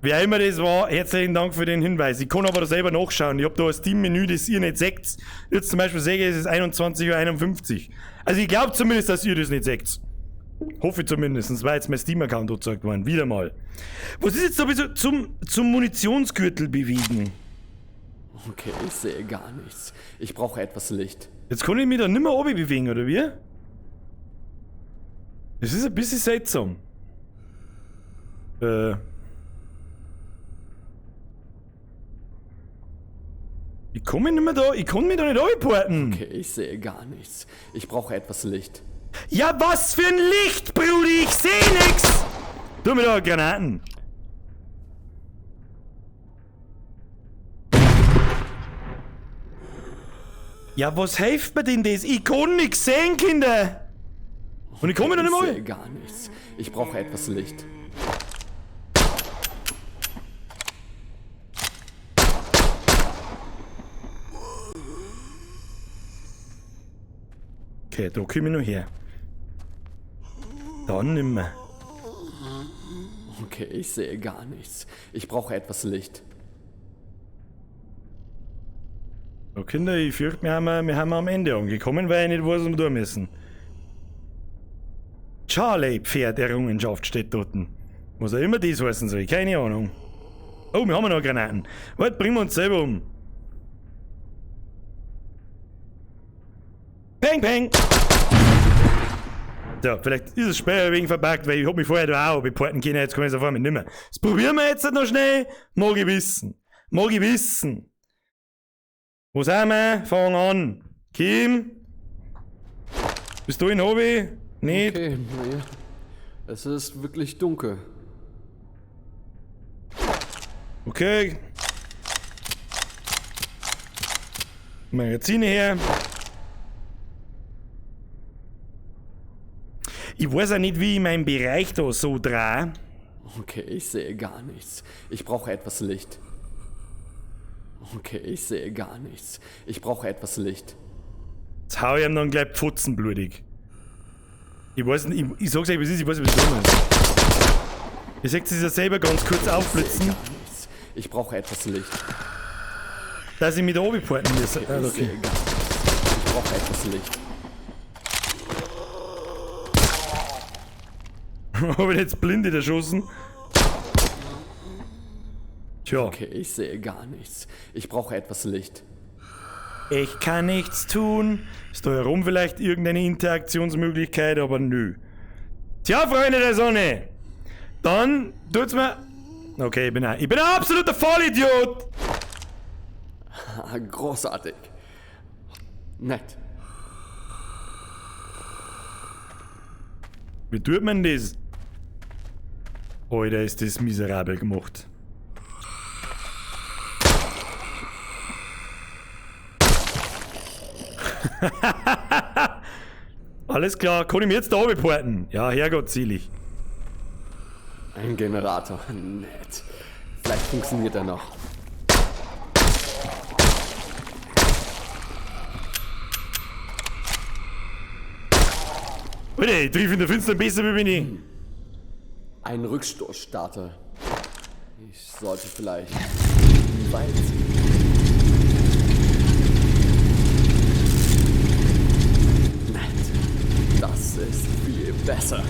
Wer immer das war, herzlichen Dank für den Hinweis. Ich kann aber da selber nachschauen. Ich hab da ein Steam-Menü, das ihr nicht seht. Jetzt zum Beispiel sehe ich, es ist 21:51 Uhr. Also ich glaube zumindest, dass ihr das nicht seht. Hoffe ich zumindest, weil jetzt mein Steam-Account angezeigt worden. Wieder mal. Was ist jetzt sowieso zum Munitionsgürtel bewegen? Okay, ich sehe gar nichts. Ich brauche etwas Licht. Jetzt kann ich mich da nicht mehr oben bewegen, oder wie? Das ist ein bisschen seltsam. Ich kann mich nicht mehr da, ich kann mich da nicht runterporten. Okay, ich sehe gar nichts. Ich brauche etwas Licht. Ja, was für ein Licht, Brudi, ich seh nix! Tu mir da Granaten. Ja, was hilft mir denn das? Ich kann nix sehen, Kinder! Und ich komme da nicht Ich mal. sehe gar nichts. Ich brauche etwas Licht. Okay, da komme ich noch her. Dann nimmer. Okay, ich sehe gar nichts. Ich brauche etwas Licht. So, Kinder, ich fürchte, wir haben am Ende angekommen, weil ich nicht weiß, was wir tun müssen. Charlie-Pferd-Errungenschaft steht dort. Was auch immer das heißen soll, keine Ahnung. Oh, wir haben noch Granaten. Warte, bringen wir uns selber um. Peng, peng! So, vielleicht ist es später wegen verpackt, weil ich hab mich vorher da auch beporten können, jetzt kann ich es auf einmal nicht mehr. Das probieren wir jetzt noch schnell. Mag ich wissen. Mag ich wissen. Wo sind wir? Fang an. Kim? Bist du in Hobby? Nicht? Okay, nee. Es ist wirklich dunkel. Okay. Magazine her. Ich weiß auch nicht, wie ich meinen Bereich da so drehe. Okay, ich sehe gar nichts. Ich brauche etwas Licht. Okay, ich sehe gar nichts. Ich brauche etwas Licht. Jetzt hau ich ihm dann gleich pfotzenblutig. Ich weiß nicht, ich sag's euch, was ist, ich weiß nicht, was drin ist. Ihr seht es ja selber ganz kurz aufblitzen, Gar nichts. Ich brauche etwas Licht. dass ich mich da oben porten muss. Ich sehe gar nichts. Ich brauche etwas Licht. Hab ich jetzt blind erschossen? Tja, Okay, ich sehe gar nichts. Ich brauche etwas Licht. ich kann nichts tun. Ist da herum vielleicht irgendeine Interaktionsmöglichkeit, aber nö. Tja, Freunde der Sonne. Dann tut's mir... Okay, ich bin ein absoluter Vollidiot. Ah, großartig. Nett. Wie tut man das? Alter, ist das miserabel gemacht. Alles klar, kann ich mir jetzt da oben porten? Ja, Herrgott, selig. Ein Generator. Nett. Vielleicht funktioniert er noch. Alter, ich triff in der Finster besser wie bin ich. Ein Rückstoßstarter. Ich sollte vielleicht weit. Klasse.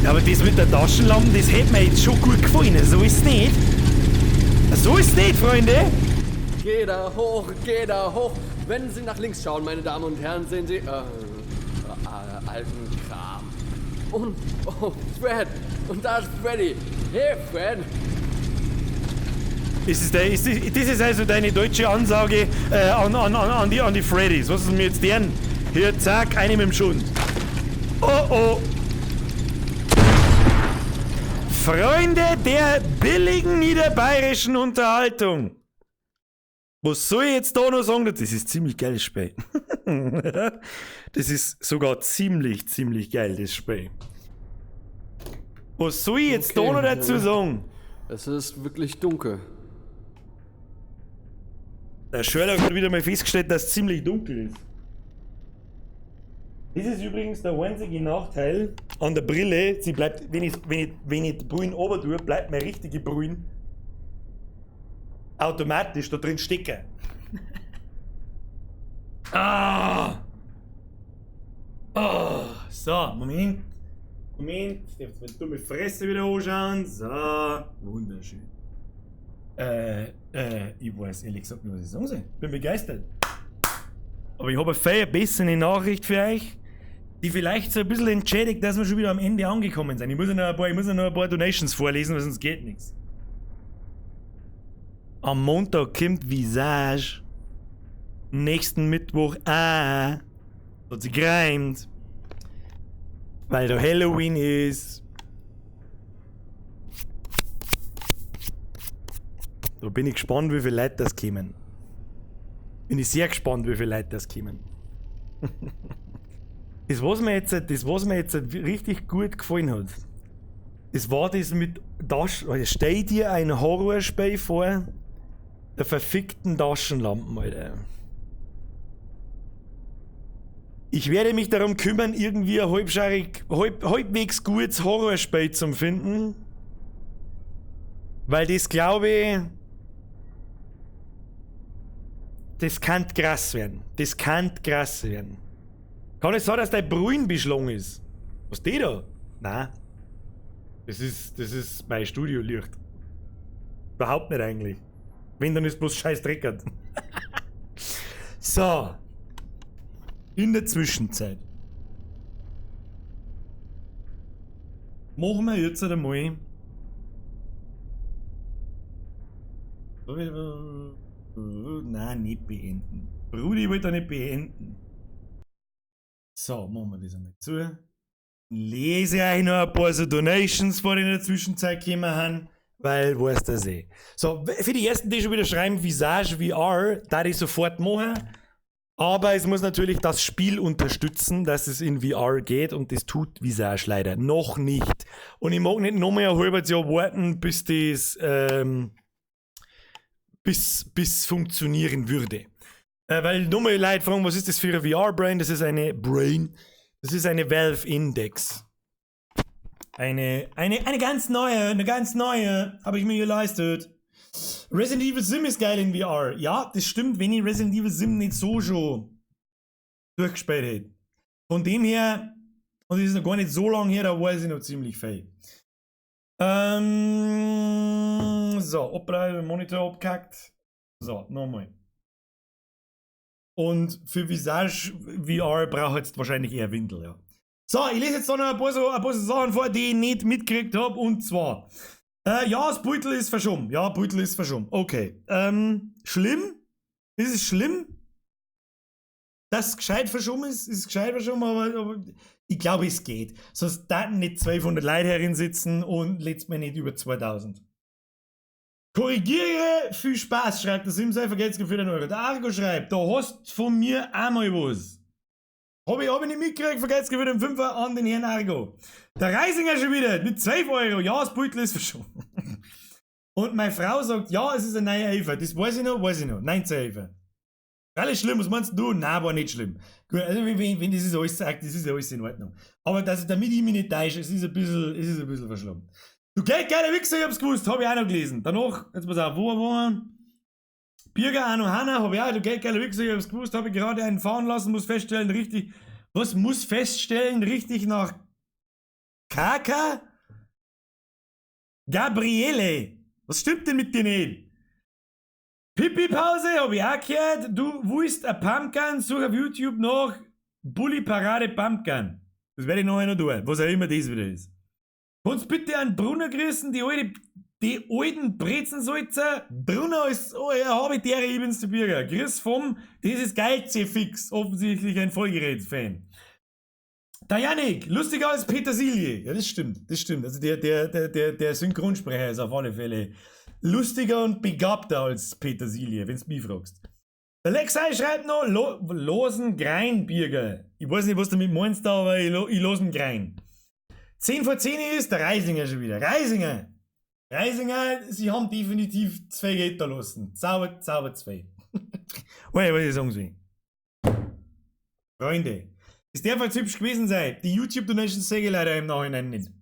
Ja, aber das mit der Taschenlampe, das hätte mir jetzt schon gut gefallen. So ist es nicht. So ist es nicht, Freunde. Geh da hoch, geh da hoch. Wenn Sie nach links schauen, meine Damen und Herren, sehen Sie, alten Kram. Und, oh, Fred. Und da ist Freddy. Hey, Fred. Das ist also deine deutsche Ansage an die Freddys. Was ist mir jetzt deren? Hier, zack, eine mit dem Schund. Oh, oh. Freunde der billigen niederbayerischen Unterhaltung. Was soll ich jetzt da noch sagen? Das ist ziemlich geiles Spiel. Das ist sogar ziemlich geil, das Spiel. Was soll ich jetzt da noch dazu sagen? Es ist wirklich dunkel. Der Sherlock hat wieder mal festgestellt, dass es ziemlich dunkel ist. Das ist übrigens der einzige Nachteil an der Brille. Sie bleibt, wenn ich die Brille oben tue, bleibt meine richtige Brille automatisch da drin stecken. So, Moment. Jetzt meine dumme Fresse wieder anschauen. So, wunderschön. Ich weiß ehrlich gesagt nicht, was ich sagen soll. Bin begeistert. Aber ich habe eine viel bessere Nachricht für euch, die vielleicht so ein bisschen entschädigt, dass wir schon wieder am Ende angekommen sind. Ich muss ja noch ein paar Donations vorlesen, weil sonst geht nichts. Am Montag kommt Visage. Nächsten Mittwoch hat sie gereimt. Weil da Halloween ist. Da bin ich gespannt, wie viele Leute das kommen. Bin ich sehr gespannt, wie viele Leute das kommen. Das, was mir jetzt richtig gut gefallen hat, das war das mit stell dir ein Horrorspiel vor, der verfickten Taschenlampen, Alter. Ich werde mich darum kümmern, irgendwie ein halbwegs gutes Horrorspiel zu finden. Weil das, glaube ich, das kann krass werden. Kann es sein, dass dein Bruin beschlagen ist? Was die da? Nein. Das ist mein Studiolicht. Überhaupt nicht eigentlich. Wenn, dann ist bloß scheiß Dreckert. So. In der Zwischenzeit. Machen wir jetzt einmal. Nein, nicht beenden. Brudi, ich wollte nicht beenden. So, machen wir das einmal zu. Lese euch noch ein paar so Donations vor, die in der Zwischenzeit gekommen haben, weil, weißt du eh. So, für die ersten, die schon wieder schreiben, Visage VR, da ich sofort machen. Aber es muss natürlich das Spiel unterstützen, dass es in VR geht, und das tut Visage leider noch nicht. Und ich mag nicht nochmal ein halbes Jahr warten, bis das bis funktionieren würde. Weil nochmal Leute fragen, was ist das für eine VR-Brain? Das ist eine Brain. Das ist eine Valve Index. Eine ganz neue, habe ich mir geleistet. Resident Evil Sim ist geil in VR. Ja, das stimmt, wenn ich Resident Evil Sim nicht so schon durchgespielt hätte. Von dem her, und das ist noch gar nicht so lange her, da weiß ich noch ziemlich viel. So, Monitor abgehackt. So, nochmal. Und für Visage VR braucht jetzt wahrscheinlich eher Windel, ja. So, ich lese jetzt noch ein paar so Sachen vor, die ich nicht mitgekriegt habe, und zwar. Ja, das Beutel ist verschoben. Okay. Schlimm? Ist es schlimm? Dass es gescheit verschoben ist? Ist es gescheit verschoben, aber ich glaube, es geht. Sonst daten nicht 1200 Leute herin sitzen und lädst mir nicht über 2000. Korrigiere, viel Spaß, schreibt der Simsei, vergelt's für den Euro. Der Argo schreibt, da hast von mir einmal was. Hab ich nicht mitgekriegt, vergelt's für den 5er an den Herrn Argo. Der Reisinger schon wieder mit 12 Euro. Ja, das Beutel ist verschoben. Und meine Frau sagt, ja, es ist ein neuer Elfer. Das weiß ich noch. 19 Elfer. Alles schlimm, was meinst du? Nein, war nicht schlimm. Gut, also wenn das ist alles sagt, das ist alles in Ordnung. Aber damit ich mich nicht täusche, es ist ein bisschen verschlammt. Du geiler Wichser, ich hab's gewusst, hab ich auch noch gelesen. Danach, jetzt pass auf, wo wir Birger, Anno, Hanna, hab ich auch, du geiler Wichser, ich hab's gewusst, hab ich gerade einen fahren lassen, muss feststellen, richtig, Was muss feststellen, richtig nach Kaka? Gabriele, was stimmt denn mit dir nicht? Pipi-Pause, hab ich auch gehört. Du willst ein Pumpkin, such auf YouTube nach Bulli Parade Pumpkin. Das werde ich nachher noch tun, was auch immer das wieder ist. Kannst bitte einen Brunner grüßen, die alten Brezensalzer. Brunner ist habitäre Ebenste Bürger. Grüß vom, das ist geil, C-Fix, offensichtlich ein Vollgeräts-Fan. Der Yannick, lustiger als Petersilie. Ja, das stimmt. Also der Synchronsprecher ist auf alle Fälle lustiger und begabter als Petersilie, wenn's mich fragst. Der Lexei schreibt noch, losen Greinbürger. Ich weiß nicht, was du damit meinst, aber ich losen Grein. 10 vor 10 ist der Reisinger schon wieder. Reisinger, sie haben definitiv 2 Geld da lassen. Zauber 2. Wait, was ich sagen soll. Freunde, es darf jetzt hübsch gewesen sein. Die YouTube-Donations sehe ich leider im Nachhinein nicht.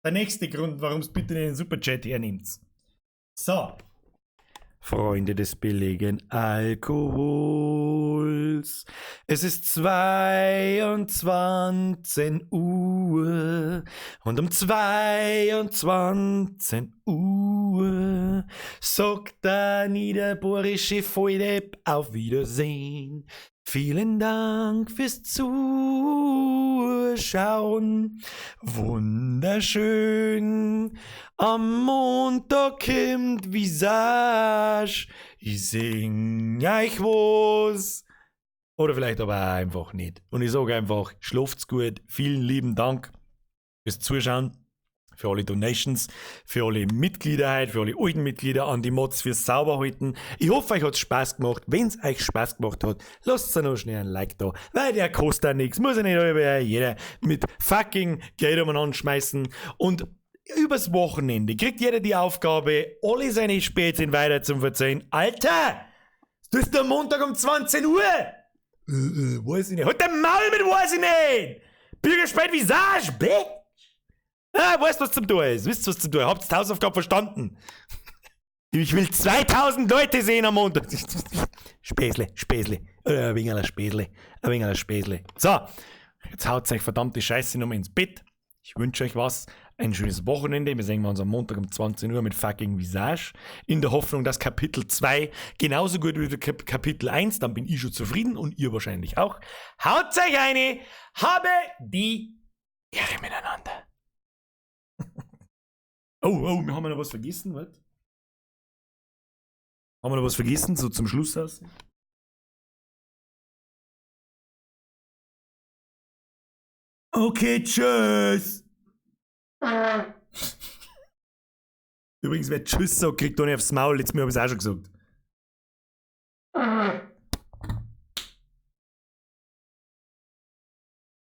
Der nächste Grund, warum es bitte den Superchat hernimmt. So. Freunde des billigen Alkohols. Es ist 22 Uhr und um 22 Uhr sagt der niederbohrische Volldepp auf Wiedersehen. Vielen Dank fürs Zuschauen. Wunderschön. Am Montag kommt Visage. Ich sing euch was. Oder vielleicht aber auch einfach nicht. Und ich sage einfach, schlaft's gut. Vielen lieben Dank fürs Zuschauen. Für alle Donations, für alle Mitglieder heute, für alle alten Mitglieder, an die Mods fürs Sauberhalten. Ich hoffe, euch hat's Spaß gemacht. Wenn's euch Spaß gemacht hat, lasst noch schnell ein Like da, weil der kostet nichts. Muss ja nicht jeder mit fucking Geld umeinander schmeißen. Und übers Wochenende kriegt jeder die Aufgabe, alle seine Spätzchen weiter zu verzeihen. Alter! Das ist der Montag um 20 Uhr! Weiß ich nicht. Halt den Maul mit, weiß ich nicht! Bürgerspät Visage, bitch! Ah, weißt was zum tun ist. Wisst was zum tun? Habt's die Hausaufgabe verstanden? Ich will 2000 Leute sehen am Montag. Späßle. Ein wenig Späßle. So, jetzt haut's euch verdammte Scheiße nochmal ins Bett. Ich wünsche euch was. Ein schönes Wochenende. Wir sehen uns am Montag um 20 Uhr mit fucking Visage. In der Hoffnung, dass Kapitel 2 genauso gut wie Kapitel 1, dann bin ich schon zufrieden und ihr wahrscheinlich auch. Haut's euch eine. Habe die Ehre miteinander. Oh, wir haben noch was vergessen, was? Haben wir noch was vergessen, so zum Schluss aus? Okay, tschüss! Übrigens, wer tschüss sagt, kriegt doch nicht aufs Maul, jetzt mir habe ich es auch schon gesagt.